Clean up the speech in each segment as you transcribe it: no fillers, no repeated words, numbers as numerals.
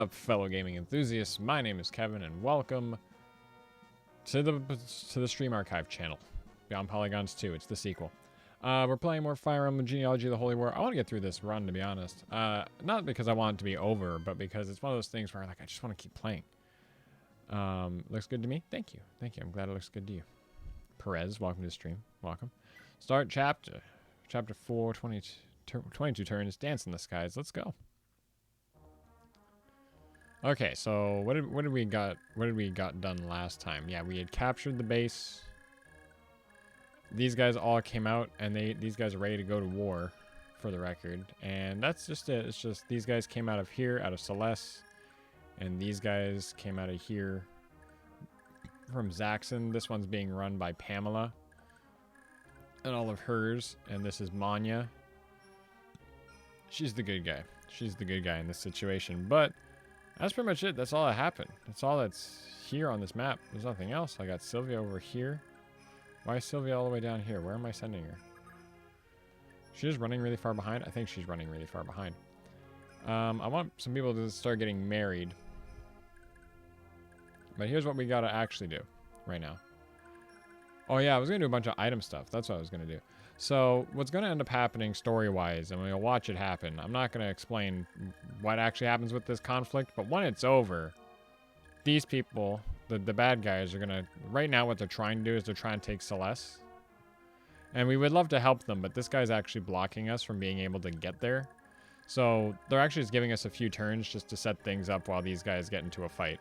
up, fellow gaming enthusiasts? My name is Kevin, and welcome to the Stream Archive channel. Beyond Polygons 2, it's the sequel. We're playing more Fire Emblem Genealogy: The Holy War. I want to get through this run, to be honest. Not because I want it to be over, but because it's one of those things where like I just want to keep playing. Looks good to me. Thank you. Thank you. I'm glad it looks good to you. Perez, welcome to the stream. Welcome. Start chapter. Chapter 4, 22 turns. Dance in the skies. Let's go. Okay, so what did we got done last time? Yeah, we had captured the base. These guys all came out, and these guys are ready to go to war, for the record. And that's just it. It's just these guys came out of here, out of Celeste, and these guys came out of here from Zaxxon. This one's being run by Pamela and all of hers, and this is Manya. She's the good guy. She's the good guy in this situation, but that's pretty much it. That's all that happened. That's all that's here on this map. There's nothing else. I got Sylvia over here. Why is Sylvia all the way down here? Where am I sending her? She's running really far behind. I think she's running really far behind. I want some people to start getting married. But here's what we got to actually do right now. Oh, yeah, I was going to do a bunch of item stuff. That's what I was going to do. So what's going to end up happening story-wise, and we'll watch it happen. I'm not going to explain what actually happens with this conflict, but when it's over, these people, the bad guys, are going to... Right now, what they're trying to do is they're trying to take Celeste. And we would love to help them, but this guy's actually blocking us from being able to get there. So they're actually just giving us a few turns just to set things up while these guys get into a fight.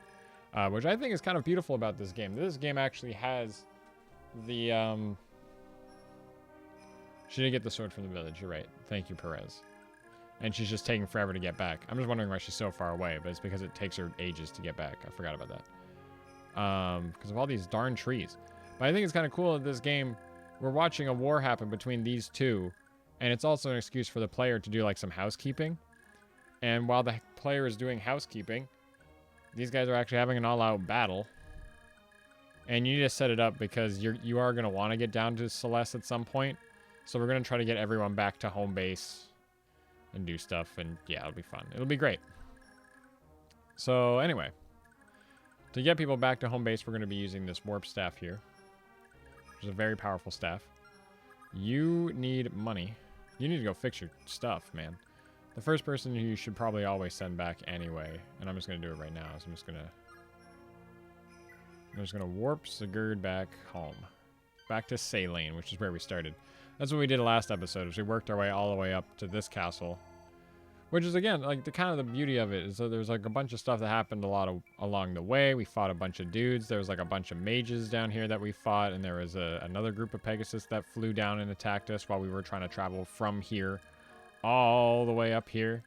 Which I think is kind of beautiful about this game. This game actually has the... She didn't get the sword from the village, you're right. Thank you, Perez. And she's just taking forever to get back. I'm just wondering why she's so far away, but it's because it takes her ages to get back. I forgot about that. Because of all these darn trees. But I think it's kind of cool in this game, we're watching a war happen between these two, and it's also an excuse for the player to do like some housekeeping. And while the player is doing housekeeping, these guys are actually having an all-out battle. And you need to set it up because you are going to want to get down to Celeste at some point. So we're going to try to get everyone back to home base and do stuff. And yeah, it'll be fun. It'll be great. So anyway, to get people back to home base, we're going to be using this warp staff here, which is a very powerful staff. You need money. You need to go fix your stuff, man. The first person you should probably always send back anyway. And I'm just going to do it right now. So I'm just going to warp Sigurd back home. Back to Saline, which is where we started. That's what we did last episode, is we worked our way all the way up to this castle. Which is, again, like, the kind of the beauty of it is that there's, like, a bunch of stuff that happened along the way. We fought a bunch of dudes. There was, like, a bunch of mages down here that we fought. And there was another group of Pegasus that flew down and attacked us while we were trying to travel from here all the way up here.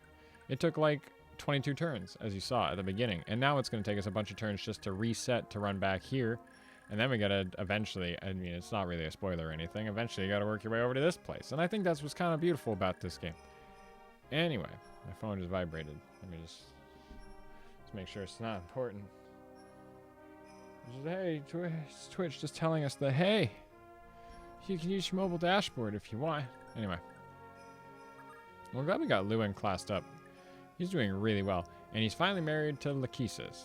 It took, like, 22 turns, as you saw at the beginning. And now it's going to take us a bunch of turns just to reset to run back here. And then we gotta eventually, I mean, it's not really a spoiler or anything, eventually you gotta work your way over to this place. And I think that's what's kind of beautiful about this game. Anyway, my phone just vibrated. Let me just make sure it's not important. Just, hey, Twitch just telling us that, hey, you can use your mobile dashboard if you want. Anyway. Well, I'm glad we got Lewin classed up. He's doing really well. And he's finally married to Lachesis.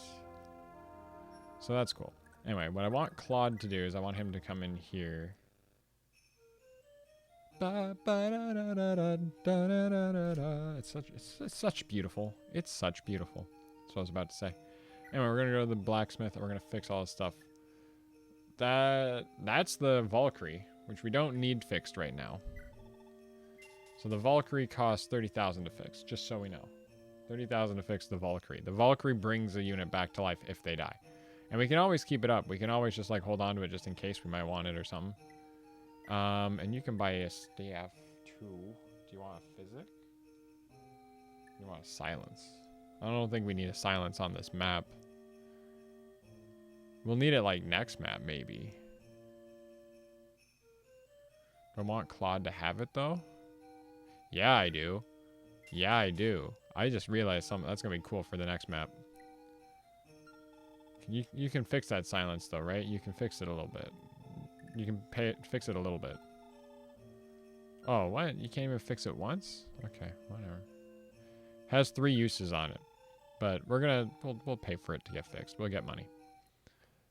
So that's cool. Anyway, what I want Claude to do is I want him to come in here. It's such beautiful. It's such beautiful. That's what I was about to say. Anyway, we're going to go to the blacksmith and we're going to fix all this stuff. That's the Valkyrie, which we don't need fixed right now. So the Valkyrie costs 30,000 to fix, just so we know. 30,000 to fix the Valkyrie. The Valkyrie brings a unit back to life if they die. And we can always keep it up. We can always just like hold on to it just in case we might want it or something. And you can buy a staff too. Do you want a physic? You want a silence? I don't think we need a silence on this map. We'll need it like next map maybe. Do I want Claude to have it though? Yeah, I do. Yeah, I do. I just realized something that's gonna be cool for the next map. You can fix that silence though, right? You can fix it a little bit. You can fix it a little bit. Oh, what? You can't even fix it once? Okay, whatever. Has 3 uses on it. But we'll pay for it to get fixed. We'll get money.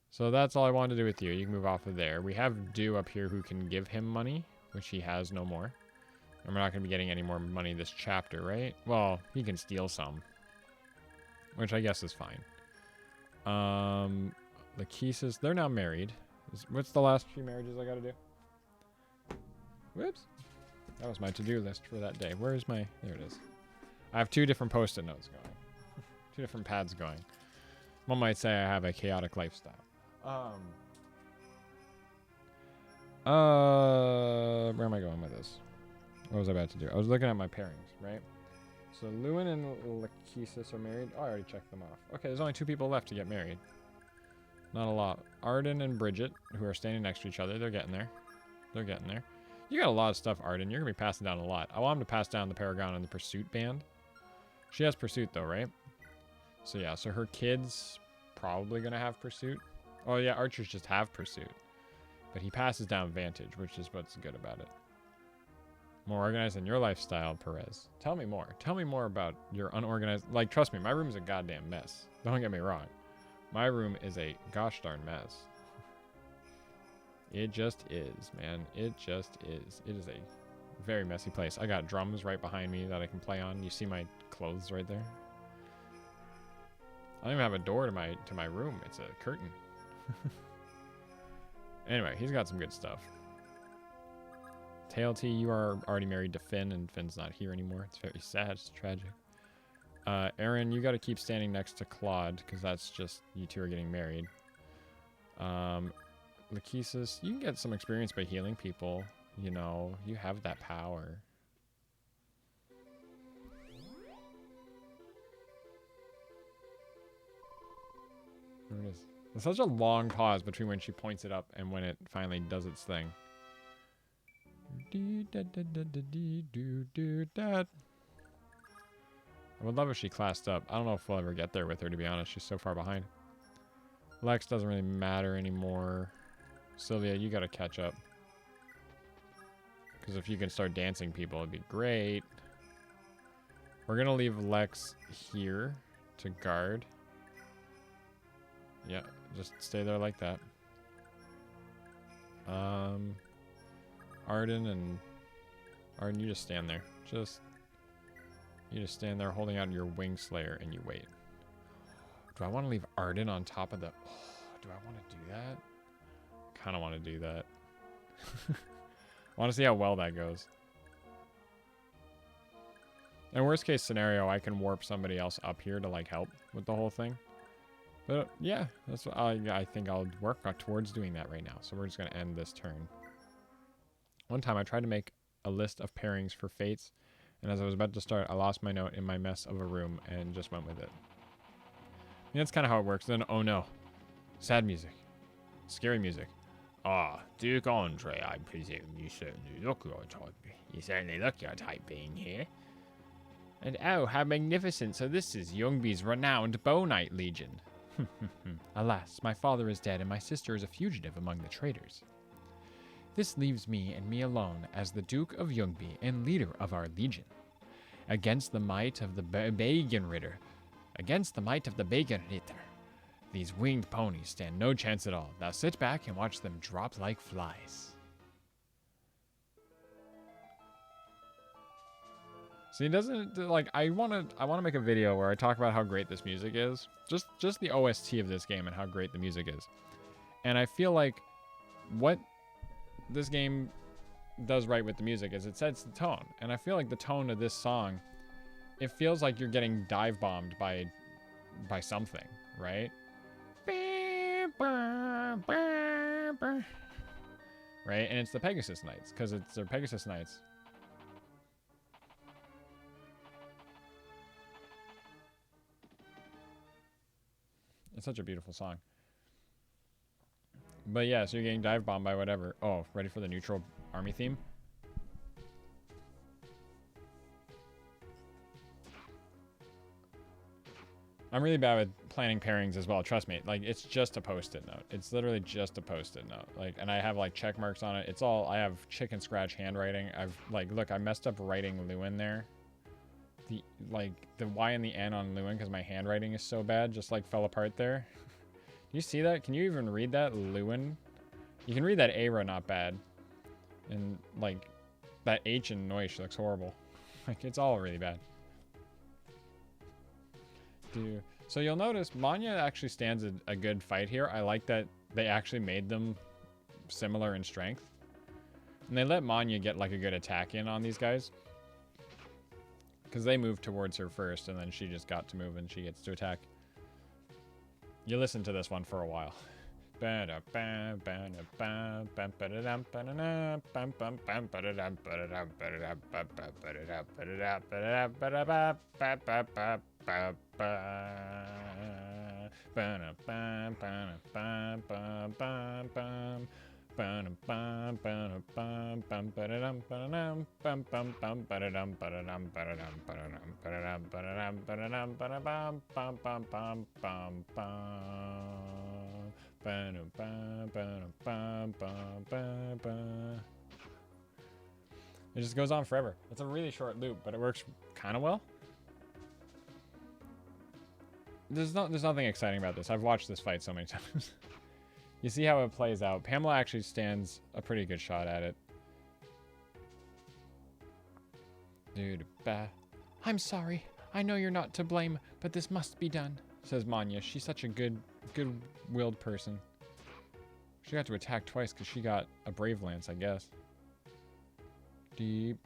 So that's all I wanted to do with you. You can move off of there. We have Dew up here who can give him money, which he has no more. And we're not going to be getting any more money this chapter, right? Well, he can steal some, which I guess is fine. The Keeses, they're now married. What's the last few marriages I got to do? Whoops. That was my to-do list for that day. Where is my... There it is. I have 2 different post-it notes going. 2 different pads going. One might say I have a chaotic lifestyle. Where am I going with this? What was I about to do? I was looking at my pairings, right? So Lewin and Lachesis are married. Oh, I already checked them off. Okay, there's only 2 people left to get married. Not a lot. Arden and Bridget, who are standing next to each other, they're getting there. They're getting there. You got a lot of stuff, Arden. You're going to be passing down a lot. I want him to pass down the Paragon and the Pursuit Band. She has Pursuit, though, right? So, yeah. So, her kids probably going to have Pursuit. Oh, yeah. Archers just have Pursuit. But he passes down Vantage, which is what's good about it. More organized than your lifestyle, Perez. Tell me more. Tell me more about your unorganized... Like, trust me, my room is a goddamn mess. Don't get me wrong. My room is a gosh darn mess. It just is, man. It just is. It is a very messy place. I got drums right behind me that I can play on. You see my clothes right there? I don't even have a door to my room. It's a curtain. Anyway, he's got some good stuff. Tailty, you are already married to Finn, and Finn's not here anymore. It's very sad. It's tragic. Aaron, you got to keep standing next to Claude, because that's just you 2 are getting married. Lachesis, you can get some experience by healing people. You know, you have that power. There it is. There's such a long pause between when she points it up and when it finally does its thing. I would love if she classed up. I don't know if we'll ever get there with her, to be honest. She's so far behind. Lex doesn't really matter anymore. Sylvia, you gotta catch up. Because if you can start dancing people, it'd be great. We're gonna leave Lex here to guard. Yeah, just stay there like that. Arden, you just stand there. You just stand there holding out your Wing Slayer and you wait. Do I want to leave Arden on top of the... Oh, do I want to do that? Kind of want to do that. I want to see how well that goes. In worst case scenario, I can warp somebody else up here to like help with the whole thing. But yeah, that's what I think I'll work towards doing that right now. So we're just going to end this turn. One time I tried to make a list of pairings for Fates, and as I was about to start, I lost my note in my mess of a room and just went with it. I mean, that's kind of how it works. Then, oh no. Sad music. Scary music. Ah, Duke Andre, I presume you certainly look your type. You certainly look your type being here. And oh, how magnificent. So this is Youngby's renowned Bow Knight Legion. Alas, my father is dead and my sister is a fugitive among the traitors. This leaves me and me alone as the Duke of Youngby and leader of our legion. Against the might of the Bacon Ritter. Against the might of the Bacon Ritter. These winged ponies stand no chance at all. Now sit back and watch them drop like flies. See, it doesn't like I want to make a video where I talk about how great this music is. Just the OST of this game and how great the music is. And I feel like what this game does right with the music is it sets the tone. And I feel like the tone of this song, it feels like you're getting dive bombed by something, right? Right? And it's the Pegasus Knights, because it's their Pegasus Knights. It's such a beautiful song. But yeah, so you're getting dive bombed by whatever. Oh, ready for the neutral army theme? I'm really bad with planning pairings as well. Trust me. Like, it's just a post-it note. It's literally just a post-it note. Like, and I have like check marks on it. It's all, I have chicken scratch handwriting. I've like, look, I messed up writing Lewin there. The like the Y and the N on Lewin because my handwriting is so bad just like fell apart there. You see that? Can you even read that? Lewin? You can read that Ara not bad. And like that H in Noish looks horrible. Like it's all really bad. So you'll notice Manya actually stands a good fight here. I like that they actually made them similar in strength. And they let Manya get like a good attack in on these guys. Because they moved towards her first and then she just got to move and she gets to attack. You listen to this one for a while. It just goes on forever. It's a really short loop, but it works kind of well. There's nothing exciting about this. I've watched this fight so many times. You see how it plays out. Pamela actually stands a pretty good shot at it. Dude, bah. I'm sorry. I know you're not to blame, but this must be done, says Manya. She's such a good-willed person. She got to attack twice because she got a Brave Lance, I guess. It's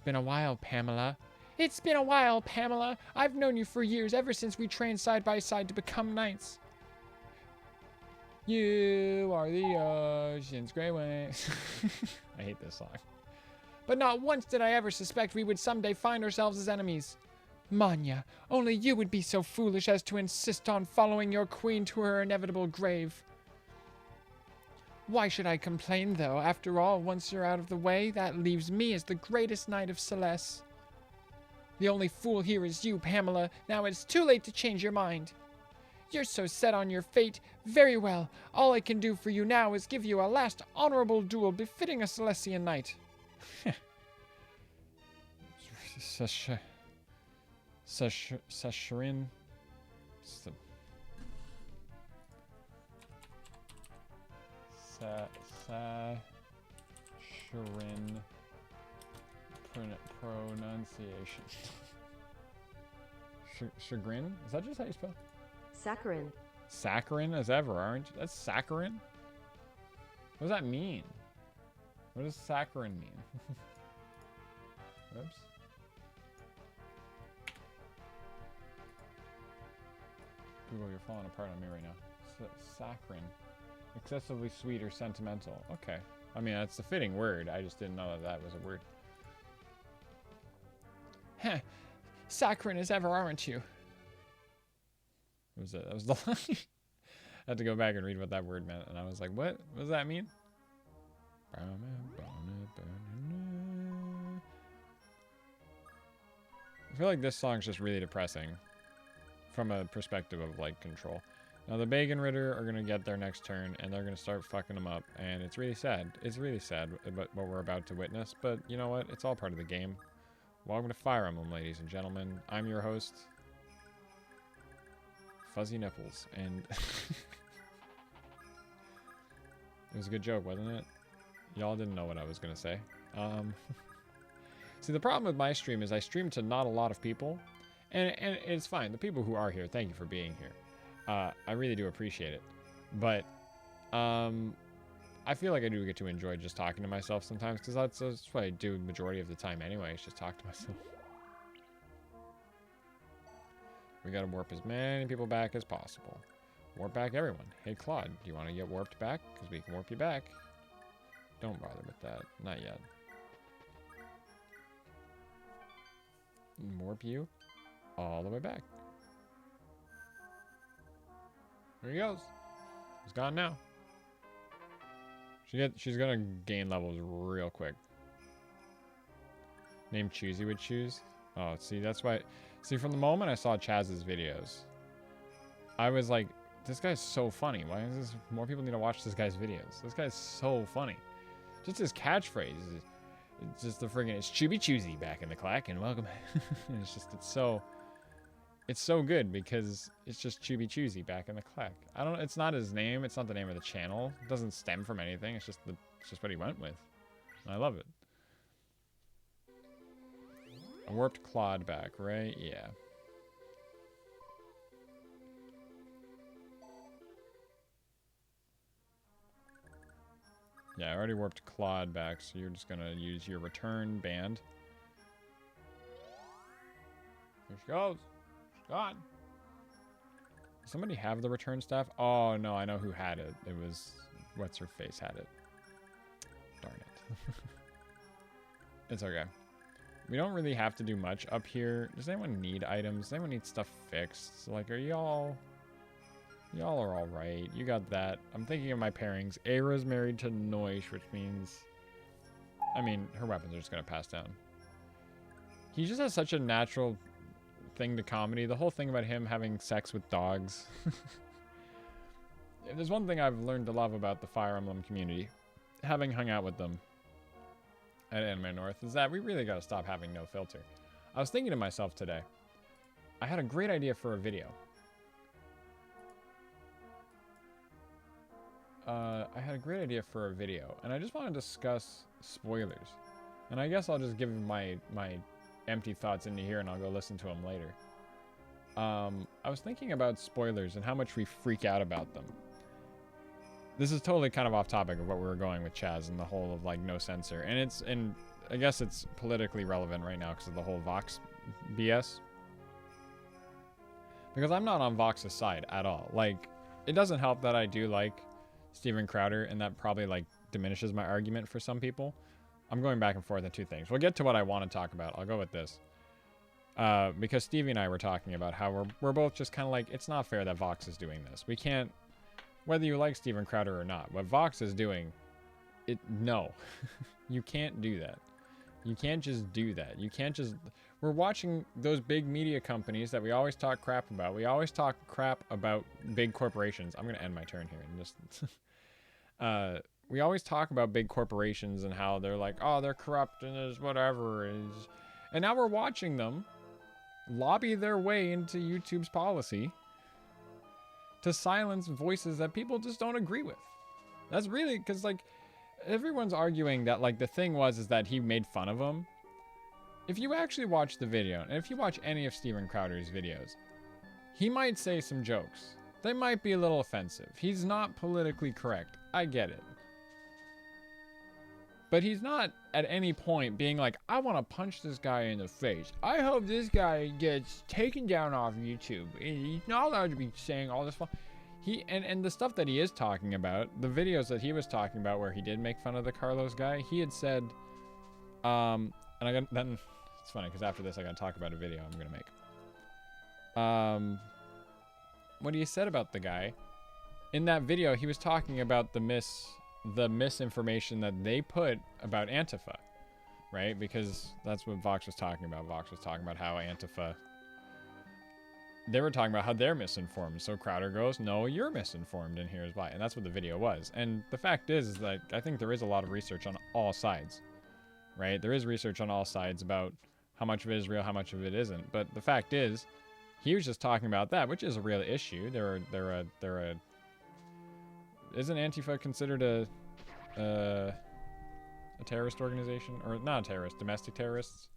been a while, Pamela. It's been a while, Pamela. I've known you for years, ever since we trained side by side to become knights. You are the ocean's great waves. I hate this song. But not once did I ever suspect we would someday find ourselves as enemies. Manya, only you would be so foolish as to insist on following your queen to her inevitable grave. Why should I complain, though? After all, once you're out of the way, that leaves me as the greatest knight of Celeste. The only fool here is you, Pamela. Now it's too late to change your mind. You're so set on your fate. Very well. All I can do for you now is give you a last honorable duel befitting a Celestian knight. Sasharin. Sasharin pronunciation. Chagrin? Is that just how you spell? Saccharin. Saccharin as ever, aren't you? That's saccharin? What does that mean? What does saccharin mean? Oops. Google, you're falling apart on me right now. Saccharin. Excessively sweet or sentimental. Okay. I mean, that's a fitting word. I just didn't know that that was a word. Heh. Saccharin as ever, aren't you? What was it? That was the line. I had to go back and read what that word meant, and I was like, what? What does that mean? I feel like this song's just really depressing from a perspective of, like, control. Now, the Bacon Ritter are going to get their next turn, and they're going to start fucking them up, and it's really sad. It's really sad what we're about to witness, but you know what? It's all part of the game. Welcome to Fire Emblem, ladies and gentlemen. I'm your host, Fuzzy Nipples, and it was a good joke, wasn't it? Y'all didn't know what I was going to say. See, the problem with my stream is I stream to not a lot of people, and it's fine. The people who are here, thank you for being here. I really do appreciate it. But I feel like I do get to enjoy just talking to myself sometimes, because that's what I do the majority of the time anyway, is just talk to myself. We gotta warp as many people back as possible. Warp back everyone. Hey, Claude, do you want to get warped back? Because we can warp you back. Don't bother with that. Not yet. Warp you all the way back. There he goes. He's gone now. She's gonna gain levels real quick. Name Choosy would choose. Oh, see, that's why. See, from the moment I saw Chaz's videos, I was like, this guy's so funny. Why is this? More people need to watch this guy's videos. This guy's so funny. Just his catchphrase is, It's just the friggin' it's Chubby Choosy back in the clack, and welcome. It's just it's so good because it's just Chubby Choosy back in the clack. I don't. It's not his name. It's not the name of the channel. It doesn't stem from anything. It's just what he went with. And I love it. A warped Claude back, right? Yeah. Yeah, I already warped Claude back, so you're just gonna use your return band. Here she goes. She's gone. Does somebody have the return staff? Oh no, I know who had it. It was what's her face had it. Darn it. It's okay. We don't really have to do much up here. Does anyone need items? Does anyone need stuff fixed? So, like, are y'all are all right. You got that. I'm thinking of my pairings. Aira's married to Noish, which means, I mean, her weapons are just gonna pass down. He just has such a natural thing to comedy. The whole thing about him having sex with dogs. If there's one thing I've learned to love about the Fire Emblem community, having hung out with them at Anime North, is that we really gotta stop having no filter. I was thinking to myself today, I had a great idea for a video. And I just want to discuss spoilers. And I guess I'll just give my empty thoughts into here and I'll go listen to them later. I was thinking about spoilers and how much we freak out about them. This is totally kind of off topic of what we were going with Chaz and the whole of like no censor. And I guess it's politically relevant right now because of the whole Vox BS. Because I'm not on Vox's side at all. Like, it doesn't help that I do like Steven Crowder, and that probably like diminishes my argument for some people. I'm going back and forth on two things. We'll get to what I want to talk about. I'll go with this. Because Stevie and I were talking about how we're both just kind of like, it's not fair that Vox is doing this. We can't, whether you like Steven Crowder or not, what Vox is doing, no. You can't do that. You can't just do that. You can't just, we're watching those big media companies that we always talk crap about. We always talk crap about big corporations. I'm going to end my turn here and just, we always talk about big corporations and how they're like, oh, they're corrupt and there's whatever. And now we're watching them lobby their way into YouTube's policy to silence voices that people just don't agree with. That's really, because like, everyone's arguing that like the thing is that he made fun of him. If you actually watch the video, and if you watch any of Steven Crowder's videos, he might say some jokes. They might be a little offensive. He's not politically correct. I get it. But he's not at any point being like, I want to punch this guy in the face. I hope this guy gets taken down off YouTube. He's not allowed to be saying all this fun. And the stuff that he is talking about, the videos that he was talking about where he did make fun of the Carlos guy, he had said, and then it's funny because after this I got to talk about a video I'm going to make. What he said about the guy, in that video he was talking about the misinformation that they put about Antifa, right? Because that's what Vox was talking about. Vox was talking about how Antifa, they were talking about how they're misinformed. So Crowder goes, no, you're misinformed, and here's why. And that's what the video was. And the fact is that I think there is a lot of research on all sides, right? There is research on all sides about how much of it is real, how much of it isn't. But the fact is, he was just talking about that, which is a real issue. Isn't Antifa considered a terrorist organization? Or not a terrorist, domestic terrorists?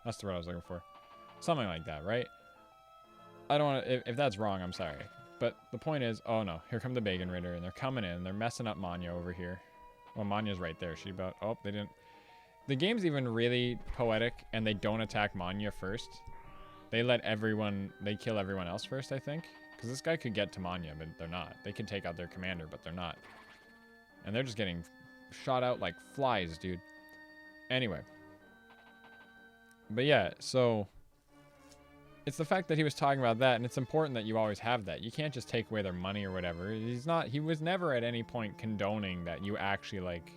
That's the word I was looking for. Something like that, right? I don't want to, if that's wrong, I'm sorry. But the point is, oh no, here come the Bacon Ritter, and they're coming in, they're messing up Manya over here. Well, Manya's right there. They didn't. The game's even really poetic, and they don't attack Manya first. They kill everyone else first, I think. Because this guy could get to Manya, but they're not. They could take out their commander, but they're not. And they're just getting shot out like flies, dude. Anyway. But yeah, so it's the fact that he was talking about that, and it's important that you always have that. You can't just take away their money or whatever. He was never at any point condoning that you actually like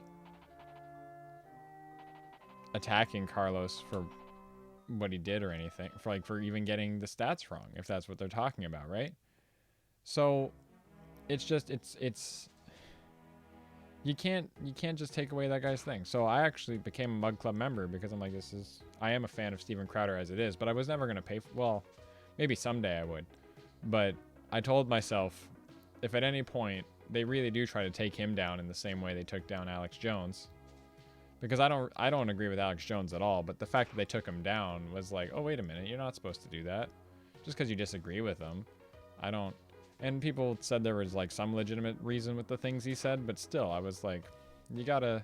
attacking Carlos for what he did or anything, for even getting the stats wrong, if that's what they're talking about, right? So it's just it's You can't just take away that guy's thing. So I actually became a Mug Club member because I'm like, I am a fan of Steven Crowder as it is, but I was never going to pay for, well, maybe someday I would. But I told myself, if at any point they really do try to take him down in the same way they took down Alex Jones, because I don't agree with Alex Jones at all, but the fact that they took him down was like, oh, wait a minute, you're not supposed to do that. Just because you disagree with him. And people said there was like some legitimate reason with the things he said, but still, I was like, you can't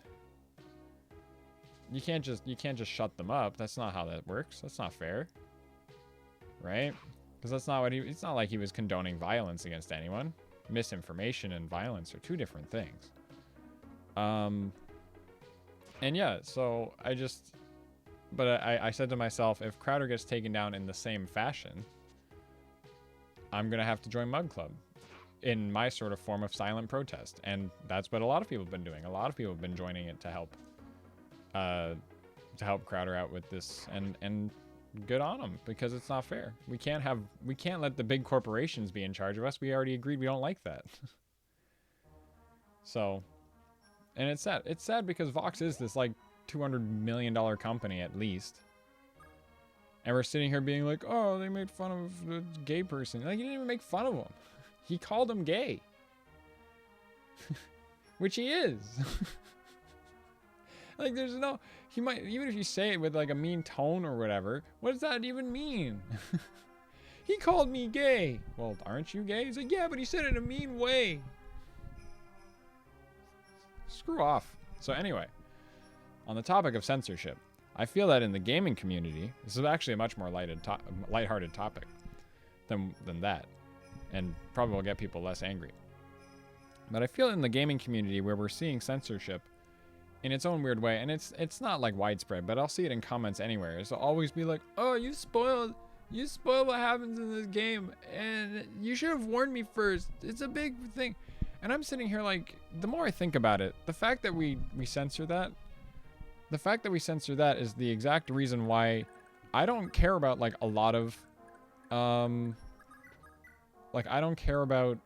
just shut them up. That's not how that works. That's not fair. Right? Because that's not it's not like he was condoning violence against anyone. Misinformation and violence are two different things. And yeah, so I said to myself, if Crowder gets taken down in the same fashion, I'm going to have to join Mug Club in my sort of form of silent protest. And that's what a lot of people have been doing. A lot of people have been joining it to help Crowder out with this, and good on them, because it's not fair. We can't let the big corporations be in charge of us. We already agreed we don't like that. So, and it's sad. It's sad because Vox is this like $200 million company at least. And we're sitting here being like, oh, they made fun of the gay person. Like, he didn't even make fun of him. He called him gay. Which he is. Like, there's no... He might... Even if you say it with, like, a mean tone or whatever, what does that even mean? He called me gay. Well, aren't you gay? He's like, yeah, but he said it in a mean way. Screw off. So anyway, on the topic of censorship, I feel that in the gaming community, this is actually a much more lighthearted topic than that, and probably will get people less angry. But I feel in the gaming community where we're seeing censorship in its own weird way, and it's not like widespread, but I'll see it in comments anywhere. It'll always be like, oh, you spoiled what happens in this game, and you should have warned me first. It's a big thing. And I'm sitting here like, the more I think about it, the fact that we censor that, is the exact reason why I don't care about like a lot of, like I don't care about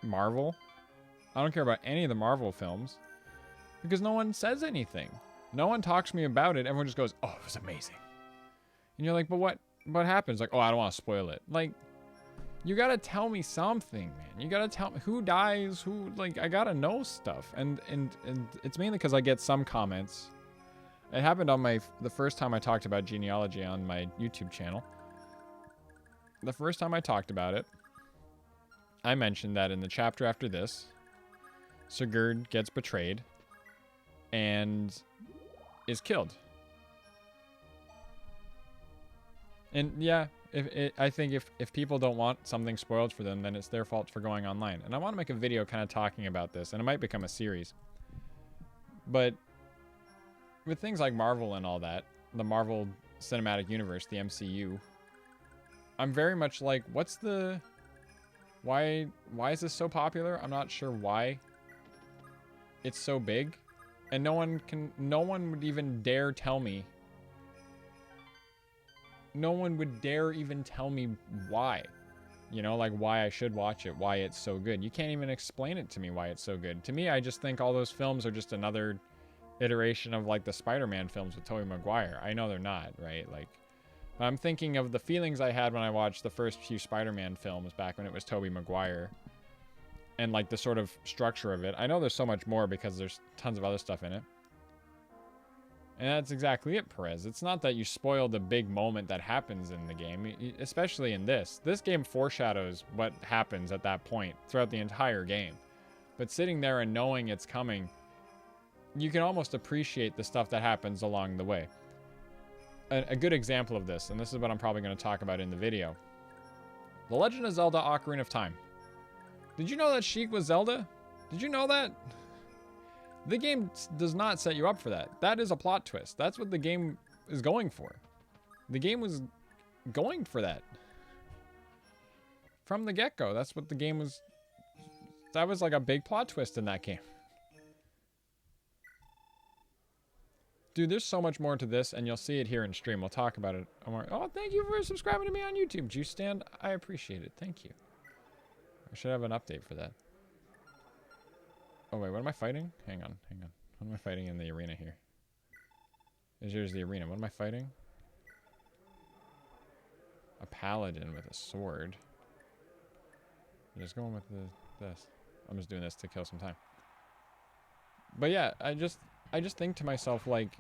Marvel. I don't care about any of the Marvel films because no one says anything. No one talks to me about it. Everyone just goes, oh, it was amazing. And you're like, but what happens? Like, oh, I don't want to spoil it. Like, you got to tell me something, man. You got to tell me who dies, who, like, I got to know stuff. And it's mainly because I get some comments. It happened on the first time I talked about genealogy on my YouTube channel. The first time I talked about it, I mentioned that in the chapter after this, Sigurd gets betrayed and is killed. And yeah, I think if people don't want something spoiled for them, then it's their fault for going online. And I want to make a video kind of talking about this, and it might become a series. But with things like Marvel and all that, the Marvel Cinematic Universe, the MCU, I'm very much like, why is this so popular? I'm not sure why it's so big, and no one would even dare tell me. No one would dare even tell me why. You know, like why I should watch it, why it's so good. You can't even explain it to me why it's so good. To me, I just think all those films are just another iteration of like the Spider-Man films with Tobey Maguire. I know they're not, right? Like, I'm thinking of the feelings I had when I watched the first few Spider-Man films back when it was Tobey Maguire. And like the sort of structure of it. I know there's so much more because there's tons of other stuff in it. And that's exactly it, Perez. It's not that you spoil the big moment that happens in the game, especially in this. This game foreshadows what happens at that point throughout the entire game. But sitting there and knowing it's coming, you can almost appreciate the stuff that happens along the way. A good example of this, and this is what I'm probably going to talk about in the video. The Legend of Zelda Ocarina of Time. Did you know that Sheik was Zelda? Did you know that? The game does not set you up for that. That is a plot twist. That's what the game is going for. The game was going for that. From the get-go, that's what the game was. That was like a big plot twist in that game. Dude, there's so much more to this, and you'll see it here in stream. We'll talk about it. Oh, thank you for subscribing to me on YouTube, Juice Stand. I appreciate it. Thank you. I should have an update for that. Oh, wait, what am I fighting? Hang on, hang on. What am I fighting in the arena here? Here's the arena. What am I fighting? A paladin with a sword. I'm just going with this. I'm just doing this to kill some time. But yeah, I just think to myself, like,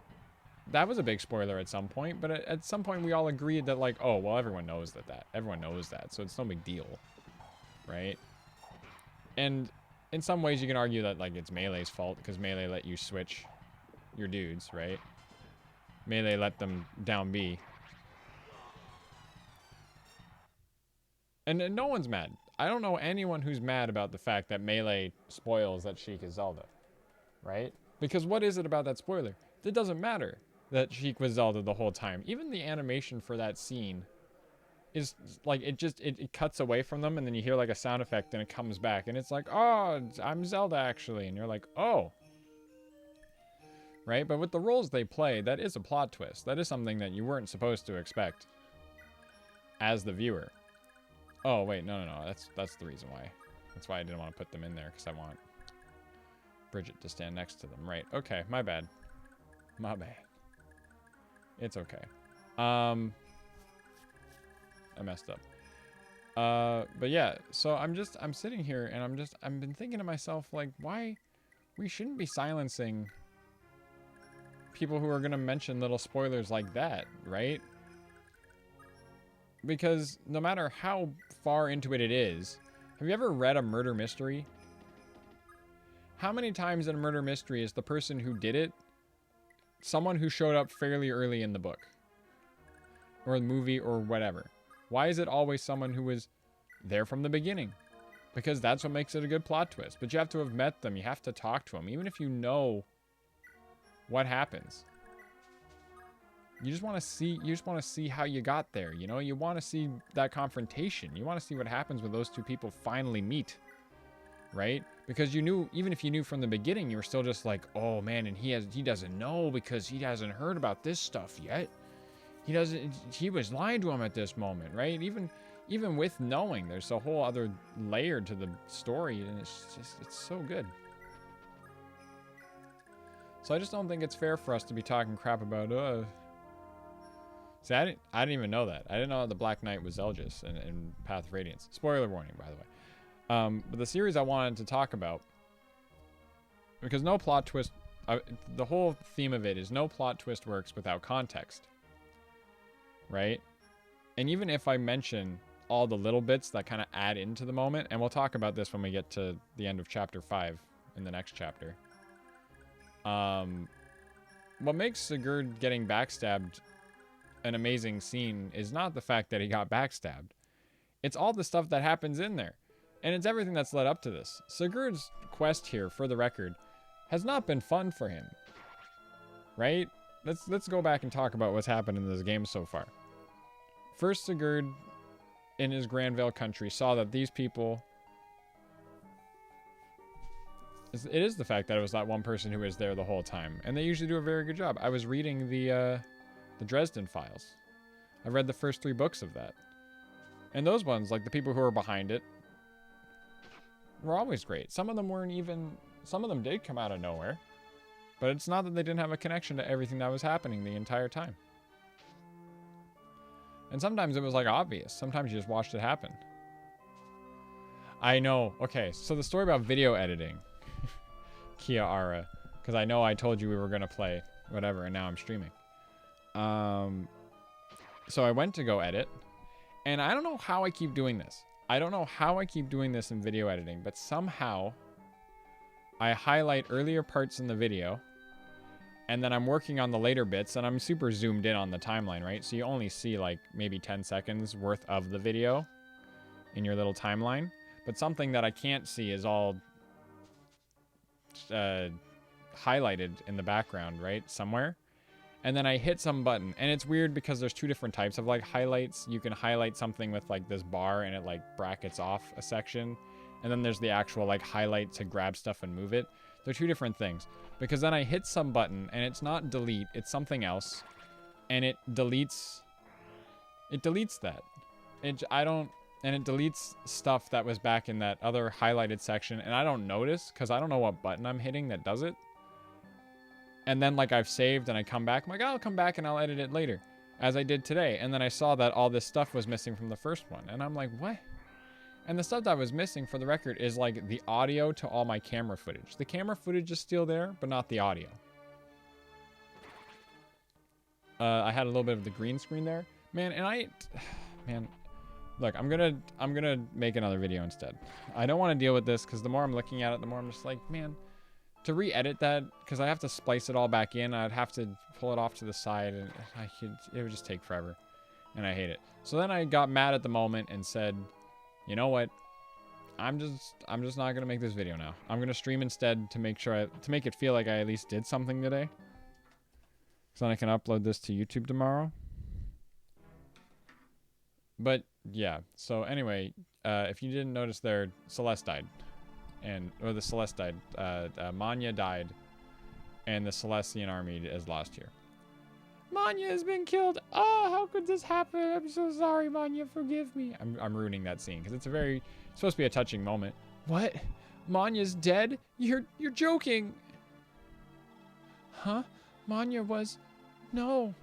that was a big spoiler at some point, but at some point we all agreed that, like, oh, well, everyone knows that. Everyone knows that, so it's no big deal, right? And in some ways you can argue that, like, it's Melee's fault, because Melee let you switch your dudes, right? Melee let them down B. And no one's mad. I don't know anyone who's mad about the fact that Melee spoils that Sheik is Zelda, right? Because what is it about that spoiler? It doesn't matter that Sheik was Zelda the whole time. Even the animation for that scene is like, it cuts away from them, and then you hear like a sound effect and it comes back and it's like, oh, I'm Zelda actually. And you're like, oh. Right? But with the roles they play, that is a plot twist. That is something that you weren't supposed to expect as the viewer. Oh, wait, no. That's the reason why. That's why I didn't want to put them in there, because I want Bridget to stand next to them. Right, okay, my bad. My bad. It's okay. I messed up. But yeah, so I'm sitting here, and I've been thinking to myself, like, why we shouldn't be silencing people who are going to mention little spoilers like that, right? Because no matter how far into it is, have you ever read a murder mystery? How many times in a murder mystery is the person who did it someone who showed up fairly early in the book? Or the movie or whatever? Why is it always someone who was there from the beginning? Because that's what makes it a good plot twist. But you have to have met them. You have to talk to them. Even if you know what happens. You just want to see how you got there, you know? You want to see that confrontation. You want to see what happens when those two people finally meet, right? Because you knew, even if you knew from the beginning, you were still just like, oh man, and he doesn't know because he hasn't heard about this stuff yet. He was lying to him at this moment, right? Even with knowing, there's a whole other layer to the story, and it's so good. So I just don't think it's fair for us to be talking crap about, See, I didn't even know that. I didn't know the Black Knight was Zelgis in Path of Radiance. Spoiler warning, by the way. But the series I wanted to talk about, because no plot twist, the whole theme of it is no plot twist works without context, right? And even if I mention all the little bits that kind of add into the moment, and we'll talk about this when we get to the end of chapter 5 in the next chapter. What makes Sigurd getting backstabbed an amazing scene is not the fact that he got backstabbed. It's all the stuff that happens in there. And it's everything that's led up to this. Sigurd's quest here, for the record, has not been fun for him. Right? Let's go back and talk about what's happened in this game so far. First, Sigurd, in his Granvale country, saw that these people... It is the fact that it was that one person who was there the whole time. And they usually do a very good job. I was reading the Dresden Files. I've read the first 3 books of that. And those ones, like the people who are behind it, were always great. Some of them weren't even... Some of them did come out of nowhere. But it's not that they didn't have a connection to everything that was happening the entire time. And sometimes it was like obvious. Sometimes you just watched it happen. I know. Okay, so the story about video editing. Kia Ara. Because I know I told you we were going to play whatever, and now I'm streaming. So I went to go edit. And I don't know how I keep doing this. I don't know how I keep doing this in video editing, but somehow I highlight earlier parts in the video, and then I'm working on the later bits, and I'm super zoomed in on the timeline, right? So you only see like maybe 10 seconds worth of the video in your little timeline, but something that I can't see is all highlighted in the background, right? Somewhere. And then I hit some button, and it's weird because there's 2 different types of like highlights. You can highlight something with like this bar and it like brackets off a section. And then there's the actual like highlight to grab stuff and move it. They're 2 different things, because then I hit some button and it's not delete, it's something else. And it deletes that. and it deletes stuff that was back in that other highlighted section, and I don't notice because I don't know what button I'm hitting that does it. And then like I've saved and I come back, I'm like, I'll come back and I'll edit it later, as I did today. And then I saw that all this stuff was missing from the first one, and I'm like, what? And the stuff that was missing, for the record, is like the audio to all my camera footage. The camera footage is still there, but not the audio. I had a little bit of the green screen there, man. And man, look, I'm gonna make another video instead. I don't want to deal with this because the more I'm looking at it, the more I'm just like, man, to re-edit that, because I have to splice it all back in. I'd have to pull it off to the side, and it would just take forever, and I hate it. So then I got mad at the moment and said, you know what? I'm just not gonna make this video now. I'm gonna stream instead to make sure to make it feel like I at least did something today. So then I can upload this to YouTube tomorrow. But yeah. So anyway, if you didn't notice there, Celeste died, the Celeste died. Manya died, and the Celestian army is lost here. Manya has been killed. Oh, how could this happen? I'm so sorry, Manya. Forgive me. I'm ruining that scene because it's supposed to be a touching moment. What? Manya's dead? You're joking. Huh? Manya was... No.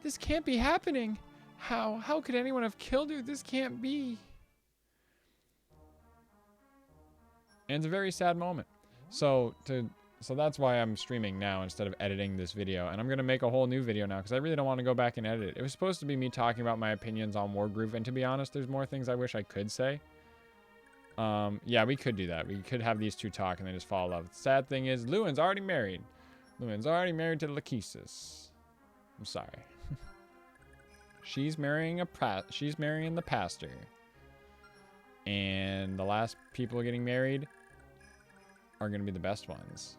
This can't be happening. How could anyone have killed her? This can't be. And it's a very sad moment. So that's why I'm streaming now instead of editing this video. And I'm going to make a whole new video now because I really don't want to go back and edit it. It was supposed to be me talking about my opinions on Wargroove. And to be honest, there's more things I wish I could say. Yeah, we could do that. We could have these two talk and then just fall in love. The sad thing is, Lewin's already married. Lewin's already married to Lachesis. I'm sorry. She's marrying the pastor. And the last people getting married are going to be the best ones.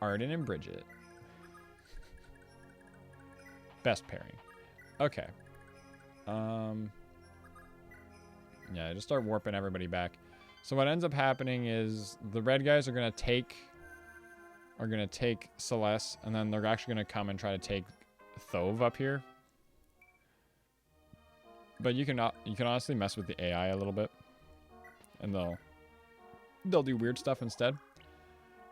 Arden and Bridget. Best pairing. Okay. Yeah, just start warping everybody back. So what ends up happening is the red guys are gonna take Celeste, and then they're actually gonna come and try to take Thove up here. But you can honestly mess with the AI a little bit, and they'll do weird stuff instead.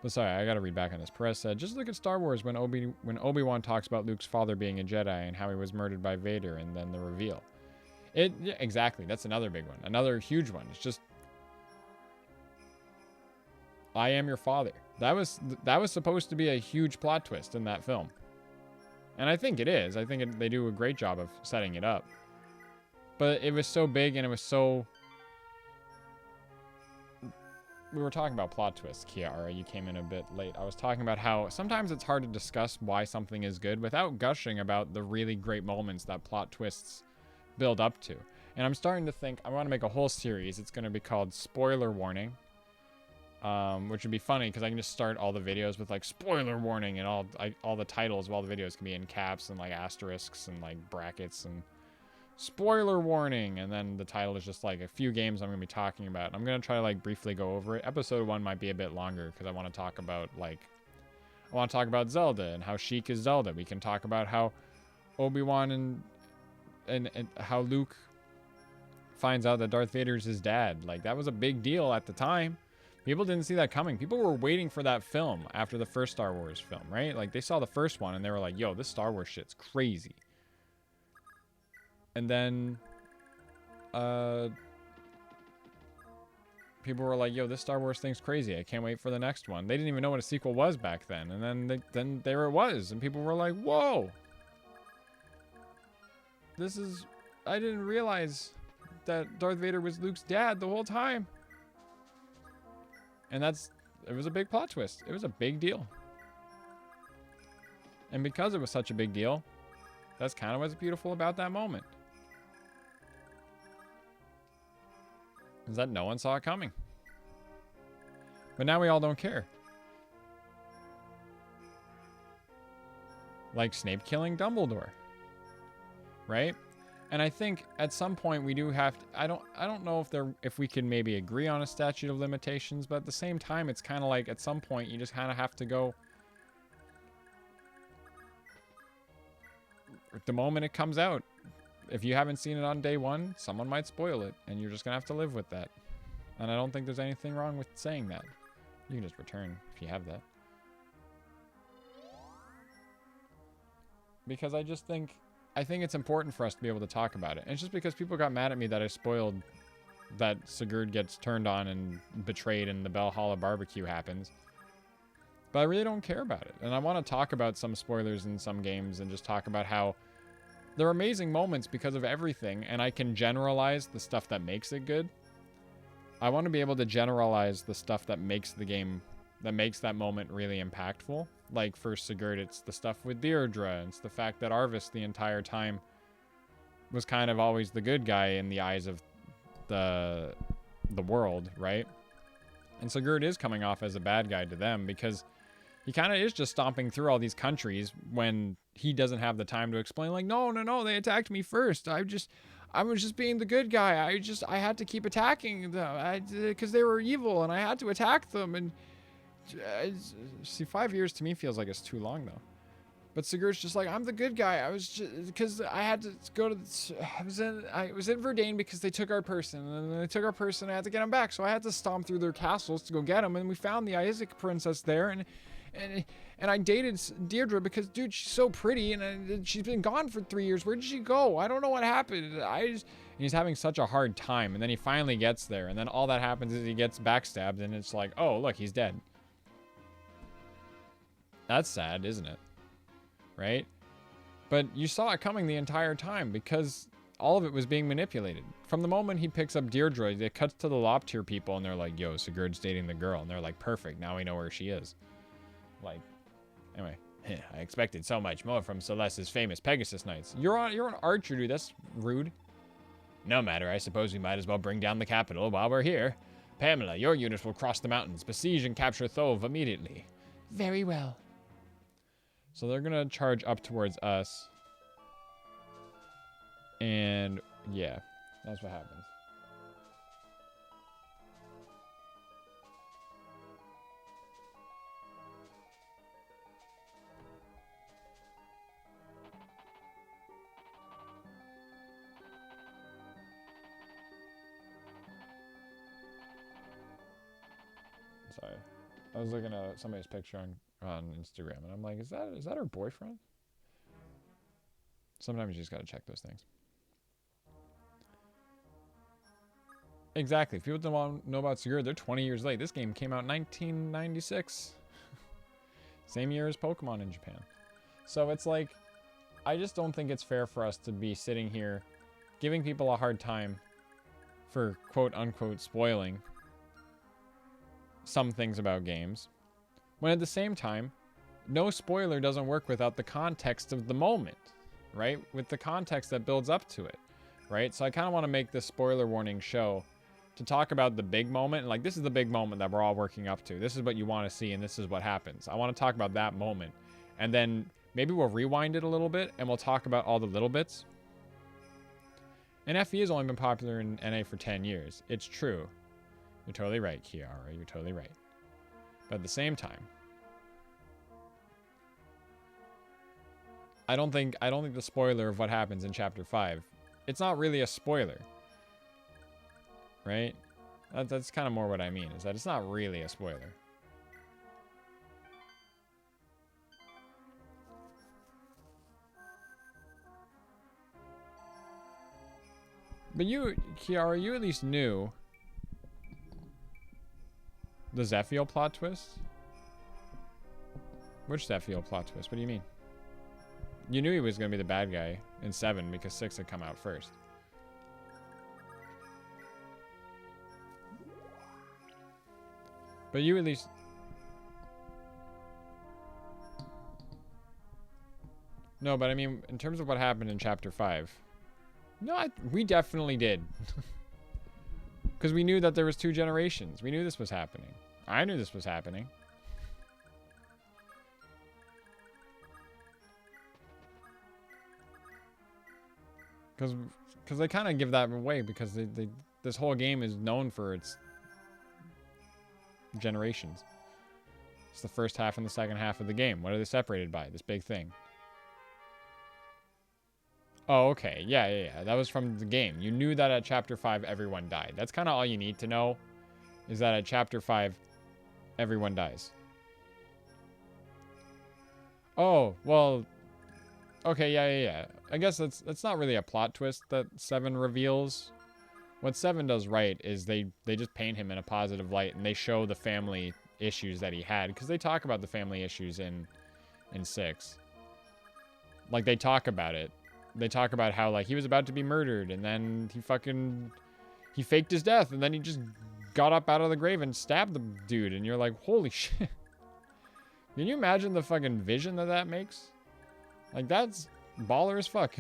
But sorry, I gotta read back on this. Perez said, just look at Star Wars when Obi-Wan talks about Luke's father being a Jedi and how he was murdered by Vader, and then the reveal. Yeah, exactly. That's another big one. Another huge one. It's just, I am your father. That was supposed to be a huge plot twist in that film. And I think it is. I think they do a great job of setting it up. But it was so big and it was so... We were talking about plot twists, Kiara. You came in a bit late. I was talking about how sometimes it's hard to discuss why something is good without gushing about the really great moments that plot twists build up to. And I'm starting to think I want to make a whole series. It's going to be called Spoiler Warning. Which would be funny because I can just start all the videos with like spoiler warning, and all the titles of all the videos can be in caps and like asterisks and like brackets and spoiler warning, and then the title is just like a few games I'm going to be talking about. And I'm going to try to like briefly go over it. Episode 1 might be a bit longer because I want to talk about Zelda and how Sheik is Zelda. We can talk about how Obi-Wan and how Luke finds out that Darth Vader's his dad. Like, that was a big deal at the time. People didn't see that coming. People were waiting for that film after the first Star Wars film, right? Like, they saw the first one and they were like, yo, this Star Wars shit's crazy. And then people were like, yo, this Star Wars thing's crazy. I can't wait for the next one. They didn't even know what a sequel was back then. And then there it was. And people were like, whoa. I didn't realize that Darth Vader was Luke's dad the whole time. And it was a big plot twist. It was a big deal. And because it was such a big deal, that's kind of what's beautiful about that moment. Is that no one saw it coming. But now we all don't care. Like Snape killing Dumbledore. Right? And I think at some point we do have to, I don't know if we can maybe agree on a statute of limitations, but at the same time it's kind of like at some point you just kind of have to go, the moment it comes out, if you haven't seen it on day one, someone might spoil it, and you're just gonna have to live with that. And I don't think there's anything wrong with saying that. You can just return if you have that. Because I think it's important for us to be able to talk about it. And it's just because people got mad at me that I spoiled that Sigurd gets turned on and betrayed and the Valhalla barbecue happens. But I really don't care about it. And I want to talk about some spoilers in some games and just talk about how there are amazing moments because of everything, and I can generalize the stuff that makes it good. I want to be able to generalize the stuff that makes the game, that makes that moment really impactful. Like for Sigurd, it's the stuff with Deirdre. It's the fact that Arvis the entire time was kind of always the good guy in the eyes of the world, right? And Sigurd is coming off as a bad guy to them because he kind of is just stomping through all these countries when he doesn't have the time to explain, like, no, they attacked me first. I was just being the good guy. I had to keep attacking them because they were evil and I had to attack them. And see, 5 years to me feels like it's too long though. But Sigurd's just like, I'm the good guy. I was just, because I had to go to, I was in Verdane because they took our person, and then they took our person, I had to get them back. So I had to stomp through their castles to go get them, and we found the Isaac princess there, and I dated Deirdre because, dude, she's so pretty, and she's been gone for 3 years. Where did she go? I don't know what happened. And he's having such a hard time, and then he finally gets there, and then all that happens is he gets backstabbed, and it's like, oh, look, he's dead. That's sad, isn't it? Right? But you saw it coming the entire time because all of it was being manipulated. From the moment he picks up Deirdre, it cuts to the Loptier people and they're like, yo, Sigurd's dating the girl. And they're like, perfect, now we know where she is. Like, anyway, I expected so much more from Celeste's famous Pegasus Knights. You're an archer, dude, that's rude. No matter, I suppose we might as well bring down the capital while we're here. Pamela, your units will cross the mountains, besiege and capture Thove immediately. Very well. So they're going to charge up towards us. And, yeah, that's what happens. Sorry. I was looking at somebody's picture on Instagram, and I'm like, is that her boyfriend? Sometimes you just gotta check those things. Exactly. If people don't want to know about Sigurd, they're 20 years late. This game came out in 1996. Same year as Pokemon in Japan. So it's like, I just don't think it's fair for us to be sitting here giving people a hard time for quote-unquote spoiling some things about games, when at the same time, no spoiler doesn't work without the context of the moment, right? With the context that builds up to it, right? So I kind of want to make this spoiler warning show to talk about the big moment. Like, this is the big moment that we're all working up to. This is what you want to see, and this is what happens. I want to talk about that moment. And then maybe we'll rewind it a little bit, and we'll talk about all the little bits. And FE has only been popular in NA for 10 years. It's true. You're totally right, Kiara. You're totally right. But at the same time, I don't think the spoiler of what happens in Chapter 5, it's not really a spoiler. Right? That's kind of more what I mean, is that it's not really a spoiler. But you, Kiara, you at least knew the Zephiel plot twist? Which Zephiel plot twist? What do you mean? You knew he was going to be the bad guy in 7 because 6 had come out first. But you at least... No, but I mean, in terms of what happened in Chapter 5. No, we definitely did. Because we knew that there was 2 generations. We knew this was happening. I knew this was happening. Because they kind of give that away because this whole game is known for its generations. It's the first half and the second half of the game. What are they separated by? This big thing. Oh, okay. Yeah, yeah, yeah. That was from the game. You knew that at chapter 5, everyone died. That's kind of all you need to know, is that at chapter 5, everyone dies. Oh, well, okay, yeah, yeah, yeah. I guess that's not really a plot twist that 7 reveals. What 7 does right is they just paint him in a positive light, and they show the family issues that he had, because they talk about the family issues in 6. Like, they talk about it. They talk about how, like, he was about to be murdered, and then he faked his death, and then he just got up out of the grave and stabbed the dude, and you're like, holy shit. Can you imagine the fucking vision that makes? Like, that's baller as fuck.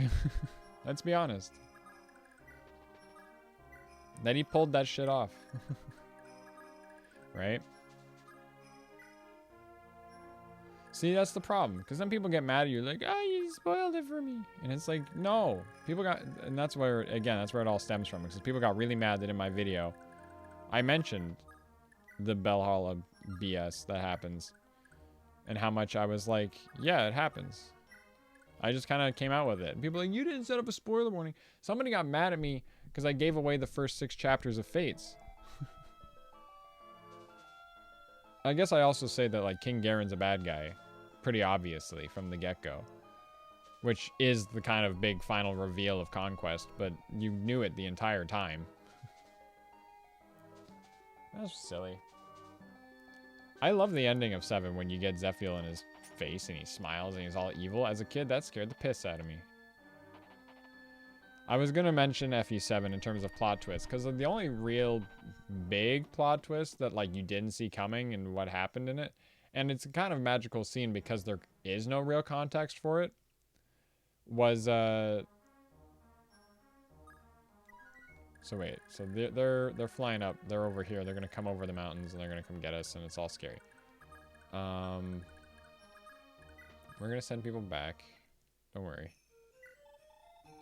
Let's be honest. Then he pulled that shit off. Right? See, that's the problem. Because then people get mad at you, like, you spoiled it for me. And it's like, no. People got, and that's where, again, that's where it all stems from. Because people got really mad that in my video, I mentioned the Bellhalla BS that happens. And how much I was like, yeah, it happens. I just kind of came out with it. And people are like, you didn't set up a spoiler warning. Somebody got mad at me because I gave away the first 6 chapters of Fates. I guess I also say that, like, King Garen's a bad guy. Pretty obviously from the get-go. Which is the kind of big final reveal of Conquest, but you knew it the entire time. That's silly. I love the ending of 7 when you get Zephiel in his face and he smiles and he's all evil. As a kid, that scared the piss out of me. I was going to mention FE7 in terms of plot twists, because the only real big plot twist that, like, you didn't see coming and what happened in it, and it's a kind of magical scene because there is no real context for it, was, so wait, so they're flying up, they're over here, they're going to come over the mountains and they're going to come get us, and it's all scary. We're going to send people back. Don't worry.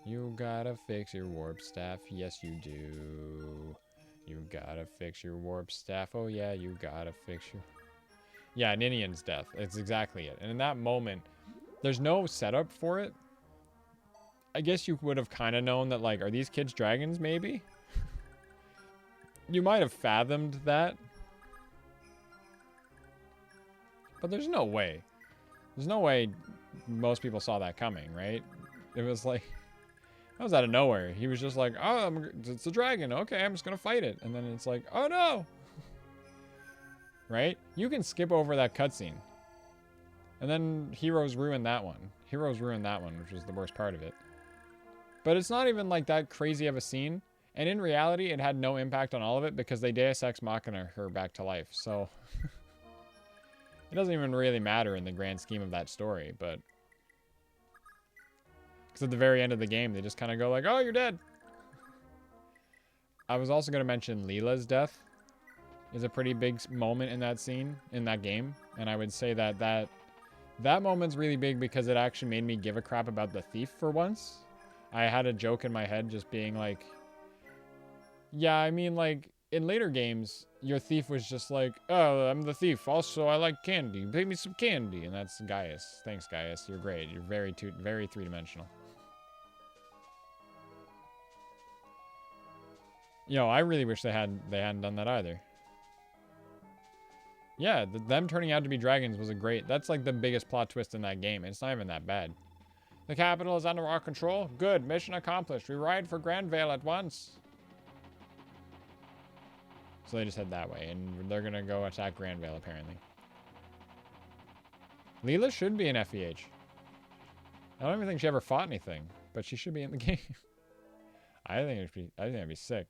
You gotta fix your warp staff. Yes, you do. You gotta fix your warp staff. Oh, yeah, you gotta fix your... Yeah, Ninian's death. It's exactly it. And in that moment, there's no setup for it. I guess you would have kind of known that, like, are these kids dragons, maybe? You might have fathomed that. But there's no way. There's no way most people saw that coming, right? It was like... That was out of nowhere. He was just like, oh, it's a dragon. Okay, I'm just going to fight it. And then it's like, oh, no. Right? You can skip over that cutscene. And then Heroes ruined that one. Heroes ruined that one, which was the worst part of it. But it's not even like that crazy of a scene. And in reality, it had no impact on all of it because they Deus Ex Machina her back to life. So it doesn't even really matter in the grand scheme of that story, but... Because at the very end of the game, they just kind of go like, oh, you're dead. I was also going to mention Leela's death is a pretty big moment in that scene, in that game. And I would say that that moment's really big because it actually made me give a crap about the thief for once. I had a joke in my head just being like, yeah, I mean, like, in later games, your thief was just like, oh, I'm the thief. Also, I like candy. Pay me some candy. And that's Gaius. Thanks, Gaius. You're great. You're very three-dimensional. Yo, I really wish they hadn't done that either. Yeah, them turning out to be dragons was that's like the biggest plot twist in that game. It's not even that bad. The capital is under our control. Good, mission accomplished. We ride for Grandvale at once. So they just head that way, and they're gonna go attack Grandvale apparently. Leela should be in FEH. I don't even think she ever fought anything, but she should be in the game. I think it'd be sick.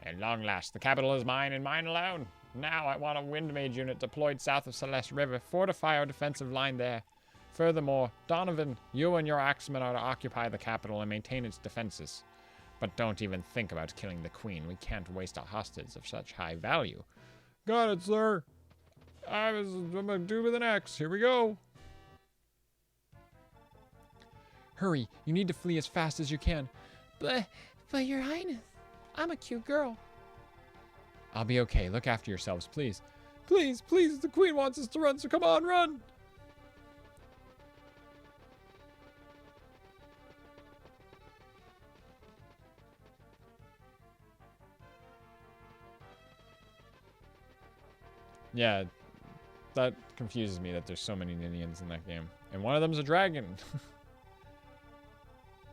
At long last, the capital is mine and mine alone. Now I want a wind mage unit deployed south of Celeste River. Fortify our defensive line there. Furthermore, Donovan, you and your axemen are to occupy the capital and maintain its defenses. But don't even think about killing the queen. We can't waste a hostage of such high value. Got it, sir. I'm gonna do with an axe. Here we go. Hurry, you need to flee as fast as you can. But your highness, I'm a cute girl. I'll be okay. Look after yourselves, please. Please, please, the queen wants us to run, so come on, run! Yeah, that confuses me that there's so many Ninians in that game. And one of them's a dragon.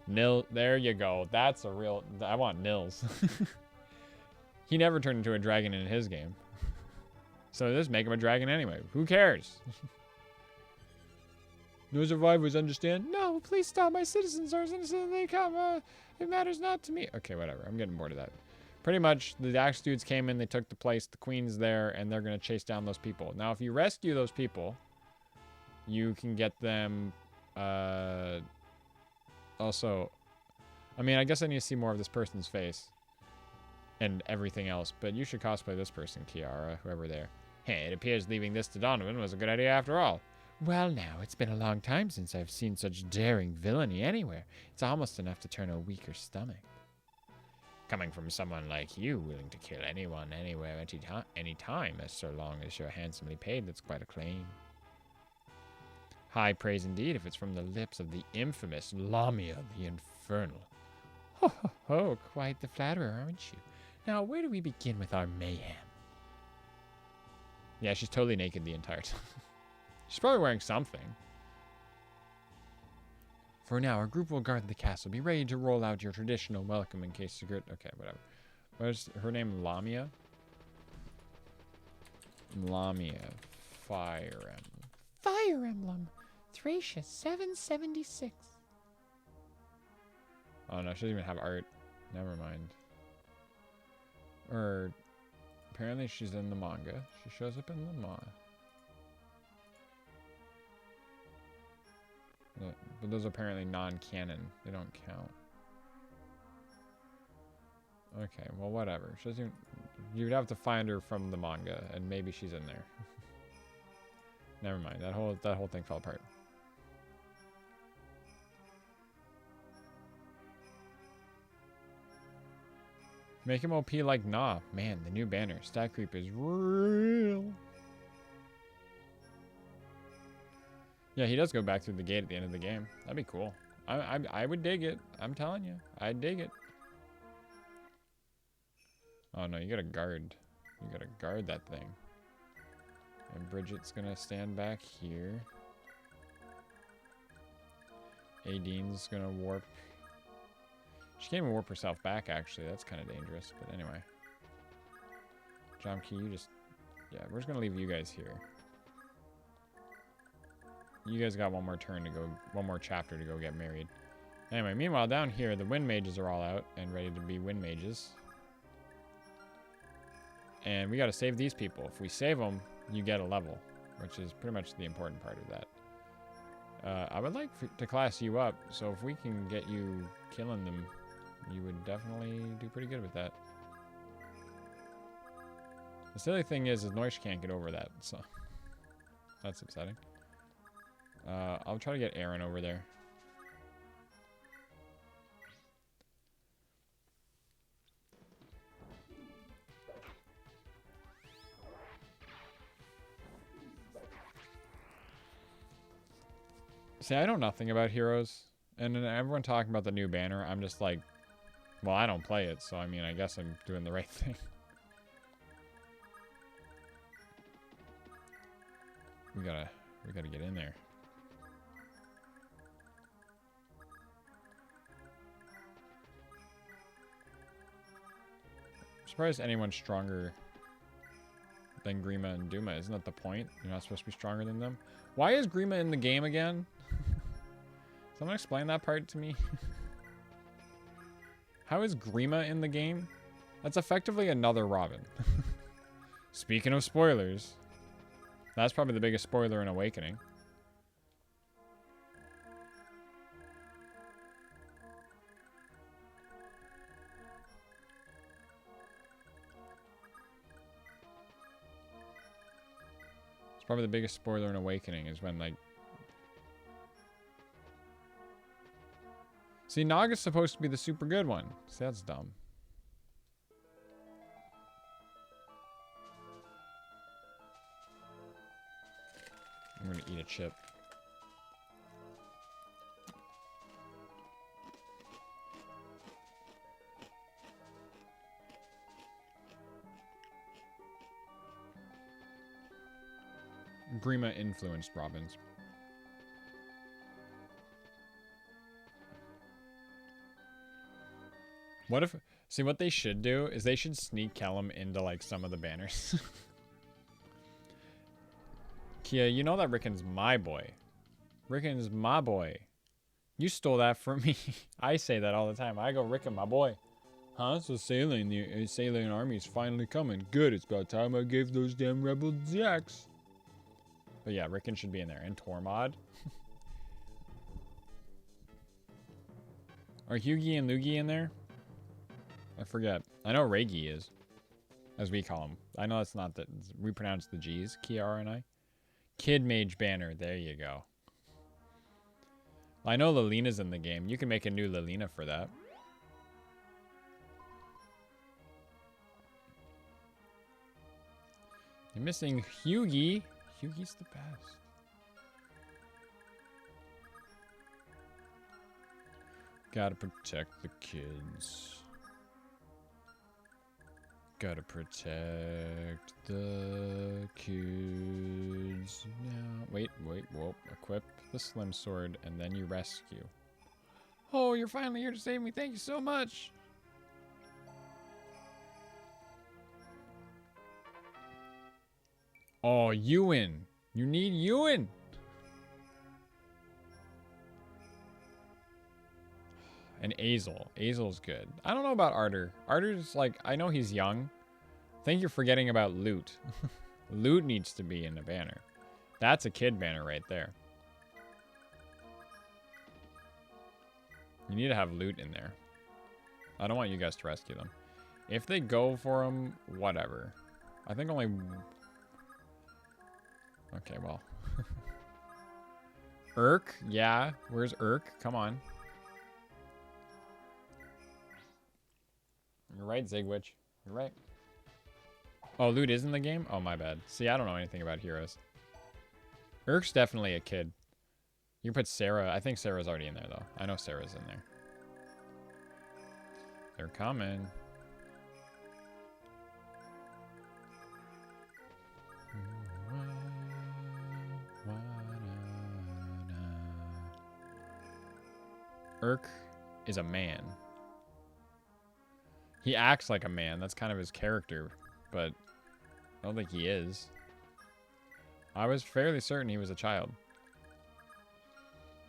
Nil, there you go. That's a real, I want Nils. He never turned into a dragon in his game. So just make him a dragon anyway. Who cares? No survivors understand? No, please stop. My citizens are as innocent as they come. It matters not to me. Okay, whatever. I'm getting bored of that. Pretty much, the axe dudes came in, they took the place, the queen's there, and they're going to chase down those people. Now, if you rescue those people, you can get them, also, I mean, I guess I need to see more of this person's face and everything else, but you should cosplay this person, Kiara, whoever there. Hey, it appears leaving this to Donovan was a good idea after all. Well, now, it's been a long time since I've seen such daring villainy anywhere. It's almost enough to turn a weaker stomach. Coming from someone like you, willing to kill anyone, anywhere, any time, as so long as you're handsomely paid, that's quite a claim. High praise indeed if it's from the lips of the infamous Lamia the Infernal. Ho, ho, ho, quite the flatterer, aren't you? Now, where do we begin with our mayhem? Yeah, she's totally naked the entire time. She's probably wearing something. For now, our group will guard the castle. Be ready to roll out your traditional welcome in case secret. Okay, whatever. What is her name? Lamia? Lamia. Fire Emblem. Fire Emblem. Thracia 776. Oh no, she doesn't even have art. Never mind. Or apparently she's in the manga. She shows up in the manga. But those are apparently non-canon. They don't count. Okay, well, whatever. She doesn't even, you'd have to find her from the manga, and maybe she's in there. Never mind. That whole thing fell apart. Make him OP like Nah. Man, the new banner. Stat creep is real. Yeah, he does go back through the gate at the end of the game. That'd be cool. I would dig it. I'm telling you. I'd dig it. Oh, no. You gotta guard. You gotta guard that thing. And Bridget's gonna stand back here. Aideen's gonna warp. She can't even warp herself back, actually. That's kind of dangerous. But anyway. Jomki, you just... Yeah, we're just gonna leave you guys here. You guys got one more turn to go, one more chapter to go get married. Anyway, meanwhile, down here, the wind mages are all out and ready to be wind mages. And we got to save these people. If we save them, you get a level, which is pretty much the important part of that. I would like to class you up, so if we can get you killing them, you would definitely do pretty good with that. The silly thing is Noish can't get over that, so that's upsetting. I'll try to get Aaron over there. See, I know nothing about Heroes. And then everyone talking about the new banner, I'm just like, well, I don't play it, so I mean, I guess I'm doing the right thing. We gotta get in there. Surprised anyone's stronger than Grima and Duma. Isn't that the point? You're not supposed to be stronger than them? Why is Grima in the game again? Someone explain that part to me. How is Grima in the game? That's effectively another Robin. Speaking of spoilers, that's probably the biggest spoiler in Awakening. Probably the biggest spoiler in Awakening is when, like... See, Naga's supposed to be the super good one. See, that's dumb. I'm gonna eat a chip. Grima influenced Robins. What if... See, what they should do is they should sneak Kellum into, like, some of the banners. Kia, you know that Rickon's my boy. Rickon's my boy. You stole that from me. I say that all the time. I go, Rickon, my boy. Huh? So the Sailing army is finally coming. Good, it's about time I gave those damn rebels the axe. But yeah, Rickon should be in there. And Tormod. Are Hughie and Lugie in there? I forget. I know Regi is. As we call him. I know it's not that. We pronounce the G's. Kiara and I. Kid Mage Banner. There you go. I know Lilina's in the game. You can make a new Lilina for that. You're missing Hughie. Hughie's the best. Gotta protect the kids. Gotta protect the kids now. Wait, whoa. Equip the slim sword and then you rescue. Oh, you're finally here to save me. Thank you so much. Oh, Ewan. You need Ewan. And Azel. Azel's good. I don't know about Arter. Arter's like, I know he's young. I think you're forgetting about Loot. Loot needs to be in the banner. That's a kid banner right there. You need to have Loot in there. I don't want you guys to rescue them. If they go for him, whatever. I think only... Okay, well. Urk? Yeah. Where's Urk? Come on. You're right, Zigwitch. You're right. Oh, Loot is in the game? Oh, my bad. See, I don't know anything about heroes. Urk's definitely a kid. You can put Sarah. I think Sarah's already in there, though. I know Sarah's in there. They're coming. Urk is a man. He acts like a man. That's kind of his character, but I don't think he is. I was fairly certain he was a child.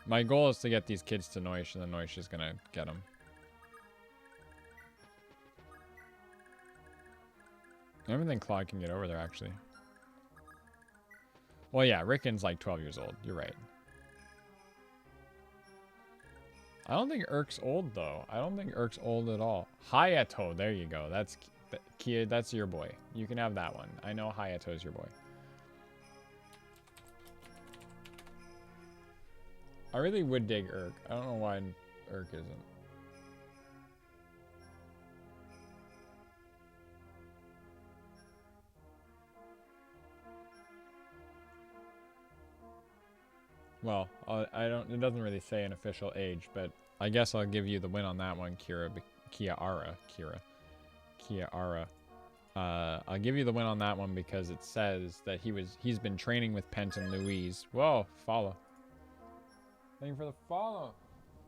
My goal is to get these kids to Noish, and then Noish is going to get them. I don't think Claude can get over there, actually. Well, yeah, Rickon's like 12 years old. You're right. I don't think Urk's old, though. I don't think Urk's old at all. Hayato, there you go. That's Kia, that's your boy. You can have that one. I know Hayato's your boy. I really would dig Urk. I don't know why Urk isn't. Well, I don't. It doesn't really say an official age, but I guess I'll give you the win on that one, Kiara. I'll give you the win on that one because it says that he's been training with Pent and Louise. Whoa, follow. Thank you for the follow,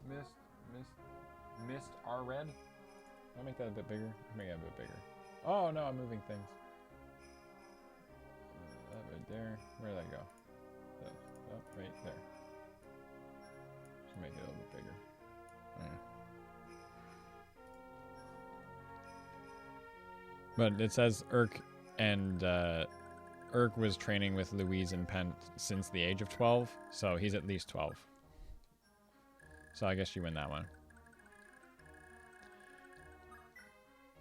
Mist R Red. I'll make that a bit bigger. Make that a bit bigger. Oh no, I'm moving things. That right there. Where did that go? Oh, right there. Just make it a little bit bigger. But it says Urk and Urk was training with Louise and Pent since the age of 12, so he's at least 12. So I guess you win that one.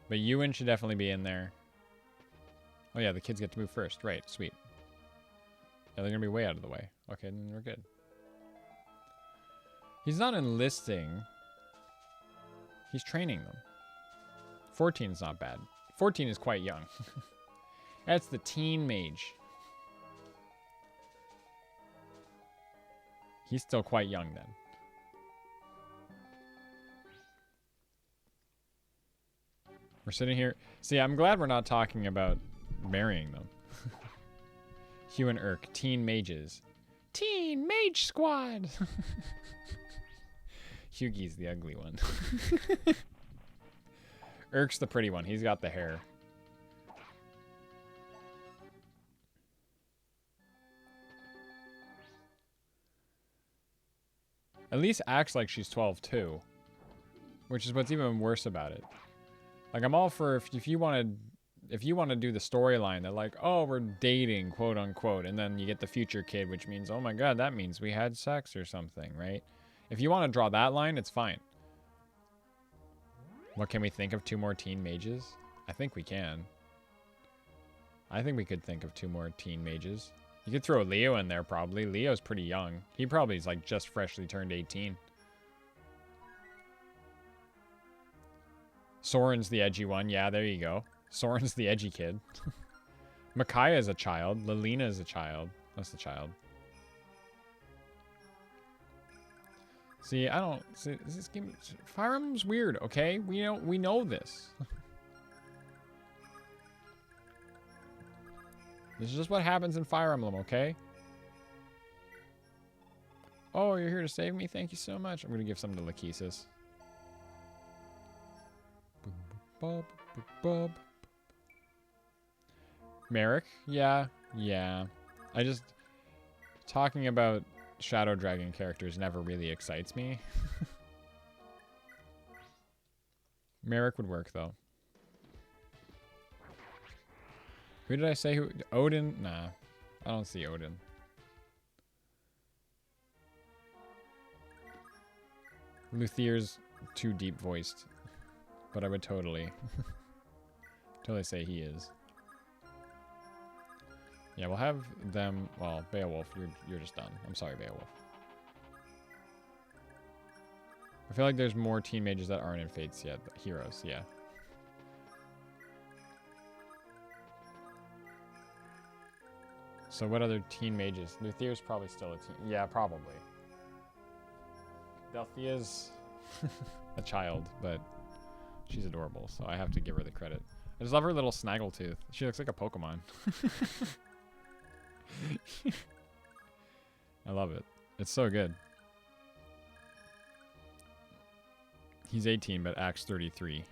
But Ewan should definitely be in there. Oh yeah, the kids get to move first. Right, sweet. Yeah, they're gonna be way out of the way. Okay, then we're good. He's not enlisting. He's training them. 14 is not bad. 14 is quite young. That's the teen mage. He's still quite young then. We're sitting here. See, I'm glad we're not talking about marrying them. Hugh and Urk, teen mages. Teen Mage Squad. Hughie's the ugly one. Urk's the pretty one. He's got the hair. At least acts like she's 12 too, which is what's even worse about it. Like, I'm all for if you want to do the storyline that, like, oh, we're dating, quote unquote, and then you get the future kid, which means, oh my god, that means we had sex or something, right? If you want to draw that line, it's fine. What can we think of? 2 more teen mages? I think we can. I think we could think of 2 more teen mages. You could throw Leo in there, probably. Leo's pretty young. He probably is, like, just freshly turned 18. Soren's the edgy one. Yeah, there you go. Soren's the edgy kid. Micaiah is a child. Lilina is a child. That's the child. See, I don't... See, this game... Fire Emblem's weird, okay? We know this. This is just what happens in Fire Emblem, okay? Oh, you're here to save me? Thank you so much. I'm going to give some to Lachesis. Merrick? Yeah. I just... Talking about Shadow Dragon characters never really excites me. Merrick would work, though. Who did I say who? Odin? Nah. I don't see Odin. Luthier's too deep voiced. But I would totally say he is. Yeah, we'll have them. Well, Beowulf, you're just done. I'm sorry, Beowulf. I feel like there's more teen mages that aren't in Fates yet. Heroes, yeah. So what other teen mages? Luthier's probably still a teen. Yeah, probably. Delphia's a child, but she's adorable, so I have to give her the credit. I just love her little snaggletooth. She looks like a Pokemon. I love it. It's so good. He's 18, but acts 33.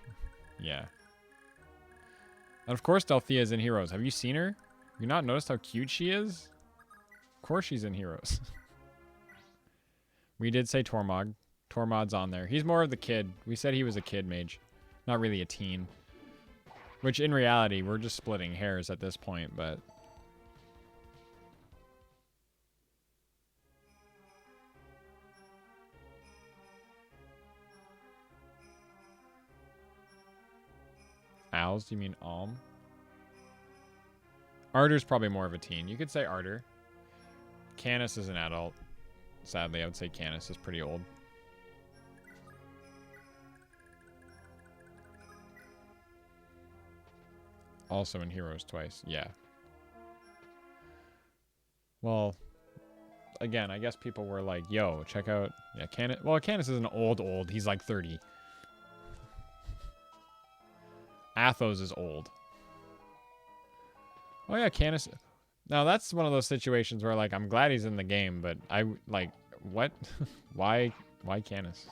Yeah. And of course Delphia's in Heroes. Have you seen her? You not noticed how cute she is? Of course she's in Heroes. We did say Tormod. Tormod's on there. He's more of the kid. We said he was a kid mage. Not really a teen. Which in reality, we're just splitting hairs at this point, but... Owls? Do you mean Alm? Ardor's probably more of a teen. You could say Ardor. Canis is an adult. Sadly, I would say Canis is pretty old. Also in Heroes twice. Yeah. Well, again, I guess people were like, yo, check out... Yeah, Canis... Well, Canis isn't old. He's like 30. Athos is old. Oh yeah, Canis... Now, that's one of those situations where, like, I'm glad he's in the game, but I, like, what? Why Canis?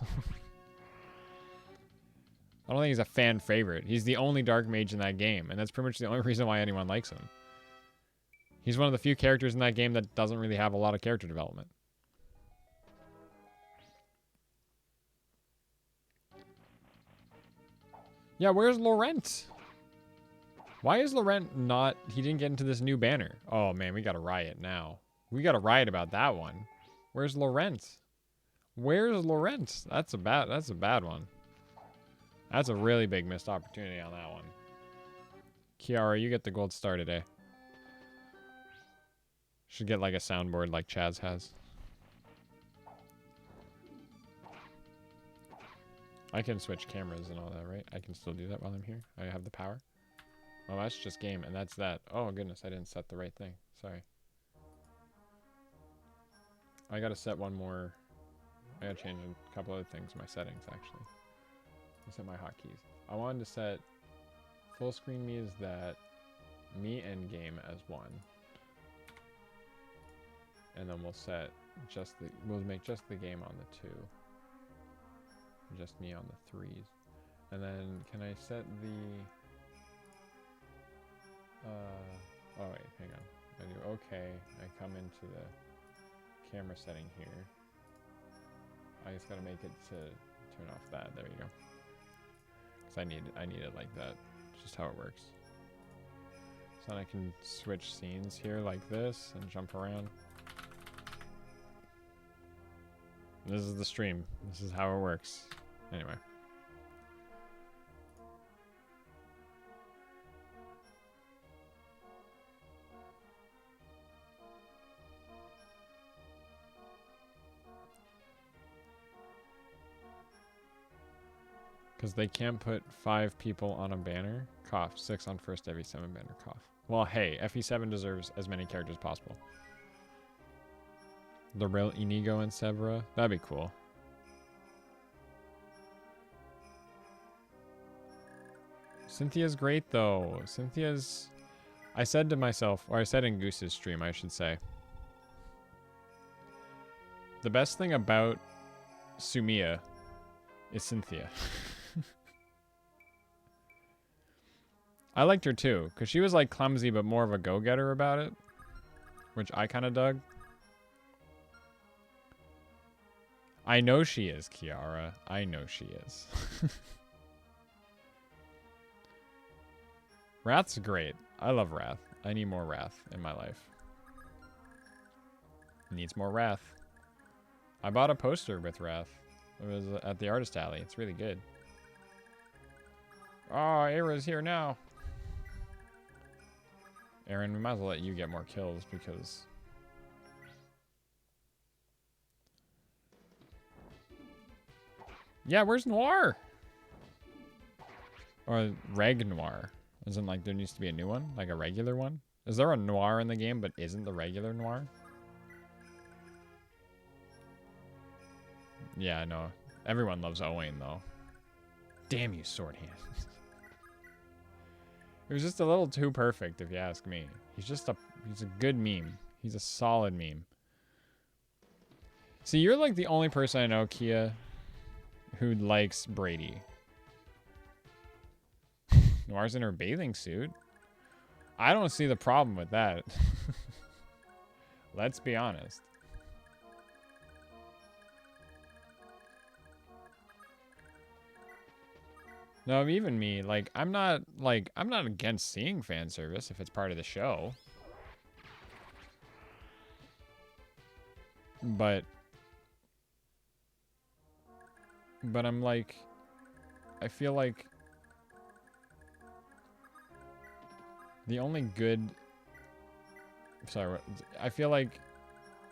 I don't think he's a fan favorite. He's the only dark mage in that game, and that's pretty much the only reason why anyone likes him. He's one of the few characters in that game that doesn't really have a lot of character development. Yeah, where's Laurent? Why is Laurent not... He didn't get into this new banner. Oh, man, we got a riot now. We got a riot about that one. Where's Laurent? Where's Laurent? That's a bad one. That's a really big missed opportunity on that one. Kiara, you get the gold star today. Should get like a soundboard like Chaz has. I can switch cameras and all that, right? I can still do that while I'm here. I have the power. Oh, that's just game, and that's that. Oh, goodness, I didn't set the right thing. Sorry. I gotta set one more. I gotta change a couple other things in my settings, actually. I set my hotkeys. I wanted to set full screen me as that, me and game as one. And then we'll set just the, we'll make just the game on the 2. Just me on the 3s. And then can I set the, oh wait, hang on. I do okay, I come into the camera setting here. I just gotta make it to turn off that, there you go. Cause I need it like that, it's just how it works. So then I can switch scenes here like this and jump around. This is the stream. This is how it works. Anyway. Because they can't put 5 people on a banner. Cough. 6 on first FE7 banner. Cough. Well, hey, FE7 deserves as many characters as possible. The real Inigo and Severa. That'd be cool. Cynthia's great, though. Cynthia's... I said to myself, or I said in Goose's stream, I should say. The best thing about Sumiya is Cynthia. I liked her too, because she was like clumsy but more of a go-getter about it, which I kind of dug. I know she is, Kiara. I know she is. Wrath's great. I love Wrath. I need more Wrath in my life. Needs more Wrath. I bought a poster with Wrath. It was at the Artist Alley. It's really good. Oh, Era's here now. Aaron, we might as well let you get more kills because... Yeah, where's Noir? Or Reg Noir. Isn't like there needs to be a new one? Like a regular one? Is there a Noir in the game but isn't the regular Noir? Yeah, I know. Everyone loves Owain though. Damn you, sword hand. It was just a little too perfect, if you ask me. He's a good meme. He's a solid meme. See, you're like the only person I know, Kia, who likes Brady. Noir's in her bathing suit. I don't see the problem with that. Let's be honest. No, even me, like, I'm not against seeing fan service if it's part of the show. But I'm like, I feel like the only good, sorry, I feel like,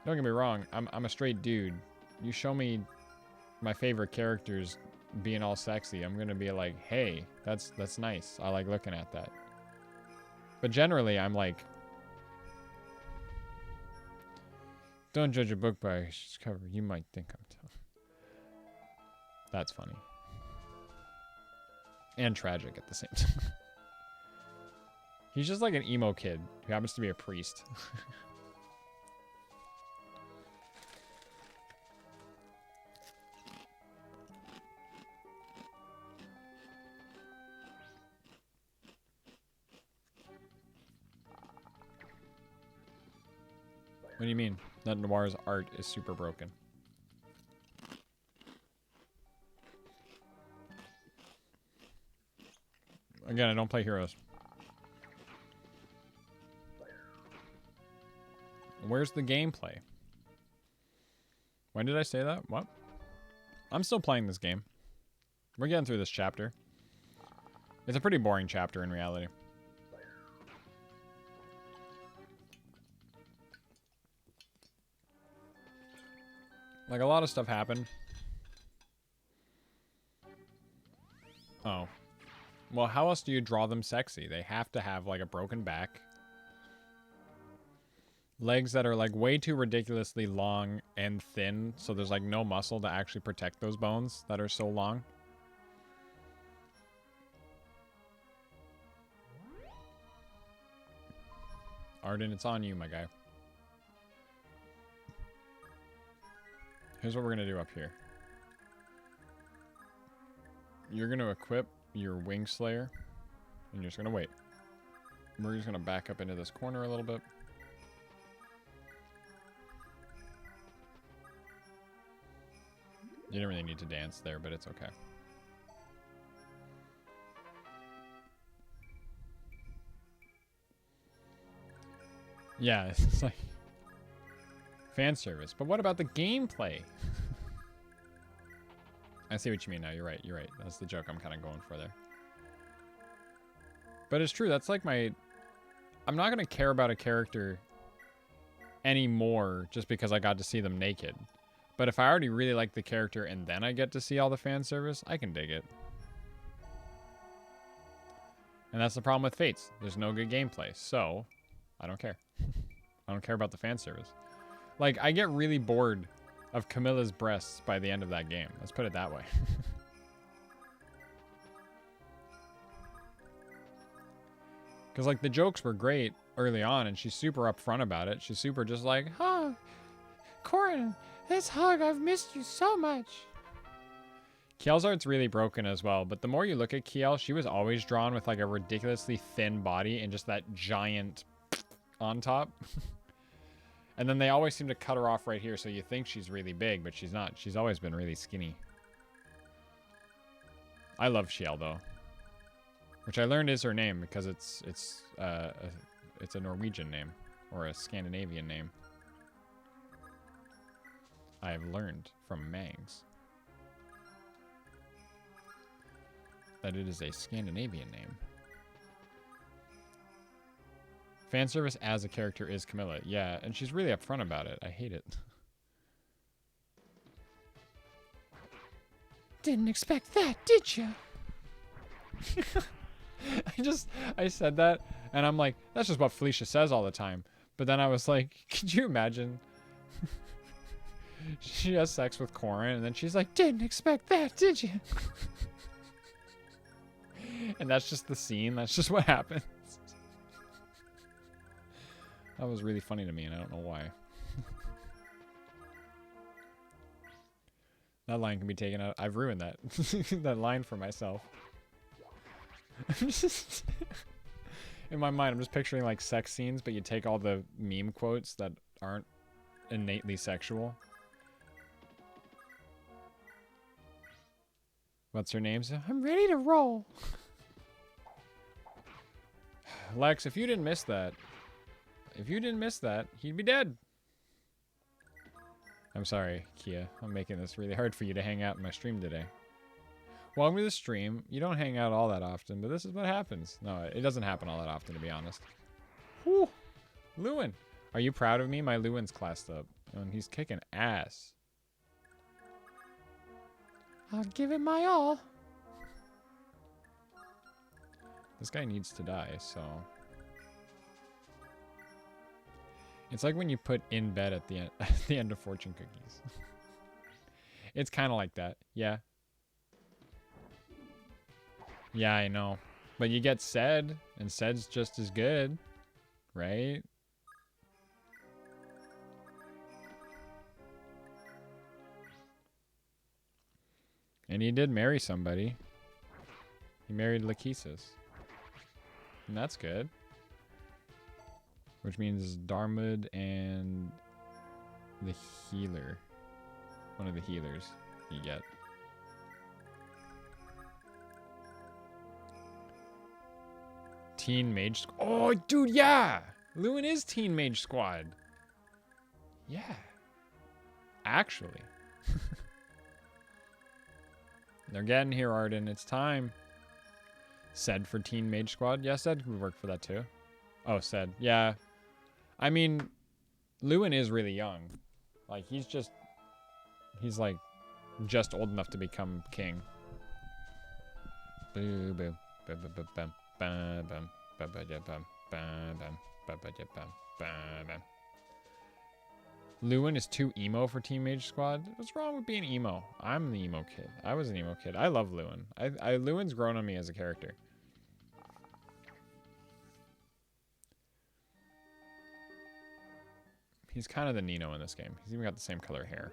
don't get me wrong, I'm a straight dude. You show me my favorite characters being all sexy, I'm gonna be like, hey, that's nice. I like looking at that. But generally, I'm like, don't judge a book by its cover. You might think I'm tough. That's funny. And tragic at the same time. He's just like an emo kid who happens to be a priest. What do you mean? That Noir's art is super broken. Again, I don't play Heroes. Where's the gameplay? When did I say that? What? I'm still playing this game. We're getting through this chapter. It's a pretty boring chapter in reality. Like, a lot of stuff happened. Oh. Well, how else do you draw them sexy? They have to have, like, a broken back. Legs that are like way too ridiculously long and thin, so there's like no muscle to actually protect those bones that are so long. Arden, it's on you, my guy. Here's what we're gonna do up here. You're gonna equip your Wing Slayer, and you're just gonna wait. We're just gonna back up into this corner a little bit. You don't really need to dance there, but it's okay. Yeah, it's like fan service. But what about the gameplay? I see what you mean now. You're right. You're right. That's the joke I'm kind of going for there. But it's true. That's like my... I'm not going to care about a character anymore just because I got to see them naked. But if I already really like the character and then I get to see all the fan service, I can dig it. And that's the problem with Fates. There's no good gameplay. So, I don't care. I don't care about the fan service. Like, I get really bored of Camilla's breasts by the end of that game. Let's put it that way. Because, like, the jokes were great early on, and she's super upfront about it. She's super just like, Oh, Corin, this hug, I've missed you so much. Kiel's art's really broken as well, but the more you look at Kiel, she was always drawn with, like, a ridiculously thin body and just that giant on top. And then they always seem to cut her off right here, so you think she's really big, but she's not. She's always been really skinny. I love Kiel, though. Which I learned is her name because it's a Norwegian name or a Scandinavian name. I have learned from Mangs that it is a Scandinavian name. Fan service as a character is Camilla. Yeah, and she's really upfront about it. I hate it. Didn't expect that, did you? I said that, and I'm like, that's just what Felicia says all the time. But then I was like, could you imagine? She has sex with Corin, and then she's like, Didn't expect that, did you? And that's just the scene. That's just what happens. That was really funny to me, and I don't know why. That line can be taken out. I've ruined that. That line for myself. I'm just... In my mind, I'm just picturing, like, sex scenes, but you take all the meme quotes that aren't innately sexual. What's her name? I'm ready to roll. Lex, if you didn't miss that, he'd be dead. I'm sorry, Kia. I'm making this really hard for you to hang out in my stream today. Welcome to the stream. You don't hang out all that often, but this is what happens. No, it doesn't happen all that often, to be honest. Whew. Lewin. Are you proud of me? My Lewin's classed up. And he's kicking ass. I'll give it my all. This guy needs to die, so... It's like when you put in bed at the end of fortune cookies. It's kind of like that. Yeah. Yeah, I know. But you get Sed, and Sed's just as good, right? And he did marry somebody. He married Lachesis. And that's good. Which means Darmud and the healer. One of the healers you get. Teen Mage Squad. Oh, dude, yeah! Lewin is Teen Mage Squad. Yeah. Actually. They're getting here, Arden. It's time. Sed for Teen Mage Squad. Yeah, Sed would work for that too. Oh, Sed. Yeah. I mean, Lewin is really young. Like, he's like, just old enough to become king. Boo, boo. Bum, bum, bum, bum, bum, bum, bum, bum, bum, bum, bum, bum, bum. Lewin is too emo for Team Mage Squad. What's wrong with being emo? I'm the emo kid. I was an emo kid. I love Lewin. Lewin's grown on me as a character. He's kind of the Nino in this game. He's even got the same color hair.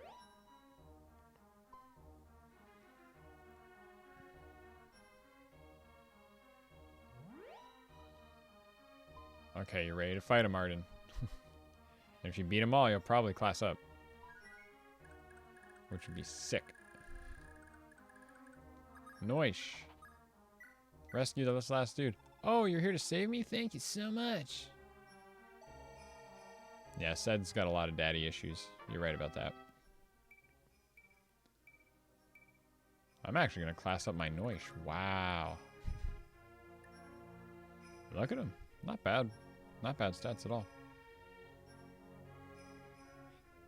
Okay, you ready to fight him, Arden? And if you beat them all, you'll probably class up. Which would be sick. Noish. Rescue this last dude. Oh, you're here to save me? Thank you so much. Yeah, Sed's got a lot of daddy issues. You're right about that. I'm actually going to class up my Noish. Wow. Look at him. Not bad. Not bad stats at all.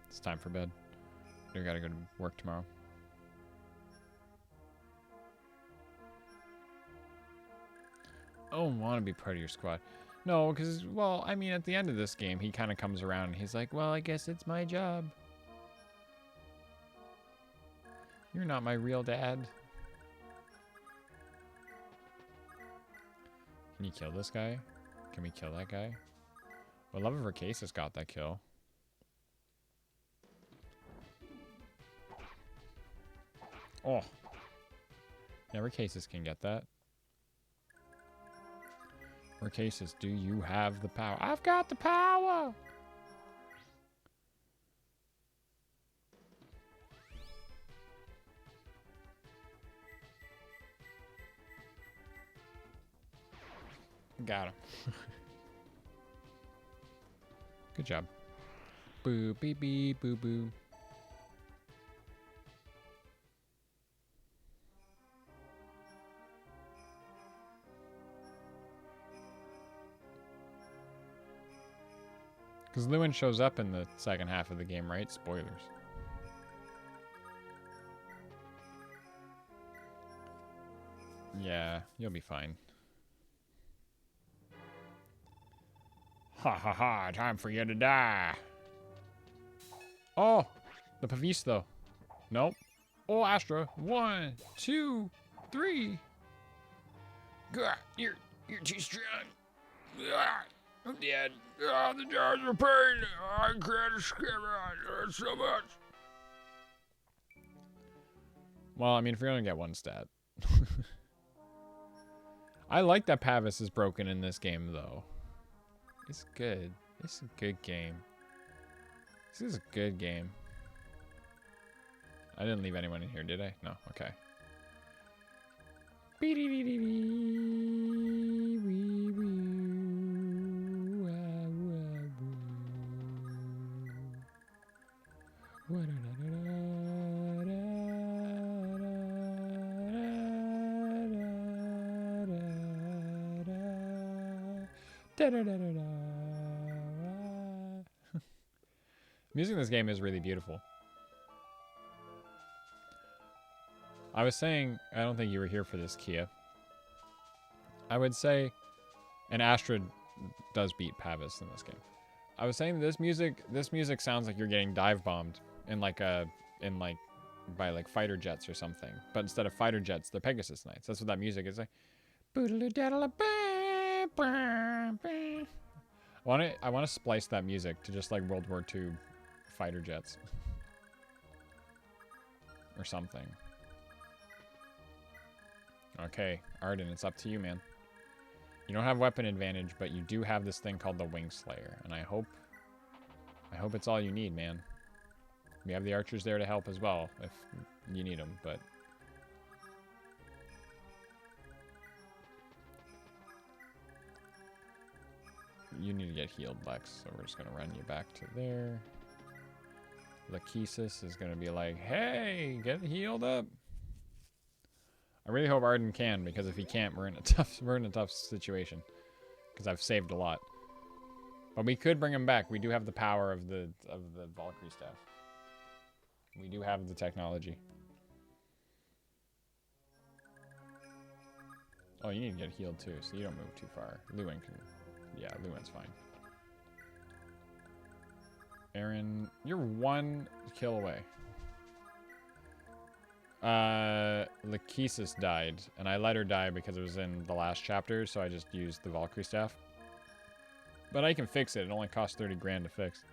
It's time for bed. We gotta go to work tomorrow. I don't want to be part of your squad. No, because, well, I mean, at the end of this game, he kind of comes around and he's like, well, I guess it's my job. You're not my real dad. Can you kill this guy? Can we kill that guy? Well, Love of Racasis got that kill. Oh. Yeah, Racasis can get that. Racasis, do you have the power? I've got the power! Got him. Good job. Boo, beep, beep, boo, boo. Because Lewin shows up in the second half of the game, right? Spoilers. Yeah, you'll be fine. Ha ha ha, time for you to die. Oh, the Pavis though. Nope. Oh, Astra. 1, 2, 3. God, you're too strong. I'm dead. Oh, the jaws are pain. I can't escape it so much. Well, I mean, if you're gonna get one stat. I like that Pavis is broken in this game, though. It's good. It's a good game. This is a good game. I didn't leave anyone in here, did I? No. Okay. Music in this game is really beautiful. I was saying, I don't think you were here for this, Kia. I would say, and Astrid does beat Pavis in this game. I was saying this music sounds like you're getting dive bombed in like by like fighter jets or something. But instead of fighter jets, they're Pegasus Knights. That's what that music is like. I want to splice that music to just like World War II fighter jets or something. Okay, Arden, it's up to you, man. You don't have weapon advantage, but you do have this thing called the Wing Slayer, and I hope it's all you need, man. We have the archers there to help as well if you need them, but you need to get healed, Lex, so we're just going to run you back to there. Lachesis is going to be like, hey, get healed up. I really hope Arden can, because if he can't, we're in a tough situation. Because I've saved a lot. But we could bring him back. We do have the power of the Valkyrie staff. We do have the technology. Oh, you need to get healed too, so you don't move too far. Lewin can... Yeah, Lewin's fine. Aaron, you're 1 kill away. Lachesis died, and I let her die because it was in the last chapter, so I just used the Valkyrie staff. But I can fix it. It only costs 30 grand to fix.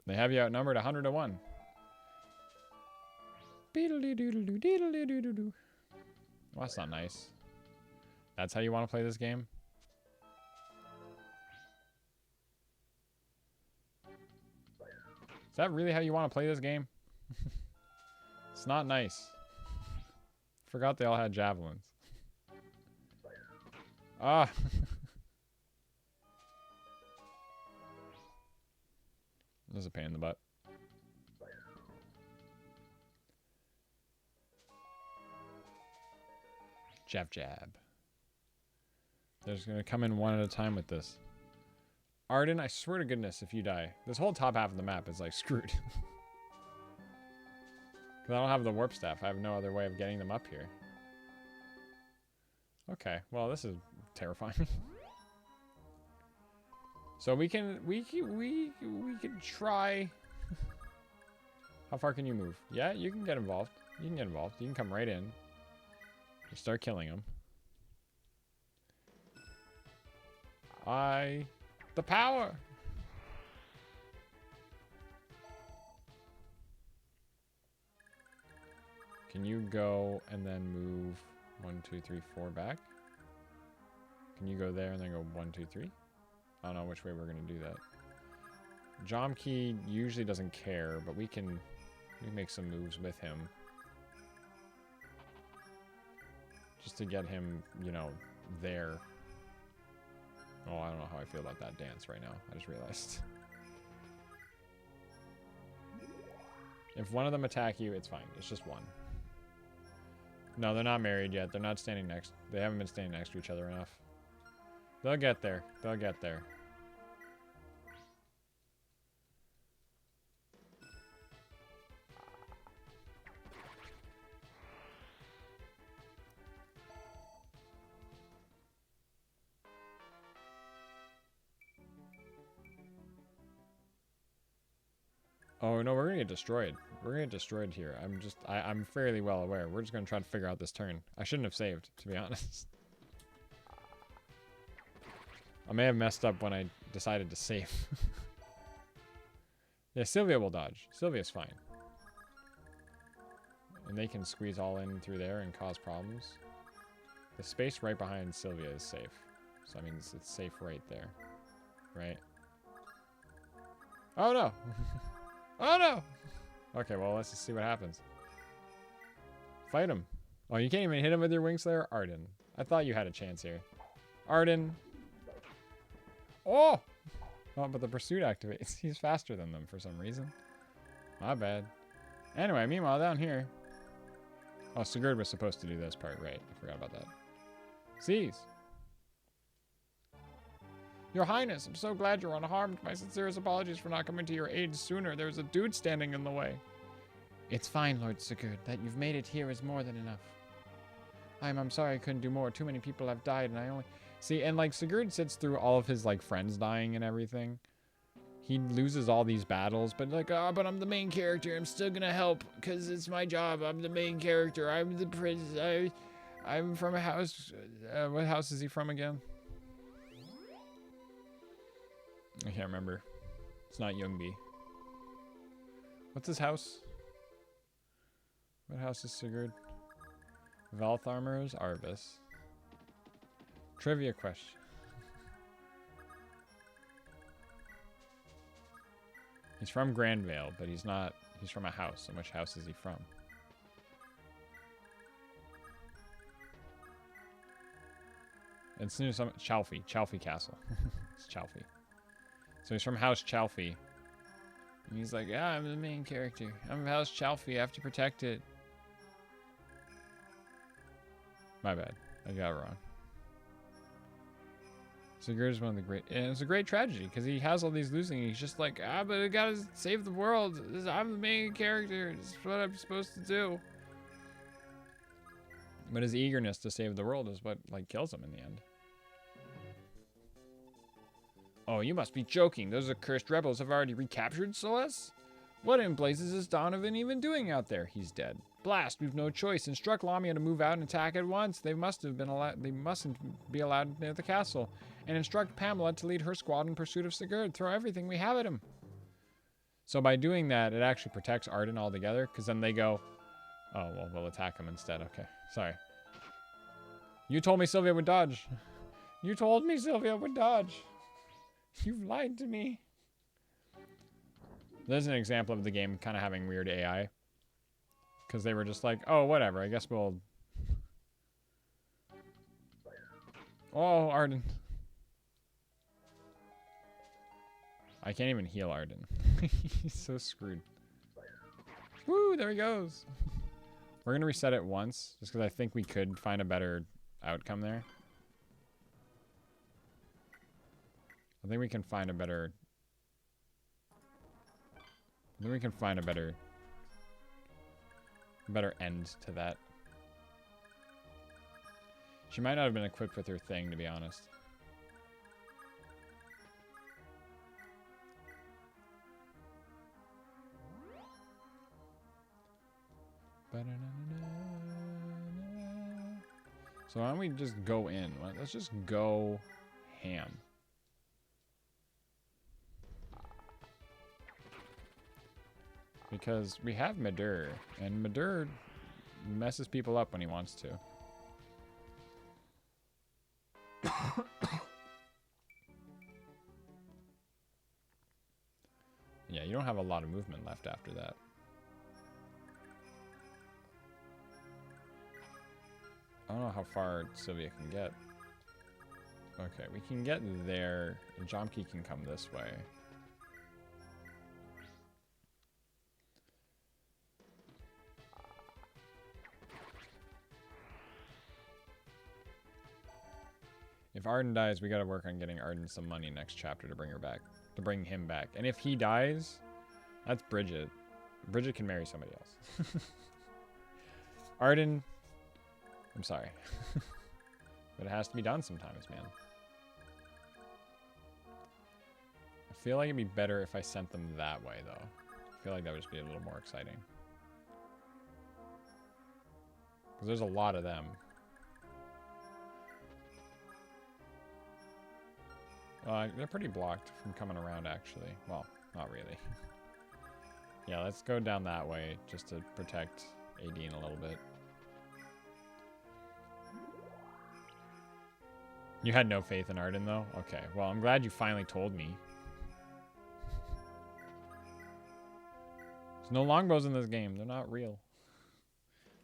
They have you outnumbered 100 to 1. Well, that's not nice. That's how you want to play this game? Is that really how you want to play this game? It's not nice. Forgot they all had javelins. Ah. This is a pain in the butt. Jab jab. They're just gonna come in one at a time with this. Arden, I swear to goodness, if you die, this whole top half of the map is like screwed. Because I don't have the warp staff. I have no other way of getting them up here. Okay, well this is terrifying. So we can try. How far can you move? Yeah, you can get involved. You can get involved. You can come right in. You start killing them. The power. Can you go and then move 1, 2, 3, 4 back? Can you go there and then go 1, 2, 3? I don't know which way we're gonna do that. Jomkey usually doesn't care, but we make some moves with him. Just to get him, you know, there. Oh, I don't know how I feel about that dance right now. I just realized. If one of them attack you, it's fine. It's just one. No, they're not married yet. They're not standing next. They haven't been standing next to each other enough. They'll get there. They'll get there. Oh no, we're gonna get destroyed. We're gonna get destroyed here. I'm fairly well aware. We're just gonna try to figure out this turn. I shouldn't have saved, to be honest. I may have messed up when I decided to save. Yeah, Sylvia will dodge. Sylvia's fine. And they can squeeze all in through there and cause problems. The space right behind Sylvia is safe. So, I mean, it's safe right there. Right? Oh, no! Oh, no! Okay, well, let's just see what happens. Fight him. Oh, you can't even hit him with your Wing Slayer? Arden. I thought you had a chance here. Arden. Oh! Oh, but the pursuit activates. He's faster than them for some reason. My bad. Anyway, meanwhile, down here. Oh, Sigurd was supposed to do this part, right? I forgot about that. Seize. Your Highness, I'm so glad you're unharmed. My sincerest apologies for not coming to your aid sooner. There's a dude standing in the way. It's fine, Lord Sigurd. That you've made it here is more than enough. I'm sorry I couldn't do more. Too many people have died, and I only... See, and like Sigurd sits through all of his like friends dying and everything. He loses all these battles, but like, but I'm the main character. I'm still gonna help because it's my job. I'm the main character. I'm the prince. I'm from a house. What house is he from again? I can't remember. It's not Youngby. What's his house? What house is Sigurd? Valtharmer's Arvis. Trivia question. He's from Grandvale, but he's not. He's from a house. And which house is he from? It's new. Some Chalfie. Chalfie Castle. It's Chalfie. So he's from House Chalfie. And he's like, yeah, I'm the main character. I'm House Chalfie. I have to protect it. My bad. I got it wrong. Sigurd is one of the great... And it's a great tragedy, because he has all these losing, and he's just like, but I gotta save the world. I'm the main character. This is what I'm supposed to do. But his eagerness to save the world is what, like, kills him in the end. Oh, you must be joking. Those accursed rebels have already recaptured Celeste? What in blazes is Donovan even doing out there? He's dead. Blast, we've no choice. Instruct Lamia to move out and attack at once. They mustn't be allowed near the castle. And instruct Pamela to lead her squad in pursuit of Sigurd. Throw everything we have at him. So by doing that, it actually protects Arden altogether, because then they go, oh, well, we'll attack him instead. Okay, sorry. You told me Sylvia would dodge. You told me Sylvia would dodge. You've lied to me. There's an example of the game kind of having weird AI. Because they were just like, oh, whatever, I guess we'll... Oh, Arden. I can't even heal Arden. He's so screwed. Woo, there he goes. We're going to reset it once, just because I think we could find a better outcome there. I think we can find a better... better end to that. She might not have been equipped with her thing, to be honest. So why don't we just go in? Let's just go ham. Because we have Madur, and Madur messes people up when he wants to. Yeah, you don't have a lot of movement left after that. I don't know how far Sylvia can get. Okay, we can get there, and Jomki can come this way. If Arden dies, we gotta work on getting Arden some money next chapter to bring her back. To bring him back. And if he dies, that's Bridget. Bridget can marry somebody else. Arden, I'm sorry. But it has to be done sometimes, man. I feel like it'd be better if I sent them that way, though. I feel like that would just be a little more exciting. Because there's a lot of them. They're pretty blocked from coming around, actually. Well, not really. Yeah, let's go down that way just to protect Adine a little bit. You had no faith in Arden, though? Okay, well, I'm glad you finally told me. There's no longbows in this game. They're not real.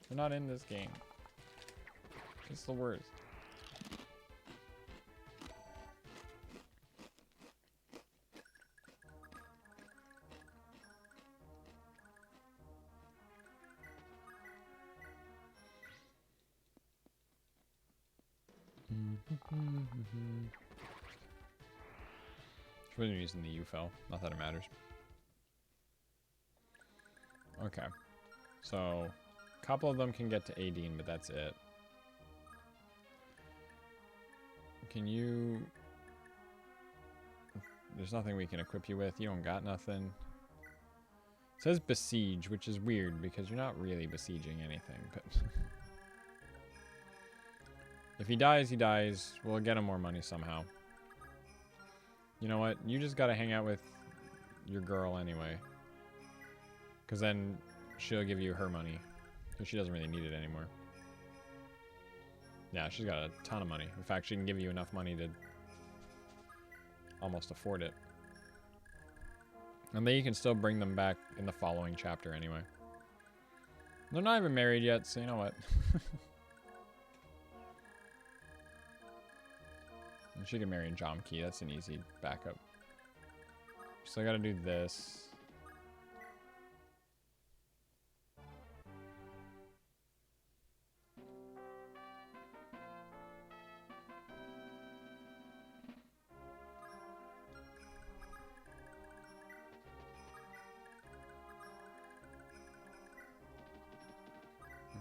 They're not in this game. It's the worst. She wasn't using the UFO. Not that it matters. Okay. So, a couple of them can get to Adine, but that's it. Can you... There's nothing we can equip you with. You don't got nothing. It says besiege, which is weird because you're not really besieging anything, but... If he dies, he dies. We'll get him more money somehow. You know what? You just gotta hang out with your girl anyway. Because then she'll give you her money. Because she doesn't really need it anymore. Yeah, she's got a ton of money. In fact, she can give you enough money to almost afford it. And then you can still bring them back in the following chapter anyway. They're not even married yet, so you know what? And she can marry Jomki. That's an easy backup. So I gotta do this.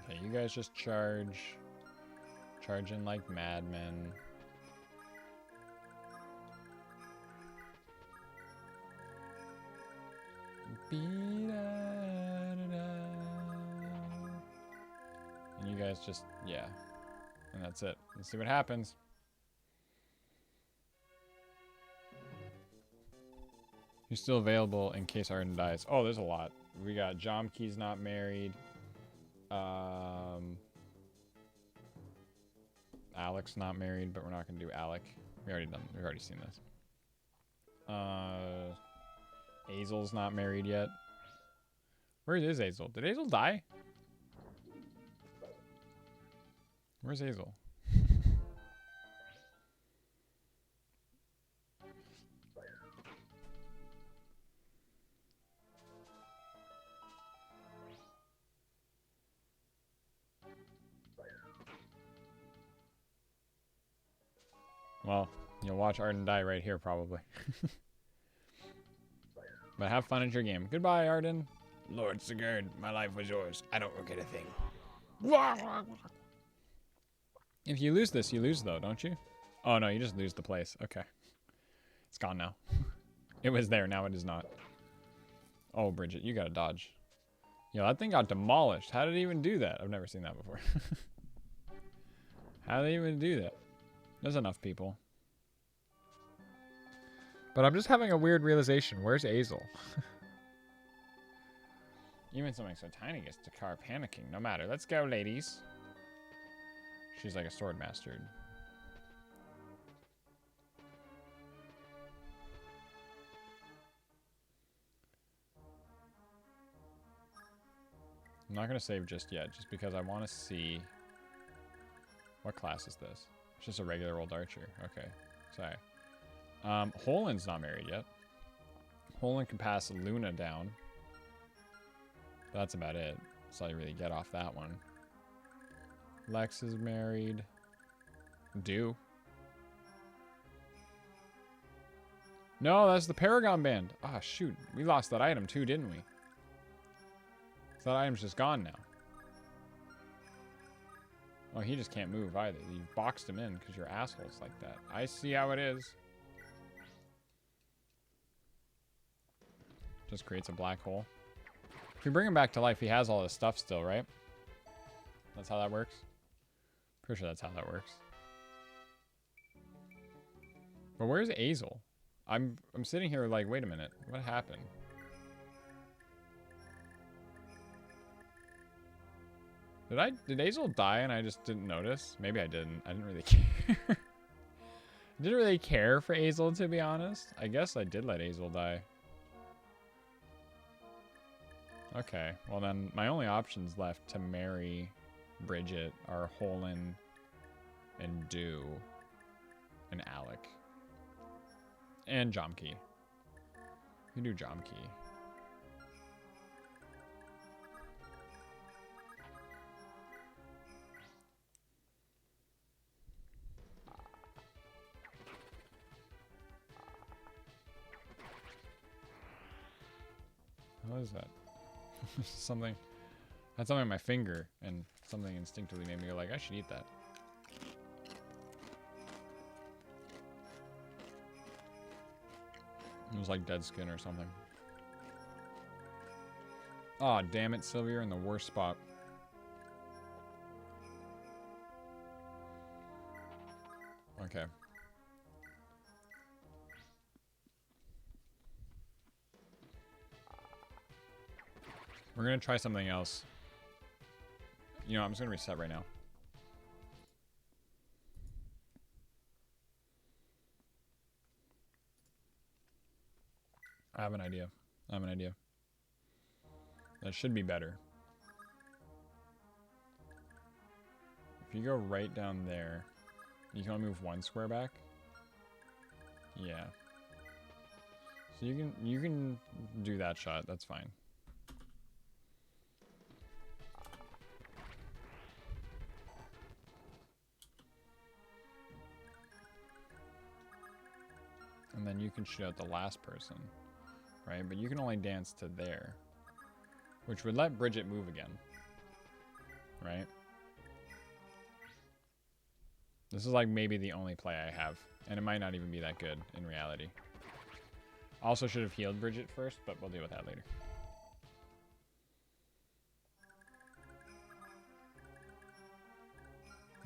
Okay, you guys just charge. Charge in like madmen. And you guys just, yeah. And that's it. Let's see what happens. You're still available in case Arden dies. Oh, there's a lot. We got Jomkey's not married. Alec's not married, but we're not gonna do Alec. We've already seen this. Azel's not married yet. Where is Azel? Did Azel die? Where's Azel? Well, you'll watch Arden die right here, probably. But have fun at your game. Goodbye, Arden. Lord Sigurd, my life was yours. I don't regret a thing. If you lose this, you lose, though, don't you? Oh, no, you just lose the place. Okay. It's gone now. It was there. Now it is not. Oh, Bridget, you got to dodge. Yo, that thing got demolished. How did it even do that? I've never seen that before. How did they even do that? There's enough people. But I'm just having a weird realization. Where's Azel? Even something so tiny gets Dakar panicking. No matter. Let's go, ladies. She's like a sword master. I'm not going to save just yet, just because I want to see... What class is this? It's just a regular old archer. Okay. Sorry. Holen's not married yet. Holen can pass Luna down. But that's about it. That's all you really get off that one. Lex is married. Do. No, that's the Paragon Band. Ah, shoot. We lost that item too, didn't we? So that item's just gone now. Oh, he just can't move either. You boxed him in because you're assholes like that. I see how it is. Just creates a black hole. If you bring him back to life, he has all his stuff still, right? That's how that works? Pretty sure that's how that works. But where's Azel? I'm sitting here like, wait a minute. What happened? Did Azel die and I just didn't notice? Maybe I didn't. I didn't really care. I didn't really care for Azel, to be honest. I guess I did let Azel die. Okay, well then my only options left to marry Bridget are Holen and Do and Alec. And Jomkey. You do Jomkey. What is that? Something. I had something on my finger, and something instinctively made me go like, I should eat that. It was like dead skin or something. Aw, oh, damn it, Sylvia, you're in the worst spot. Okay. We're gonna try something else. You know, I'm just gonna reset right now. I have an idea. That should be better. If you go right down there, you can only move one square back. Yeah. So you can do that shot. That's fine. And then you can shoot out the last person, right? But you can only dance to there, which would let Bridget move again, right? This is like maybe the only play I have, and it might not even be that good in reality. Also should have healed Bridget first, but we'll deal with that later.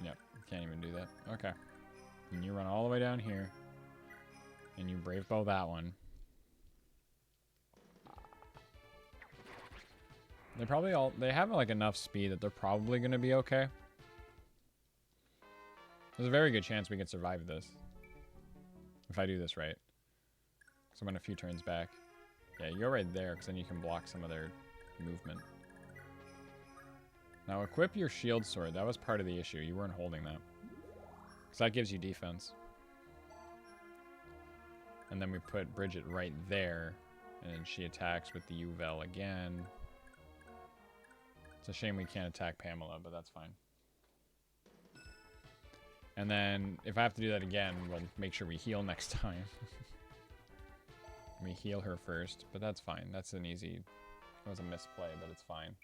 Yep, can't even do that. Okay. And you run all the way down here. And you brave bow that one. They have like enough speed that they're probably gonna be okay. There's a very good chance we could survive this. If I do this right. So I'm in a few turns back. Yeah, you go right there, because then you can block some of their movement. Now equip your shield sword. That was part of the issue. You weren't holding that. Because that gives you defense. And then we put Bridget right there. And then she attacks with the Uvel again. It's a shame we can't attack Pamela, but that's fine. And then, if I have to do that again, we'll make sure we heal next time. We heal her first, but that's fine. That's an easy... It was a misplay, but it's fine.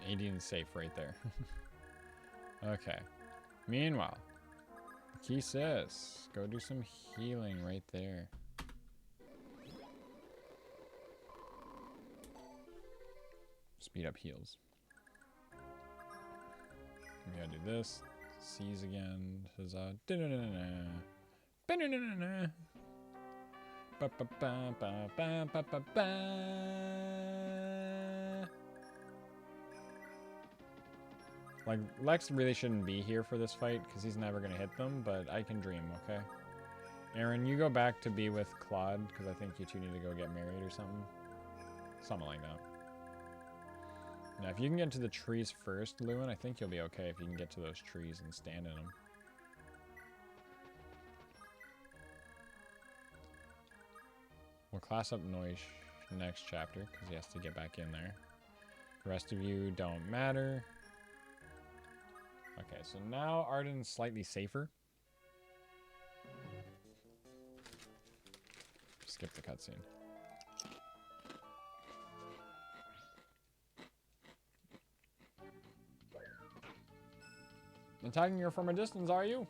Aiden's safe right there. Okay. Meanwhile, Key says, go do some healing right there. Speed up heals. We gotta do this. Seize again. Huzzah. Like, Lex really shouldn't be here for this fight because he's never gonna hit them, but I can dream, okay? Aaron, you go back to be with Claude because I think you two need to go get married or something. Something like that. Now, if you can get to the trees first, Lewin, I think you'll be okay if you can get to those trees and stand in them. We'll class up Noish next chapter, because he has to get back in there. The rest of you don't matter. Okay, so now Arden's slightly safer. Skip the cutscene. Attacking her from a distance, are you?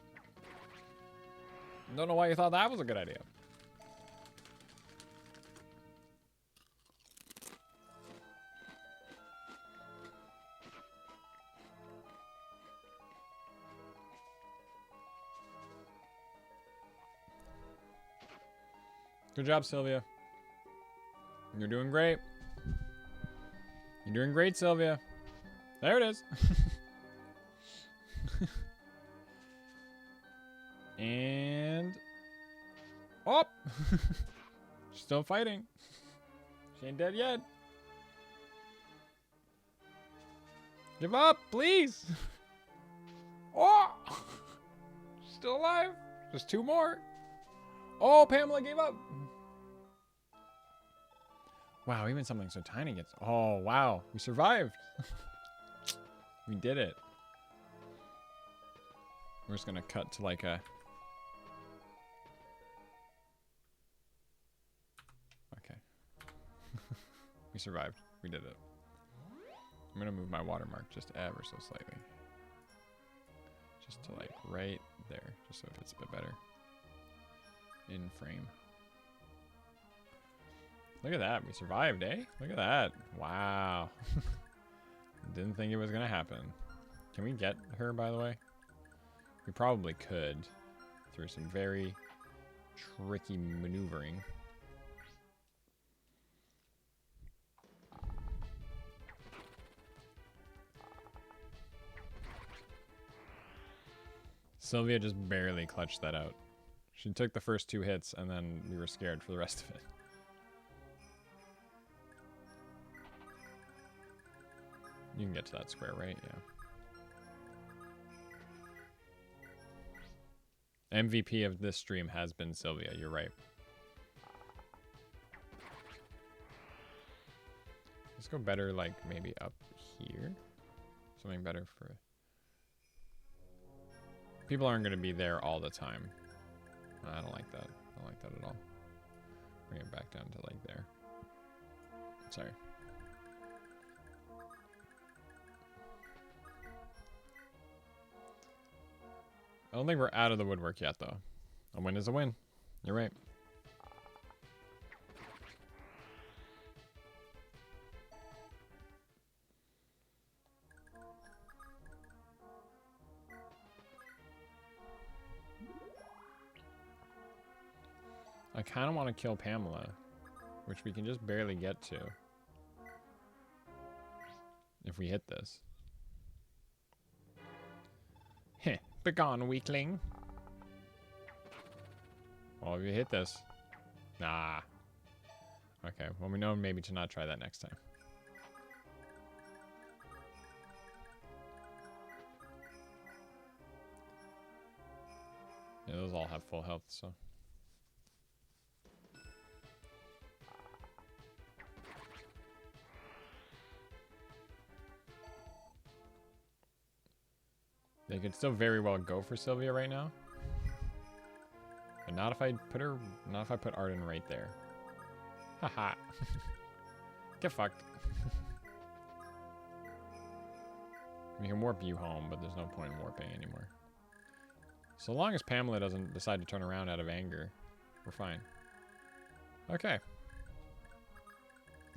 Don't know why you thought that was a good idea. Good job, Sylvia. You're doing great. You're doing great, Sylvia. There it is. And... Oh! She's still fighting. She ain't dead yet. Give up, please. Oh! She's still alive. Just two more. Oh, Pamela gave up. Wow, even something so tiny gets... Oh, wow. We survived. We did it. We're just going to cut to like a... Okay. We survived. We did it. I'm going to move my watermark just ever so slightly. Just to like right there. Just so it's a bit better. In frame. Look at that. We survived, eh? Look at that. Wow. Didn't think it was going to happen. Can we get her, by the way? We probably could. Through some very tricky maneuvering. Sylvia just barely clutched that out. She took the first two hits, and then we were scared for the rest of it. You can get to that square, right? Yeah. MVP of this stream has been Sylvia. You're right. Let's go better, like, maybe up here. Something better for... People aren't going to be there all the time. I don't like that. I don't like that at all. Bring it back down to, like, there. Sorry. I don't think we're out of the woodwork yet, though. A win is a win. You're right. I kind of want to kill Pamela, which we can just barely get to if we hit this. Heh, begone, weakling. Well, if you hit this. Nah. Okay, well, we know maybe to not try that next time. Yeah, those all have full health, so. They could still very well go for Sylvia right now. But not if I put her, not if I put Arden right there. Haha. Get fucked. We can warp you home, but there's no point in warping anymore. So long as Pamela doesn't decide to turn around out of anger, we're fine. Okay.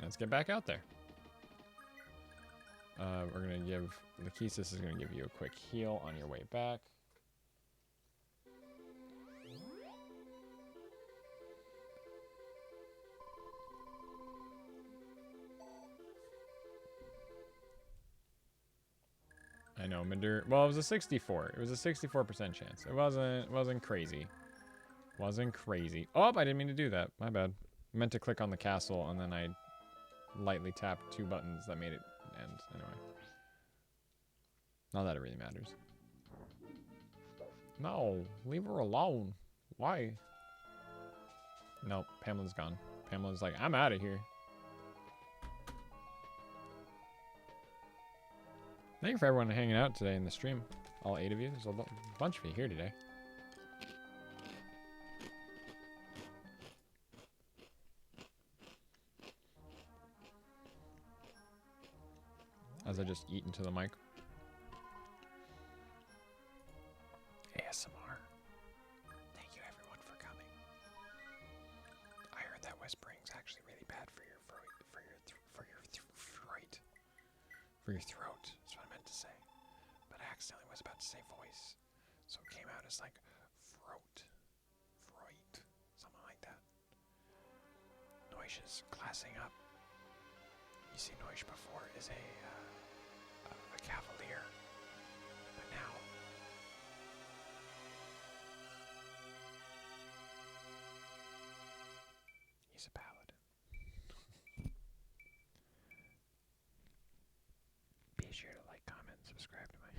Let's get back out there. We're going to give... Lachesis is going to give you a quick heal on your way back. I know, Madur... Well, it was a 64. It was a 64% chance. It wasn't crazy. Wasn't crazy. Oh, I didn't mean to do that. My bad. I meant to click on the castle, and then I lightly tapped 2 buttons that made it end. Anyway. Not that it really matters. No, leave her alone. Why? Nope, Pamela's gone. Pamela's like, I'm out of here. Thank you for everyone hanging out today in the stream. All 8 of you. There's a bunch of you here today. As I just eat into the mic. ASMR. Thank you everyone for coming. I heard that whispering's actually really bad for your throat. For your throat. That's what I meant to say. But I accidentally was about to say voice. So it came out as like throat. Freud. Something like that. Noish is classing up. You see Noish before is a cavalier. But now he's a paladin. Be sure to like, comment, subscribe to my...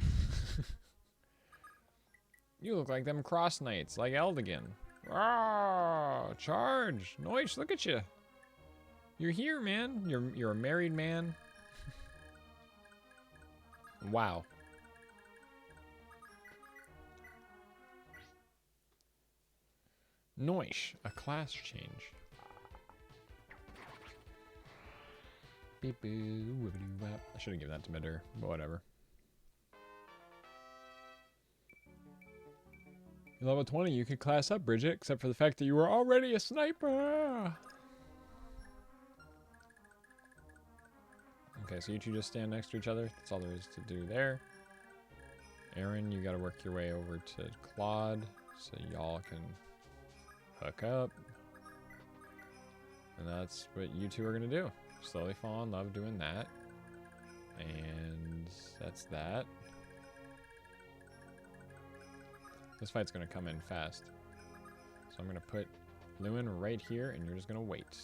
You look like them cross knights, like Eldigan. Ah, charge! Noish, look at you. You're here, man. You're a married man. Wow. Noish, a class change. Beep boo, wibbity wap. I should have given that to Midir, but whatever. You're level 20, you could class up, Bridget, except for the fact that you were already a sniper. Okay, so you two just stand next to each other. That's all there is to do there. Aaron, you gotta work your way over to Claude so y'all can hook up. And that's what you two are gonna do. Slowly fall in love doing that. And that's that. This fight's gonna come in fast. So I'm gonna put Lewin right here and you're just gonna wait.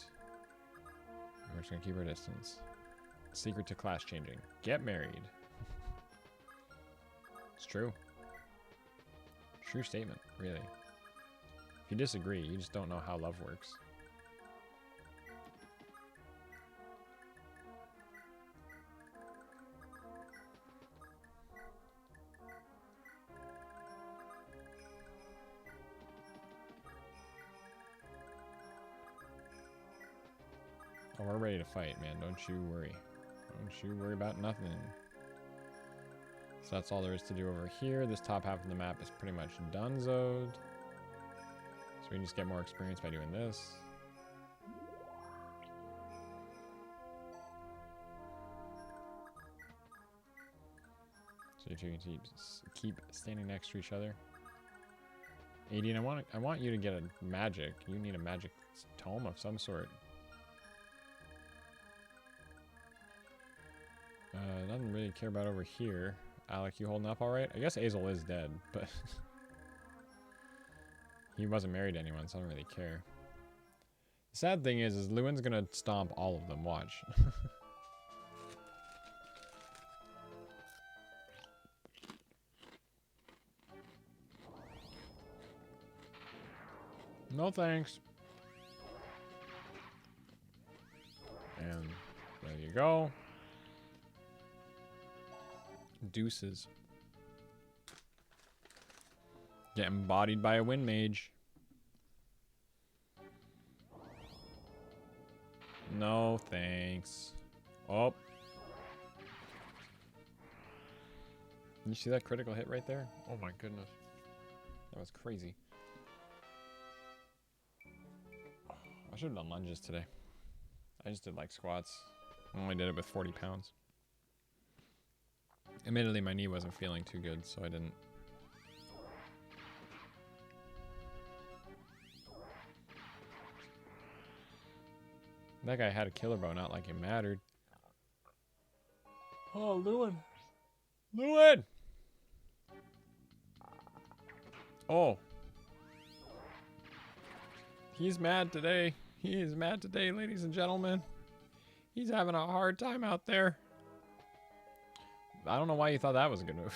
And we're just gonna keep our distance. Secret to class changing. Get married. It's true. True statement, really. If you disagree, you just don't know how love works. Oh, we're ready to fight, man. Don't you worry. Don't you worry about nothing. So that's all there is to do over here. This top half of the map is pretty much donezoed. So we can just get more experience by doing this. So you two can keep standing next to each other. 18, I want you to get a magic. You need a magic tome of some sort. Nothing really care about over here. Alec, you holding up all right? I guess Azel is dead, but he wasn't married to anyone, so I don't really care. The sad thing is Lewin's gonna stomp all of them. Watch. No thanks. And there you go. Deuces. Getting bodied by a wind mage. No thanks. Oh. You see that critical hit right there? Oh my goodness. That was crazy. I should have done lunges today. I just did like squats. I only did it with 40 pounds. Admittedly, my knee wasn't feeling too good, so I didn't. That guy had a killer bow, not like it mattered. Oh, Lewin. Lewin! Oh. He's mad today. He is mad today, ladies and gentlemen. He's having a hard time out there. I don't know why you thought that was a good move.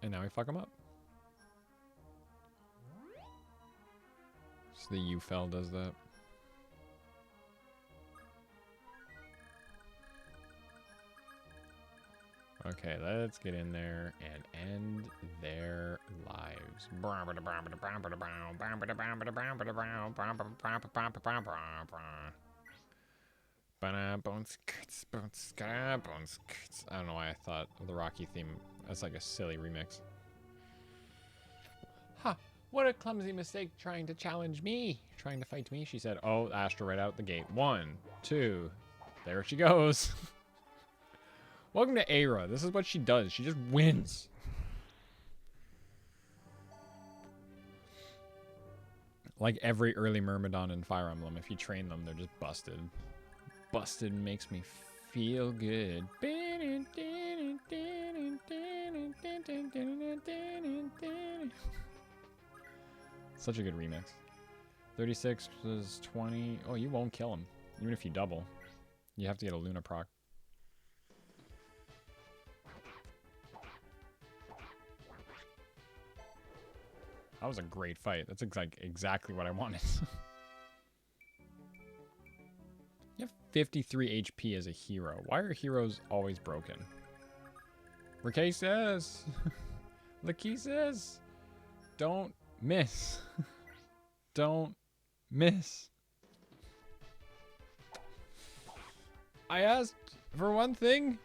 And now we fuck him up. So the U-Fell does that. Okay, let's get in there and end their lives. I don't know why I thought of the Rocky theme as like a silly remix. Ha! What a clumsy mistake trying to challenge me. Trying to fight me, she said. Oh, Astra right out the gate. 1, 2. There she goes. Welcome to Aira. This is what she does. She just wins. Like every early Myrmidon in Fire Emblem, if you train them, they're just busted. Busted makes me feel good. Such a good remix. 36 is 20. Oh, you won't kill him. Even if you double. You have to get a Luna proc. That was a great fight. That's like exactly what I wanted. You have 53 HP as a hero. Why are heroes always broken? Riquet says. Laquis says. Don't miss. Don't miss. I asked for one thing.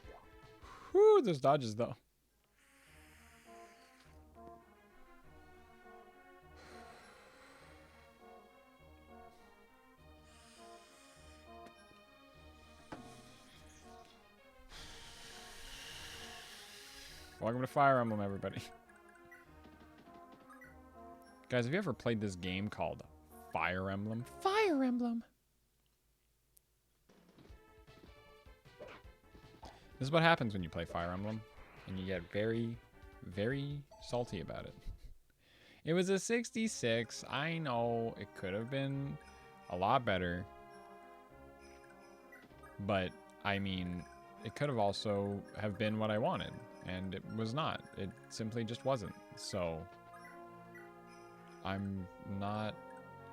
Whew, those dodges though. Welcome to Fire Emblem, everybody. Guys, have you ever played this game called Fire Emblem? Fire Emblem. This is what happens when you play Fire Emblem, and you get very, very salty about it. It was a 66. I know it could have been a lot better, but I mean, it could have also have been what I wanted. And it was not. It simply just wasn't. So I'm not.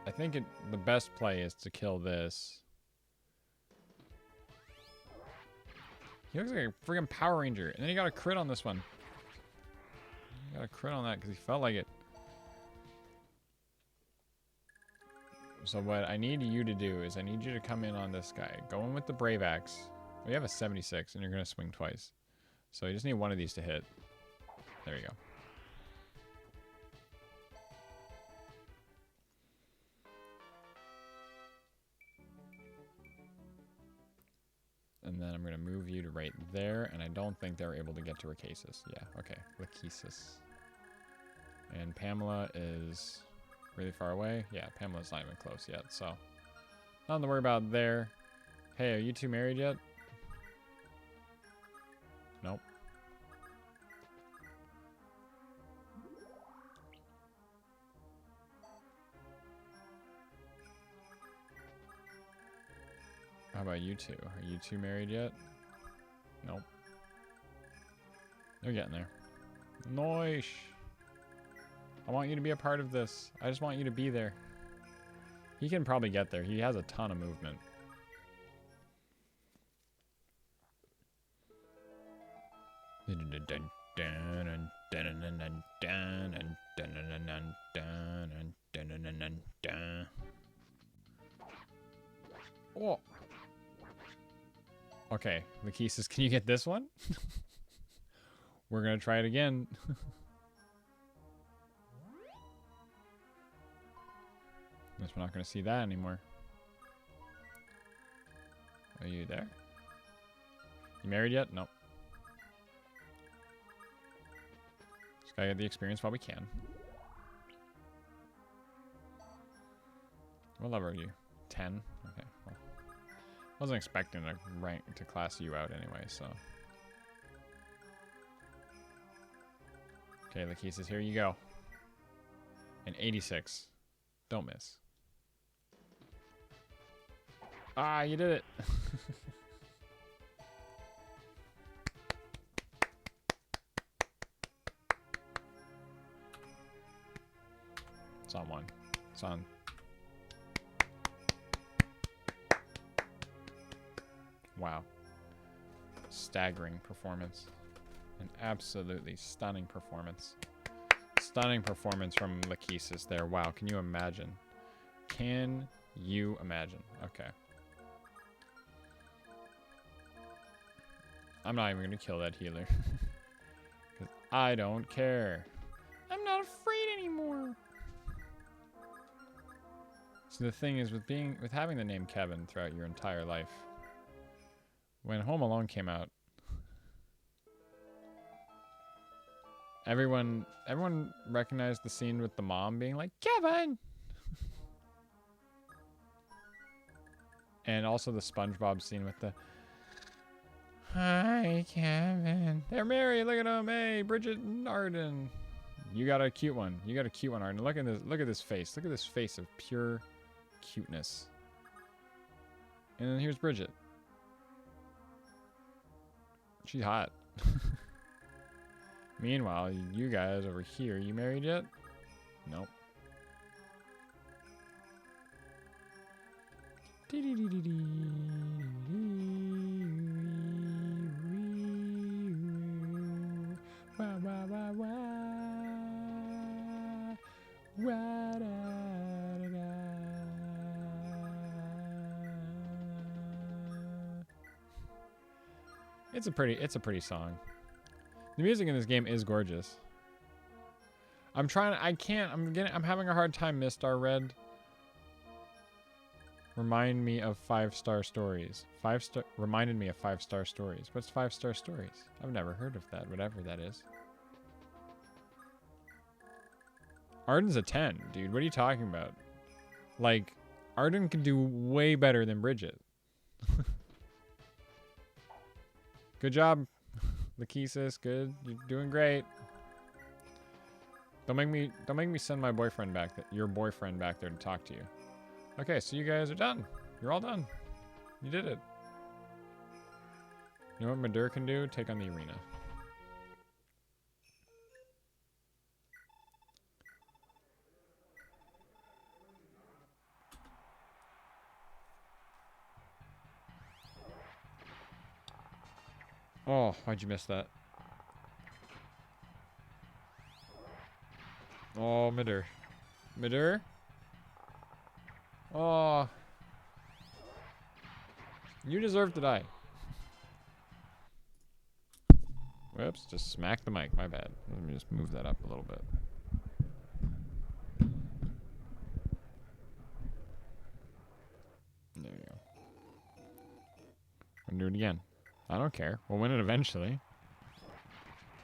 I think the best play is to kill this. He looks like a freaking Power Ranger. And then he got a crit on this one. He got a crit on that because he felt like it. So what I need you to do is I need you to come in on this guy. Go in with the Brave Axe. We have a 76, and you're going to swing twice. So you just need one of these to hit. There you go. And then I'm going to move you to right there, and I don't think they're able to get to Rakesis. Yeah, okay. Lachesis. And Pamela is really far away. Yeah, Pamela's not even close yet, so nothing to worry about there. Hey, are you two married yet? Nope. How about you two? Are you two married yet? Nope. They're getting there. Nice. I want you to be a part of this. I just want you to be there. He can probably get there. He has a ton of movement. Oh. Okay, Lachesis, can you get this one? We're gonna try it again. Guess we're not gonna see that anymore. Are you there? You married yet? Nope. Just gotta get the experience while we can. What level are you? 10? Okay, well. Wasn't expecting to class you out anyway, so. Okay, Lachesis, here you go. An 86. Don't miss. Ah, you did it. It's on one. It's on. Wow. Staggering performance. An absolutely stunning performance. Stunning performance from Lachesis there. Wow, can you imagine? Can you imagine? Okay. I'm not even going to kill that healer. Because I don't care. I'm not afraid anymore. So the thing is, with having the name Kevin throughout your entire life, when Home Alone came out, everyone recognized the scene with the mom being like, Kevin! And also the SpongeBob scene with the, hi, Kevin. They're married. Look at them. Hey, Bridget and Arden. You got a cute one. You got a cute one, Arden. Look at this. Look at this face. Look at this face of pure cuteness. And then here's Bridget. She's hot. Meanwhile, you guys over here, you married yet? Nope. It's a pretty song. The music in this game is gorgeous. I'm having a hard time, Mistar Red. Remind me of 5-star stories. Reminded me of 5-star stories. What's 5-star stories? I've never heard of that, whatever that is. Arden's a 10, dude. What are you talking about? Like, Arden can do way better than Bridget. Good job, Lachesis. Good. You're doing great. Don't make me send my boyfriend back, your boyfriend back there to talk to you. Okay, so you guys are done. You're all done. You did it. You know what Madur can do? Take on the arena. Oh, why'd you miss that? Oh, Madur. Madur? Oh. You deserve to die. Whoops, just smack the mic. My bad. Let me just move that up a little bit. There you go. And do it again. I don't care. We'll win it eventually.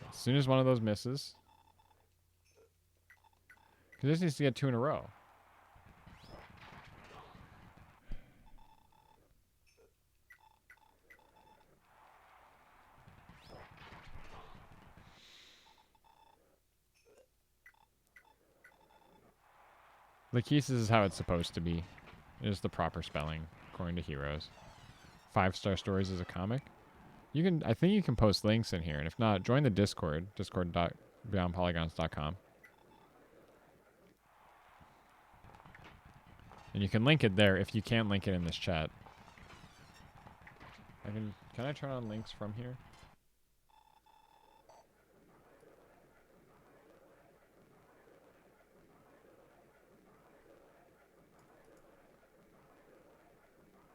As soon as one of those misses. Because this needs to get 2 in a row. Lachesis is how it's supposed to be. It is the proper spelling, according to Heroes. 5-Star Stories is a comic. You can, I think you can post links in here, and if not, join the Discord, discord.beyondpolygons.com. And you can link it there if you can't link it in this chat. Can I turn on links from here?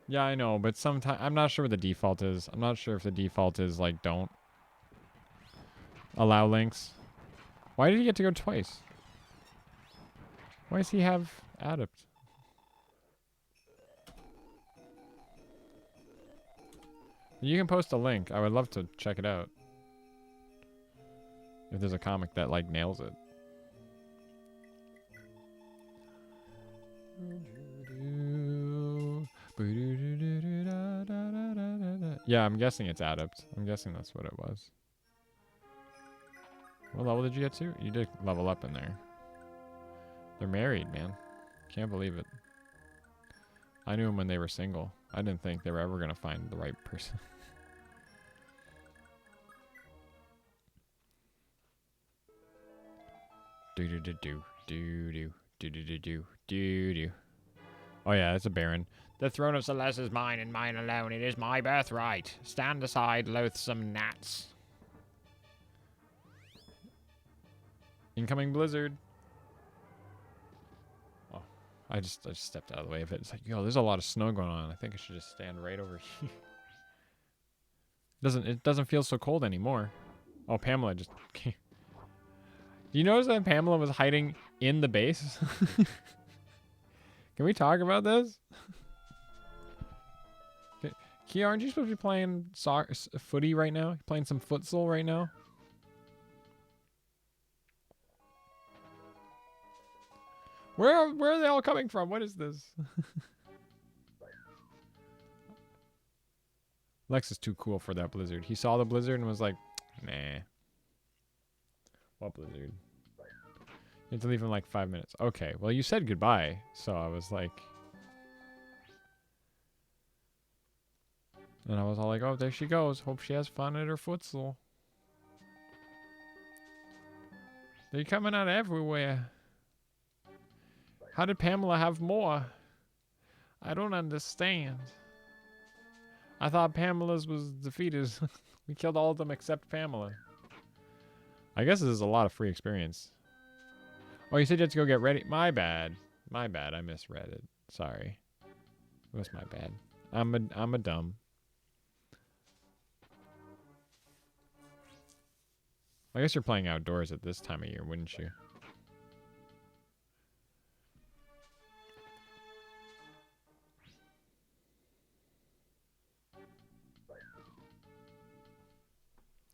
Yeah, I know, but sometimes I'm not sure what the default is. I'm not sure if the default is like don't allow links. Why did he get to go twice? Why does he have Adept? You can post a link. I would love to check it out. If there's a comic that like nails it. Yeah, I'm guessing it's Adept. I'm guessing that's what it was. What level did you get to? You did level up in there. They're married, man. Can't believe it. I knew them when they were single. I didn't think they were ever going to find the right person. Do. Oh yeah, it's a Baron. The throne of Celeste is mine and mine alone. It is my birthright. Stand aside, loathsome gnats. Incoming blizzard. Oh, I just stepped out of the way of it. It's like, yo, there's a lot of snow going on. I think I should just stand right over here. It doesn't feel so cold anymore. Oh, Pamela just came. You notice that Pamela was hiding in the base? Can we talk about this? Kia, aren't you supposed to be playing footy right now? Playing some futsal right now? Where are they all coming from? What is this? Lex is too cool for that blizzard. He saw the blizzard and was like, nah. What blizzard? You have to leave in like 5 minutes. Okay, well you said goodbye, so I was like... And I was all like, oh, there she goes. Hope she has fun at her futsal. They're coming out everywhere. How did Pamela have more? I don't understand. I thought Pamela's was defeated. We killed all of them except Pamela. I guess this is a lot of free experience. Oh, you said you had to go get ready? My bad. My bad. I misread it. Sorry. It was my bad. I'm a dumb. I guess you're playing outdoors at this time of year, wouldn't you?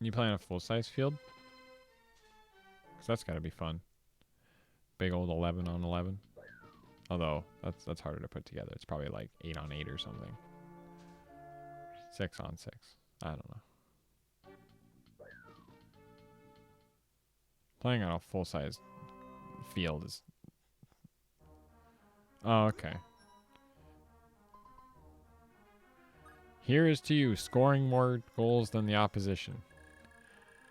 You playing a full-size field? Because that's got to be fun. Big old 11 on 11. Although, that's harder to put together. It's probably like 8 on 8 or something. 6 on 6. I don't know. Playing on a full-size field is... Oh, okay. Here is to you, scoring more goals than the opposition.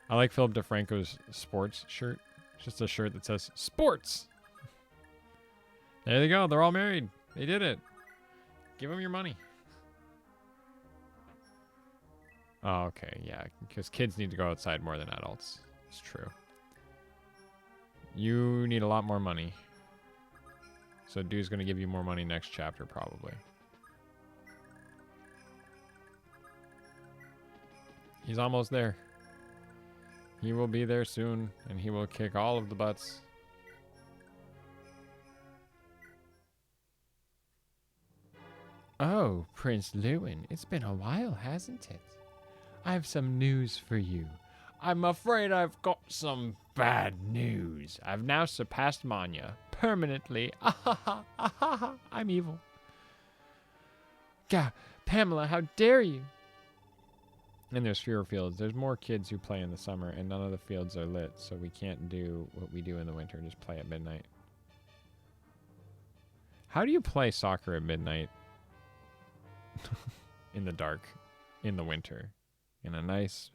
I like Philip DeFranco's sports shirt. It's just a shirt that says, sports! There they go. They're all married. They did it. Give them your money. Oh, okay. Yeah, because kids need to go outside more than adults. It's true. You need a lot more money. So dude's going to give you more money next chapter, probably. He's almost there. He will be there soon, and he will kick all of the butts. Oh, Prince Lewin, it's been a while, hasn't it? I have some news for you. I'm afraid I've got some bad news. I've now surpassed Manya permanently. I'm evil. Gah, Pamela, how dare you? And there's fewer fields. There's more kids who play in the summer, and none of the fields are lit, so we can't do what we do in the winter, just play at midnight. How do you play soccer at midnight? In the dark, in the winter, in a nice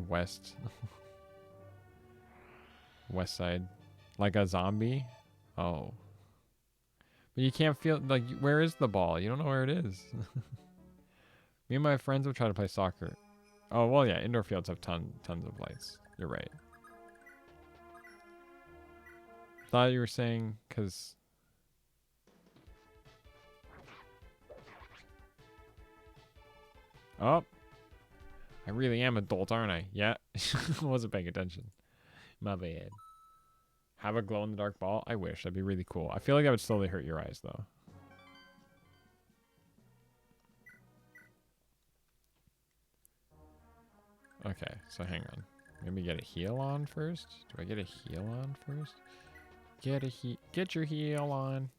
west side, like a zombie. Oh, but you can't feel like, where is the ball? You don't know where it is. Me and my friends will try to play soccer. Oh well, yeah, indoor fields have tons of lights. You're right. Thought you were saying because. Oh, I really am adult, aren't I? Yeah, wasn't paying attention. My bad. Have a glow-in-the-dark ball? I wish. That'd be really cool. I feel like that would slowly hurt your eyes, though. Okay, so hang on. Maybe get a heal on first? Do I get a heal on first? Get your heal on.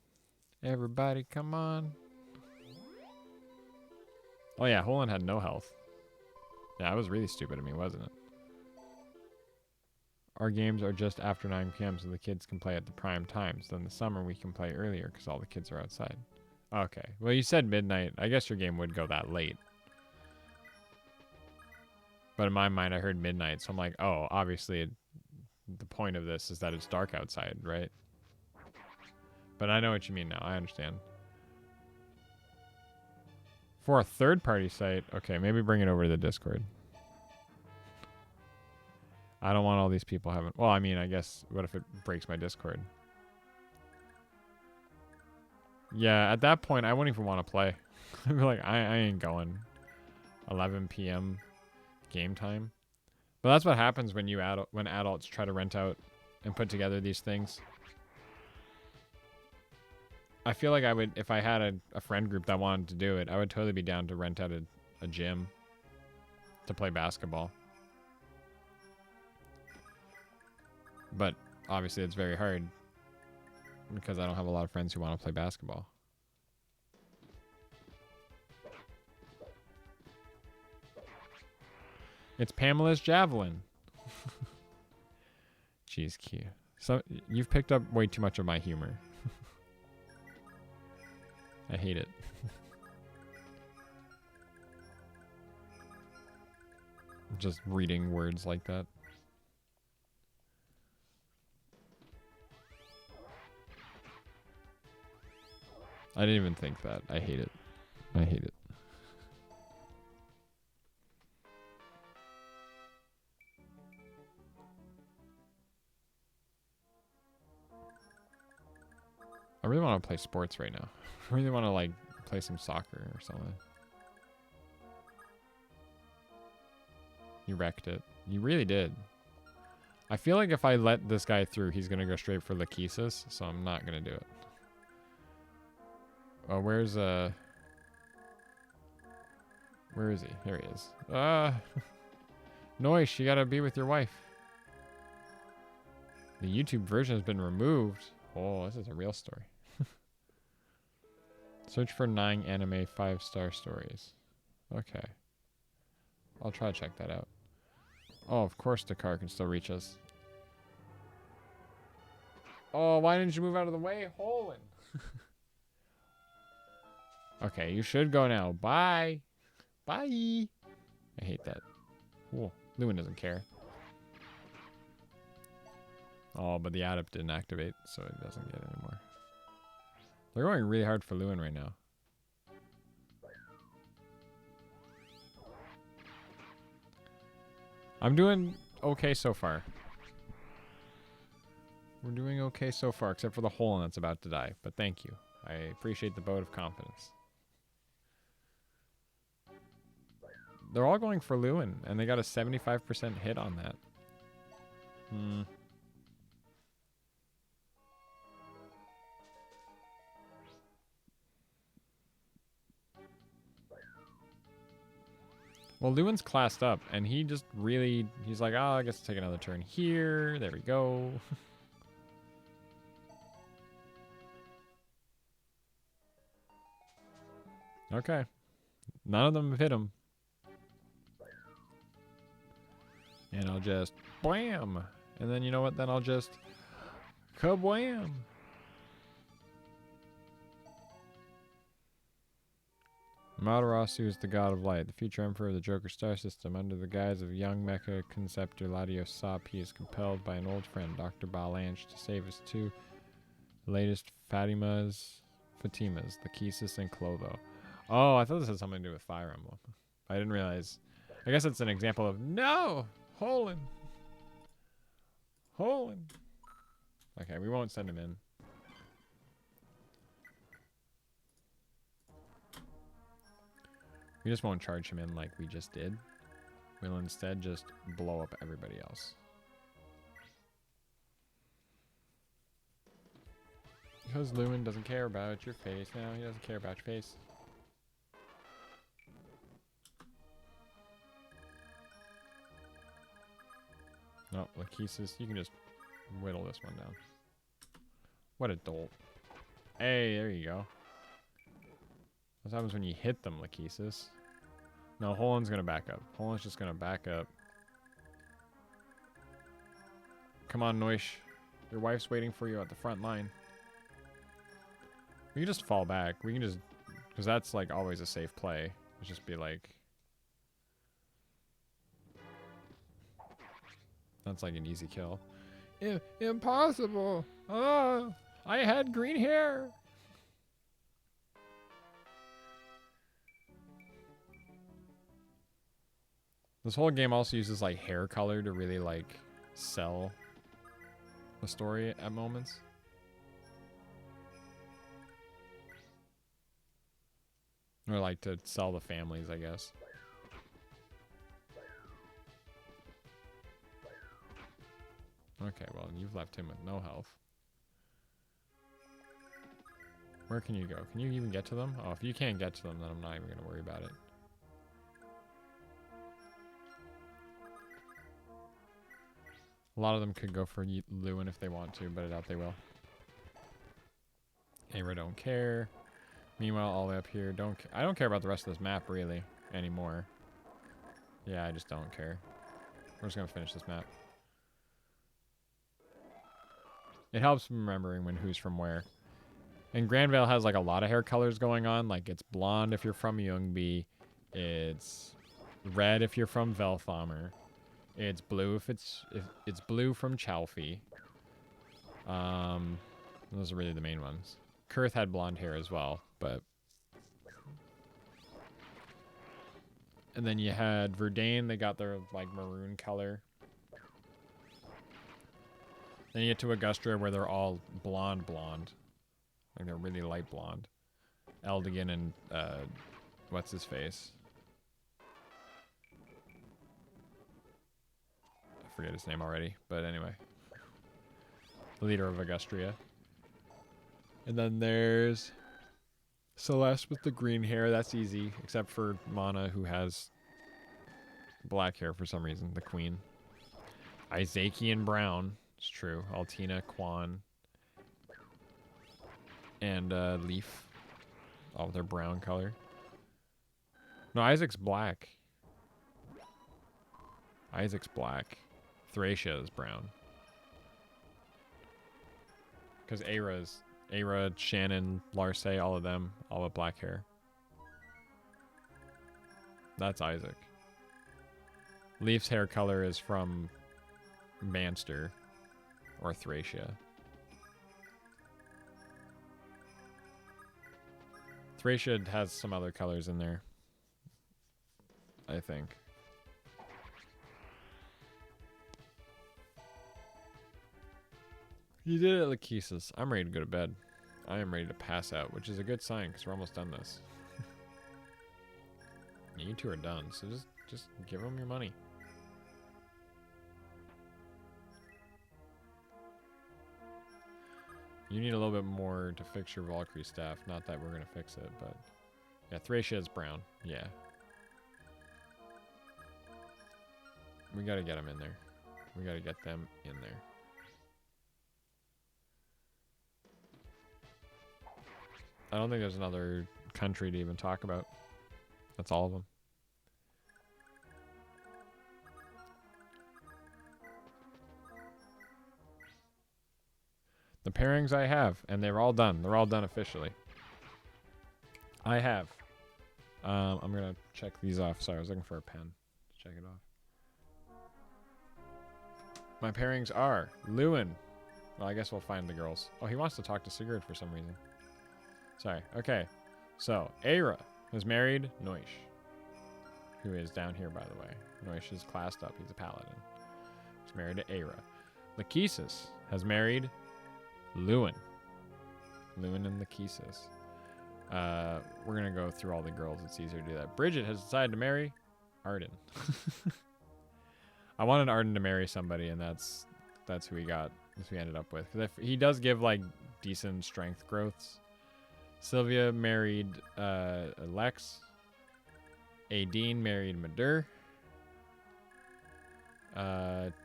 Everybody, come on. Oh yeah, Holland had no health. Yeah, that was really stupid of me, wasn't it? Our games are just after 9 p.m. so the kids can play at the prime times. Then the summer we can play earlier because all the kids are outside. Okay. Well, you said midnight. I guess your game would go that late. But in my mind, I heard midnight. So I'm like, oh, obviously the point of this is that it's dark outside, right? But I know what you mean now. I understand. For a third-party site, okay, maybe bring it over to the Discord. I don't want all these people having... Well, I mean, I guess, what if it breaks my Discord? Yeah, at that point, I wouldn't even want to play. I'd be like, I ain't going. 11 p.m. game time. But that's what happens when when adults try to rent out and put together these things. I feel like I would, if I had a friend group that wanted to do it, I would totally be down to rent out a gym to play basketball. But obviously it's very hard because I don't have a lot of friends who want to play basketball. It's Pamela's javelin. Jeez, Kia. So you've picked up way too much of my humor. I hate it. Just reading words like that. I didn't even think that. I hate it. I hate it. I really want to play sports right now. I really want to, like, play some soccer or something. You wrecked it. You really did. I feel like if I let this guy through, he's going to go straight for Lachesis, so I'm not going to do it. Oh, where is he? There he is. Noish, you gotta be with your wife. The YouTube version has been removed. Oh, this is a real story. Search for 9 anime 5-star stories. Okay. I'll try to check that out. Oh, of course the car can still reach us. Oh, why didn't you move out of the way, Holland? Okay, you should go now. Bye. Bye. I hate that. Whoa, Lewin doesn't care. Oh, but the adept didn't activate, so it doesn't get anymore. They're going really hard for Lewin right now. I'm doing okay so far. We're doing okay so far, except for the hole that's about to die. But thank you. I appreciate the vote of confidence. They're all going for Lewin, and they got a 75% hit on that. Well, Lewin's classed up, and he just really... He's like, oh, I guess I'll take another turn here. There we go. Okay. None of them have hit him. And I'll just... Blam! And then, you know what? Then I'll just... Kablam! Amaterasu is the god of light, the future emperor of the Joker star system. Under the guise of young mecha conceptor Ladios Sop, he is compelled by an old friend, Dr. Balanche, to save his two latest Fatimas, Lachesis and Clotho. Oh, I thought this had something to do with Fire Emblem. I didn't realize. I guess it's an example of, no! Holland! Okay, we won't send him in. We just won't charge him in like we just did. We'll instead just blow up everybody else. Because Lewin doesn't care about your face. No, he doesn't care about your face. No, Lachesis, you can just whittle this one down. What a dolt. Hey, there you go. What happens when you hit them, Lachesis? No, Holen's gonna back up. Holen's just gonna back up. Come on, Noish. Your wife's waiting for you at the front line. We can just fall back. We can just... Because that's, like, always a safe play. Let's just be like... That's, like, an easy kill. Impossible! Oh! I had green hair! This whole game also uses, like, hair color to really, like, sell the story at moments. Or, like, to sell the families, I guess. Okay, well, you've left him with no health. Where can you go? Can you even get to them? Oh, if you can't get to them, then I'm not even going to worry about it. A lot of them could go for Lewin if they want to, but I doubt they will. Aira don't care. Meanwhile, all the way up here, I don't care about the rest of this map, really, anymore. Yeah, I just don't care. We're just going to finish this map. It helps remembering who's from where. And Granvale has, like, a lot of hair colors going on. Like, it's blonde if you're from Ljungby. It's red if you're from Velthamer. It's blue if it's blue from Chalfie. Those are really the main ones. Kurth had blonde hair as well, but... And then you had Verdane, they got their, like, maroon color. Then you get to Augustra where they're all blonde. Like, they're really light blonde. Eldigan and, what's his face? I forget his name already, but anyway. The leader of Augustria. And then there's Celeste with the green hair. That's easy, except for Mana, who has black hair for some reason. The queen. Isakian brown. It's true. Altina, Quan, and Leaf. All with their brown color. No, Isaac's black. Isaac's black. Thracia is brown. Because Aira, Shannon, Larce, all of them, all with black hair. That's Isaac. Leaf's hair color is from Manster or Thracia. Thracia has some other colors in there, I think. You did it, Lachesis. I'm ready to go to bed. I am ready to pass out, which is a good sign because we're almost done this. You two are done, so just give them your money. You need a little bit more to fix your Valkyrie staff. Not that we're going to fix it, but... Yeah, Thracia is brown. Yeah. We got to get them in there. We got to get them in there. I don't think there's another country to even talk about. That's all of them. The pairings I have, and they're all done. They're all done officially. I have. I'm going to check these off. Sorry, I was looking for a pen to check it off. My pairings are Lewin. Well, I guess we'll find the girls. Oh, he wants to talk to Sigurd for some reason. Sorry. Okay. So, Aira has married Noish, who is down here, by the way. Noish is classed up. He's a paladin. He's married to Aira. Lachesis has married Lewin. Lewin and Lachesis. We're going to go through all the girls. It's easier to do that. Bridget has decided to marry Arden. I wanted Arden to marry somebody, and that's who we got. That's who we ended up with. Because he does give, like, decent strength growths. Sylvia married Lex. Aideen married Madur.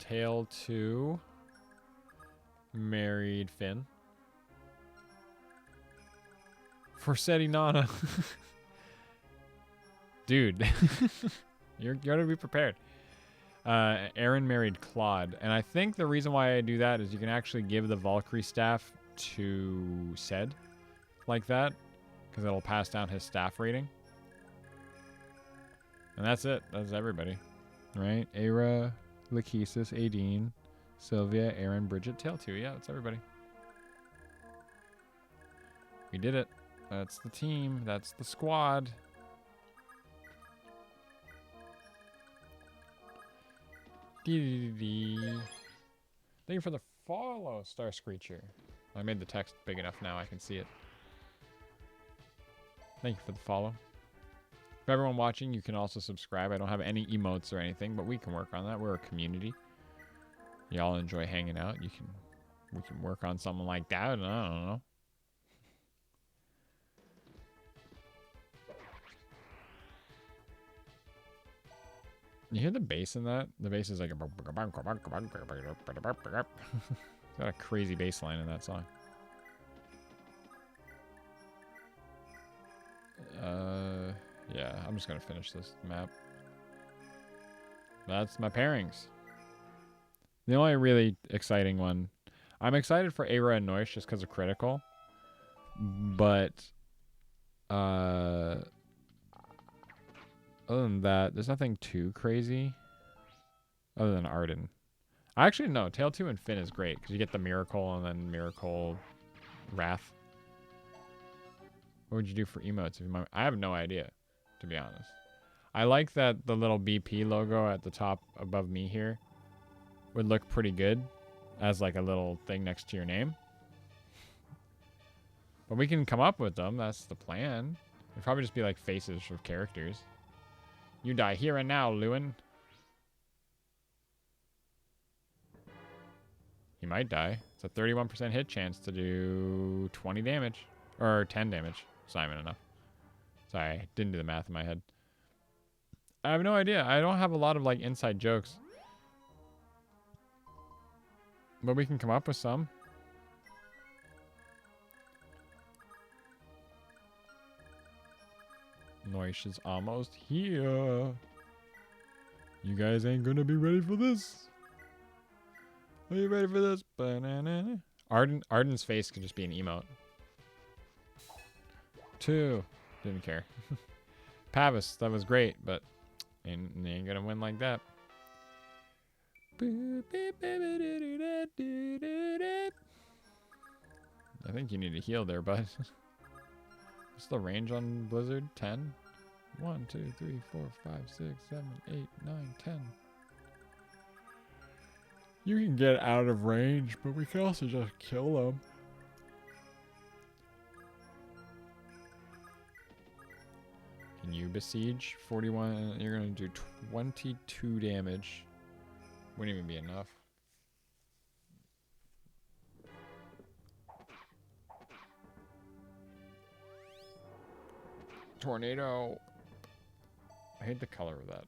Tail 2 married Finn. Forsetti Nana. Dude. You're going to be prepared. Aaron married Claude. And I think the reason why I do that is you can actually give the Valkyrie staff to Sed like that, because it'll pass down his staff rating. And that's it. That's everybody. Right? Aira, Lachesis, Aideen, Sylvia, Aaron, Bridget, Tail 2. Yeah, that's everybody. We did it. That's the team. That's the squad. Thank you for the follow, Star Screecher. I made the text big enough now I can see it. Thank you for the follow. For everyone watching, you can also subscribe. I don't have any emotes or anything, but we can work on that. We're a community. Y'all enjoy hanging out. We can work on something like that. I don't know. You hear the bass in that? The bass is like a... It's got a crazy bass line in that song. Yeah, I'm just gonna finish this map. That's my pairings. The only really exciting one... I'm excited for Aira and Noish just because of critical. But... other than that, there's nothing too crazy. Other than Arden. Actually, no. Tail 2 and Finn is great. Because you get the Miracle and then Miracle Wrath. What would you do for emotes? I have no idea, to be honest. I like that the little BP logo at the top above me here would look pretty good as like a little thing next to your name. But we can come up with them. That's the plan. It'd probably just be like faces of characters. You die here and now, Lewin. He might die. It's a 31% hit chance to do 20 damage. Or 10 damage. Simon enough. Sorry, I didn't do the math in my head. I have no idea. I don't have a lot of like inside jokes. But we can come up with some. Noish is almost here. You guys ain't gonna be ready for this. Are you ready for this? Banana. Arden's face could just be an emote. 2. Didn't care. Pavis, that was great, but ain't gonna win like that. I think you need to heal there, bud. What's the range on Blizzard? 10? 1, 2, 3, 4, 5, 6, 7, 8, 9, 10. You can get out of range, but we can also just kill them. Can you besiege? 41. You're going to do 22 damage. Wouldn't even be enough. Tornado. I hate the color of that.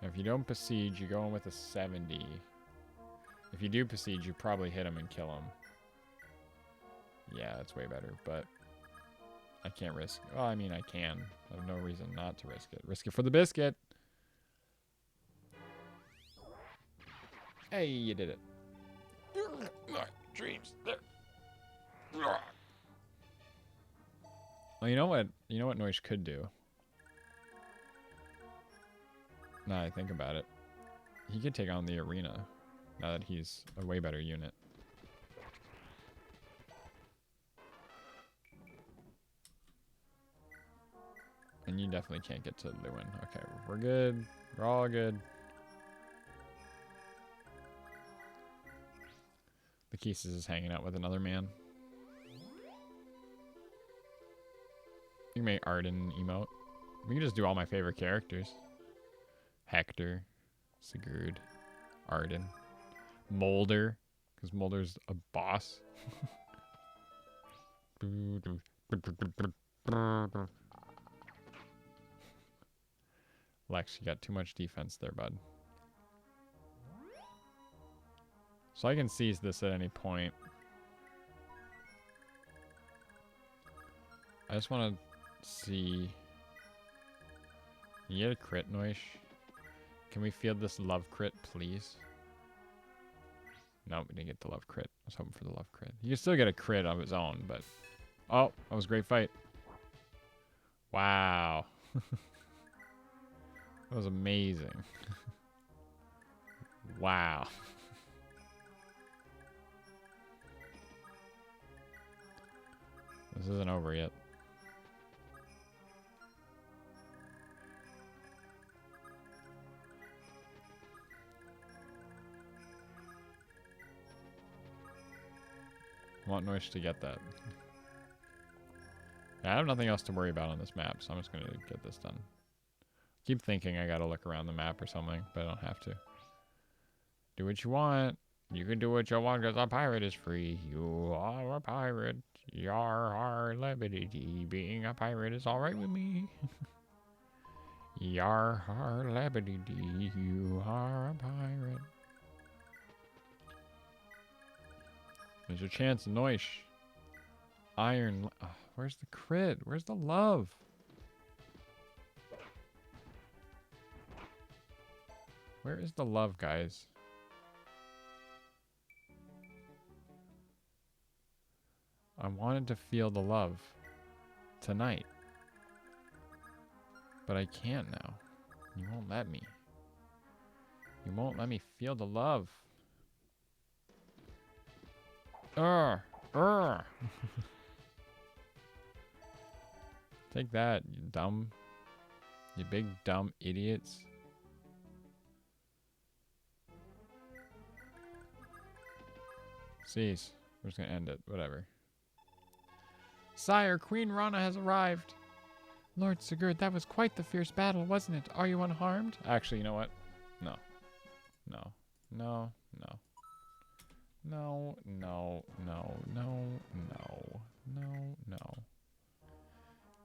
Now, if you don't besiege, you go in with a 70. If you do besiege, you probably hit him and kill him. Yeah, that's way better, but I can't risk. Well, I mean, I can. I have no reason not to risk it. Risk it for the biscuit. Hey, you did it. My dreams. There. Well, you know what? You know what Noish could do? Now that I think about it, he could take on the arena. Now that he's a way better unit. And you definitely can't get to Lewin. Okay, we're good. We're all good. The Lachesis is hanging out with another man. You can make Arden emote. We can just do all my favorite characters. Hector, Sigurd, Arden, Molder, because Molder's a boss. Lex, you got too much defense there, bud. So I can seize this at any point. I just want to see... Can you get a crit, Noish? Can we field this love crit, please? No, we didn't get the love crit. I was hoping for the love crit. You can still get a crit of his own, but... Oh, that was a great fight. Wow. That was amazing. Wow. This isn't over yet. I want Noish to get that. I have nothing else to worry about on this map, so I'm just going to get this done. Keep thinking I gotta look around the map or something, but I don't have to. Do what you want. You can do what you want because a pirate is free. You are a pirate. Yar har labidity. Being a pirate is alright with me. Yar har labidity. You are a pirate. There's your chance, Noish. Iron. Oh, where's the crit? Where's the love? Where is the love, guys? I wanted to feel the love tonight. But I can't now. You won't let me. You won't let me feel the love. Take that, you dumb. You big dumb idiots. Cease. We're just gonna end it. Whatever. Sire, Queen Rana has arrived. Lord Sigurd, that was quite the fierce battle, wasn't it? Are you unharmed? Actually, you know what? No. No. No. No. No. No. No. No. No. No. No.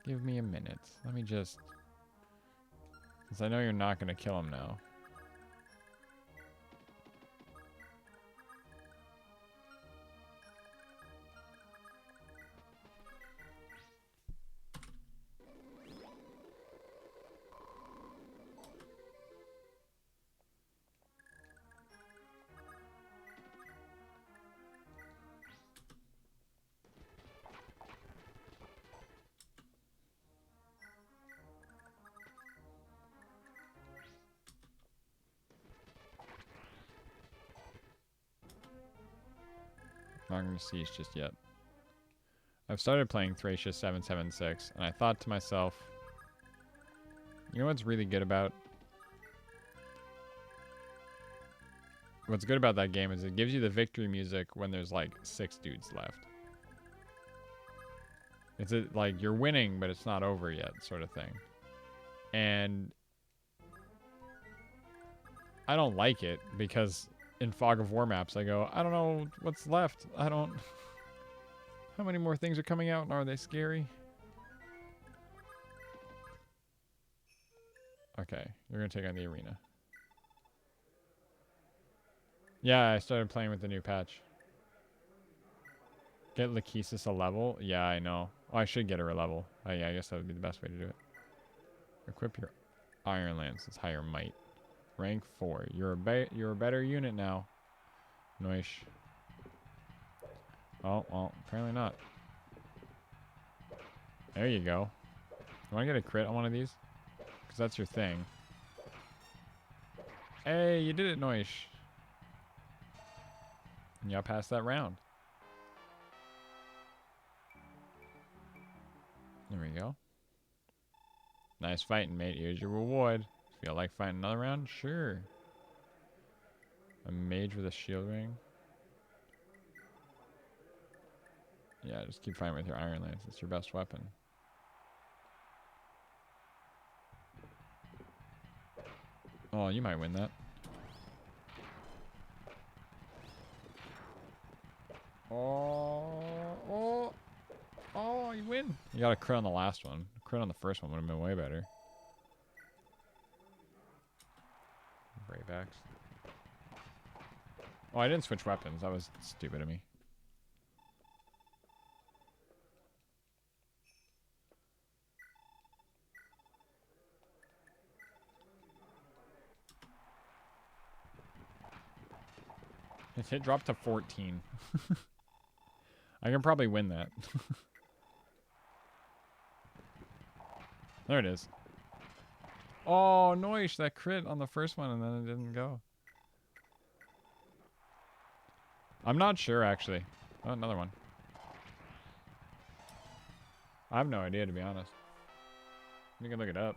Give me a minute. Let me just... Since I know you're not gonna kill him now. I'm not going to siege just yet. I've started playing Thracia 776, and I thought to myself, you know what's really good about what's good about that game is it gives you the victory music when there's like 6 dudes left. It's like you're winning, but it's not over yet, sort of thing. And I don't like it because in Fog of War maps, I go, I don't know what's left. I don't. How many more things are coming out, and are they scary? Okay, you're gonna take on the arena. Yeah, I started playing with the new patch. Get Lachesis a level? Yeah, I know. Oh, I should get her a level. Oh, yeah, I guess that would be the best way to do it. Equip your Iron Lance. It's higher might. Rank 4. You're a better unit now. Noish. Oh, well, apparently not. There you go. You want to get a crit on one of these? Because that's your thing. Hey, you did it, Noish. Yeah, pass that round. There we go. Nice fighting, mate. Here's your reward. Feel like fighting another round? Sure. A mage with a shield ring. Yeah, just keep fighting with your Iron Lance. It's your best weapon. Oh, you might win that. Oh, you win. You got a crit on the last one. A crit on the first one would have been way better. Brave axe. Oh, I didn't switch weapons. That was stupid of me. His hit dropped to 14. I can probably win that. There it is. Oh, Noish, that crit on the first one and then it didn't go. I'm not sure, actually. Oh, another one. I have no idea, to be honest. We can look it up.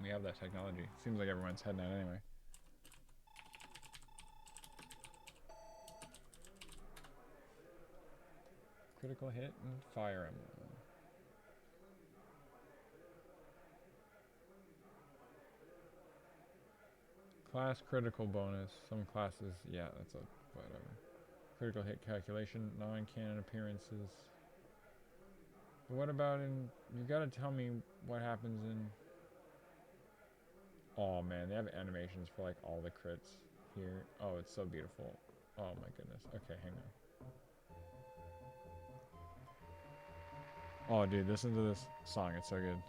We have that technology. Seems like everyone's heading out anyway. Critical hit and Fire Emblem. Class critical bonus. Some classes, yeah, that's a whatever. Critical hit calculation, non-canon appearances. But what about in... You gotta tell me what happens in... Oh man, they have animations for like all the crits here. Oh, it's so beautiful. Oh my goodness. Okay, hang on. Oh dude, listen to this song. It's so good.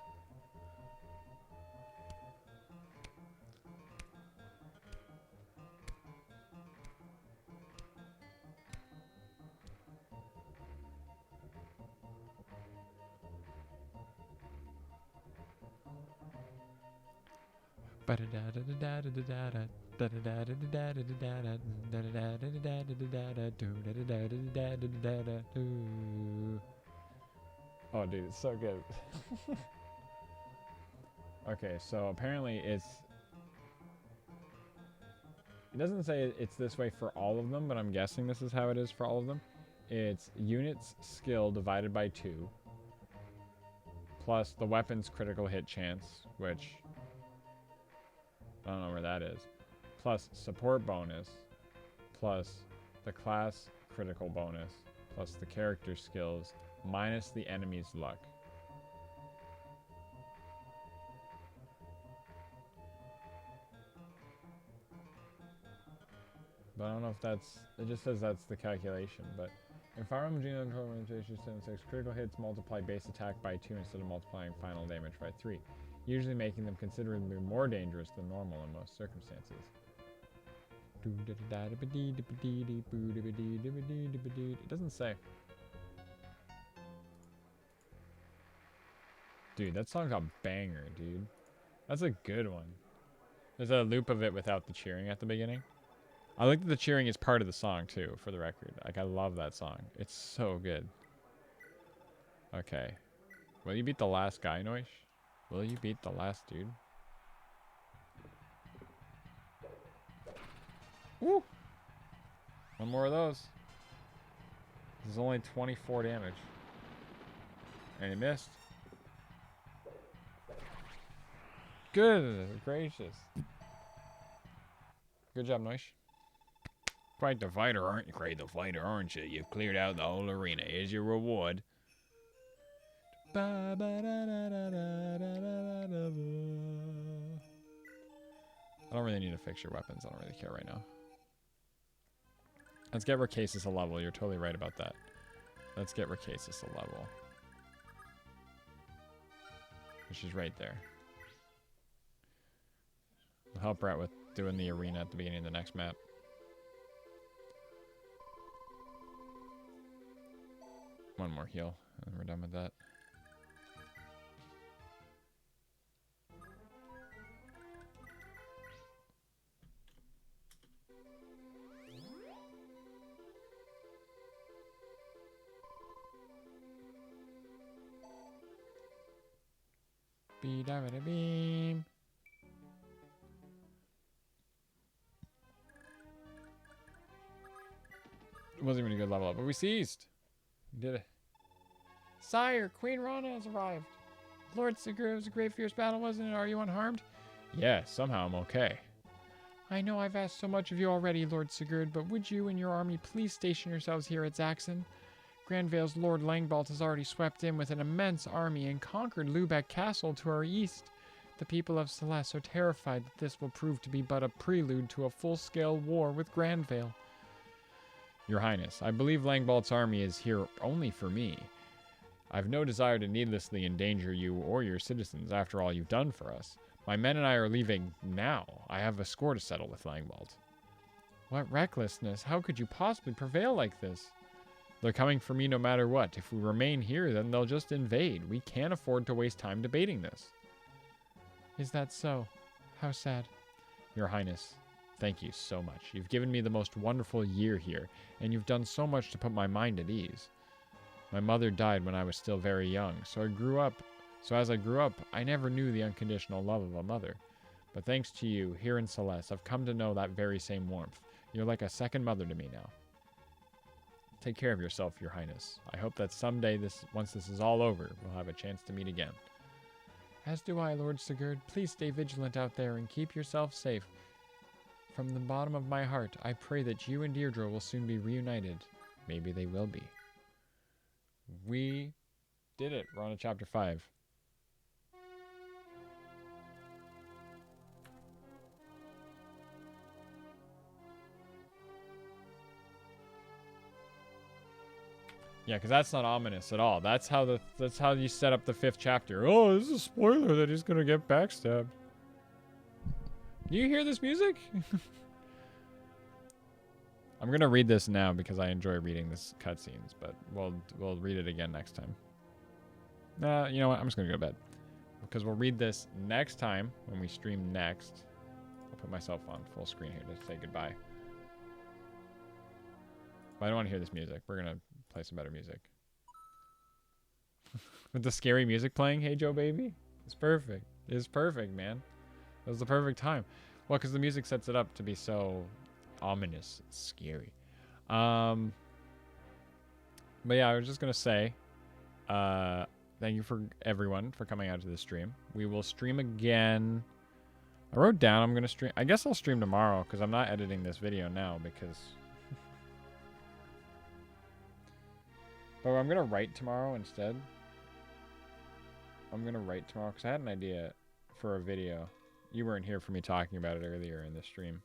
Oh, dude, it's so good. Okay, so apparently it doesn't say it's this way for all of them, but I'm guessing this is how it is for all of them. It's units skill divided by 2, plus the weapon's critical hit chance, which I don't know where that is, plus support bonus, plus the class critical bonus, plus the character skills, minus the enemy's luck. But I don't know if that's... It just says that's the calculation, but... In Fire Emblem Genealogy 6, critical hits multiply base attack by 2 instead of multiplying final damage by 3, usually making them considerably more dangerous than normal in most circumstances. It doesn't say. Dude, that song's a banger, dude. That's a good one. There's a loop of it without the cheering at the beginning. I like that the cheering is part of the song, too, for the record. Like, I love that song. It's so good. Okay. Will you beat the last guy, Noish? Will you beat the last dude? Woo! One more of those. This is only 24 damage. And he missed. Good gracious. Good job, Noish. Quite the fighter, aren't you? Quite the fighter, aren't you? You've cleared out the whole arena. Here's your reward. I don't really need to fix your weapons. I don't really care right now. Let's get Racasis a level. You're totally right about that. Let's get Racasis a level. She's right there. I'll help her out with doing the arena at the beginning of the next map. One more heal, and we're done with that. Beam. It wasn't even a good level up, but we seized. We did it. Sire, Queen Rana has arrived. Lord Sigurd, it was a great fierce battle, wasn't it? Are you unharmed? Yeah, somehow I'm okay. I know I've asked so much of you already, Lord Sigurd, but would you and your army please station yourselves here at Zaxxon? Grandvale's Lord Langbalt has already swept in with an immense army and conquered Lubeck Castle to our east. The people of Celeste are terrified that this will prove to be but a prelude to a full-scale war with Grandvale. Your Highness, I believe Langbalt's army is here only for me. I've no desire to needlessly endanger you or your citizens after all you've done for us. My men and I are leaving now. I have a score to settle with Langbalt. What recklessness! How could you possibly prevail like this? They're coming for me no matter what. If we remain here, then they'll just invade. We can't afford to waste time debating this. Is that so? How sad. Your Highness, thank you so much. You've given me the most wonderful year here, and you've done so much to put my mind at ease. My mother died when I was still very young, so as I grew up, I never knew the unconditional love of a mother. But thanks to you, here in Celeste, I've come to know that very same warmth. You're like a second mother to me now. Take care of yourself, Your Highness. I hope that someday, once this is all over, we'll have a chance to meet again. As do I, Lord Sigurd. Please stay vigilant out there and keep yourself safe. From the bottom of my heart, I pray that you and Deirdre will soon be reunited. Maybe they will be. We did it. We're on to chapter 5. Yeah, because that's not ominous at all. That's how you set up the 5th chapter. Oh, this is a spoiler that he's gonna get backstabbed. Do you hear this music? I'm gonna read this now because I enjoy reading this cutscenes, but we'll read it again next time. You know what? I'm just gonna go to bed because we'll read this next time when we stream next. I'll put myself on full screen here to say goodbye. But I don't want to hear this music. We're gonna play some better music. With the scary music playing, Hey Joe Baby? It's perfect. It's perfect, man. It was the perfect time. Well, because the music sets it up to be so ominous and scary. But yeah, I was just going to say, thank you for everyone for coming out to this stream. We will stream again. I wrote down I'm going to stream. I guess I'll stream tomorrow because I'm not editing this video now because... But I'm going to write tomorrow instead. I'm going to write tomorrow because I had an idea for a video. You weren't here for me talking about it earlier in the stream.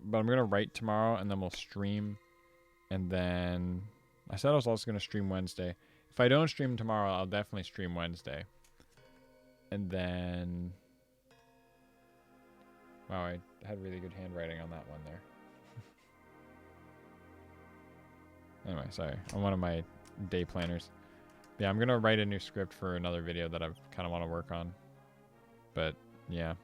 But I'm going to write tomorrow and then we'll stream. And then I said I was also going to stream Wednesday. If I don't stream tomorrow, I'll definitely stream Wednesday. And then... Wow, I had really good handwriting on that one there. Anyway, sorry. I'm one of my day planners. Yeah, I'm gonna write a new script for another video that I kind of want to work on. But yeah,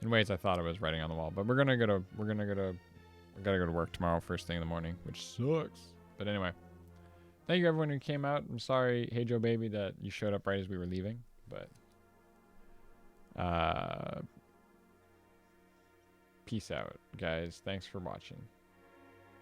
in ways I thought I was writing on the wall. But I gotta go to work tomorrow first thing in the morning, which sucks. But anyway, thank you everyone who came out. I'm sorry, Hey Joe Baby, that you showed up right as we were leaving. But Peace out, guys. Thanks for watching.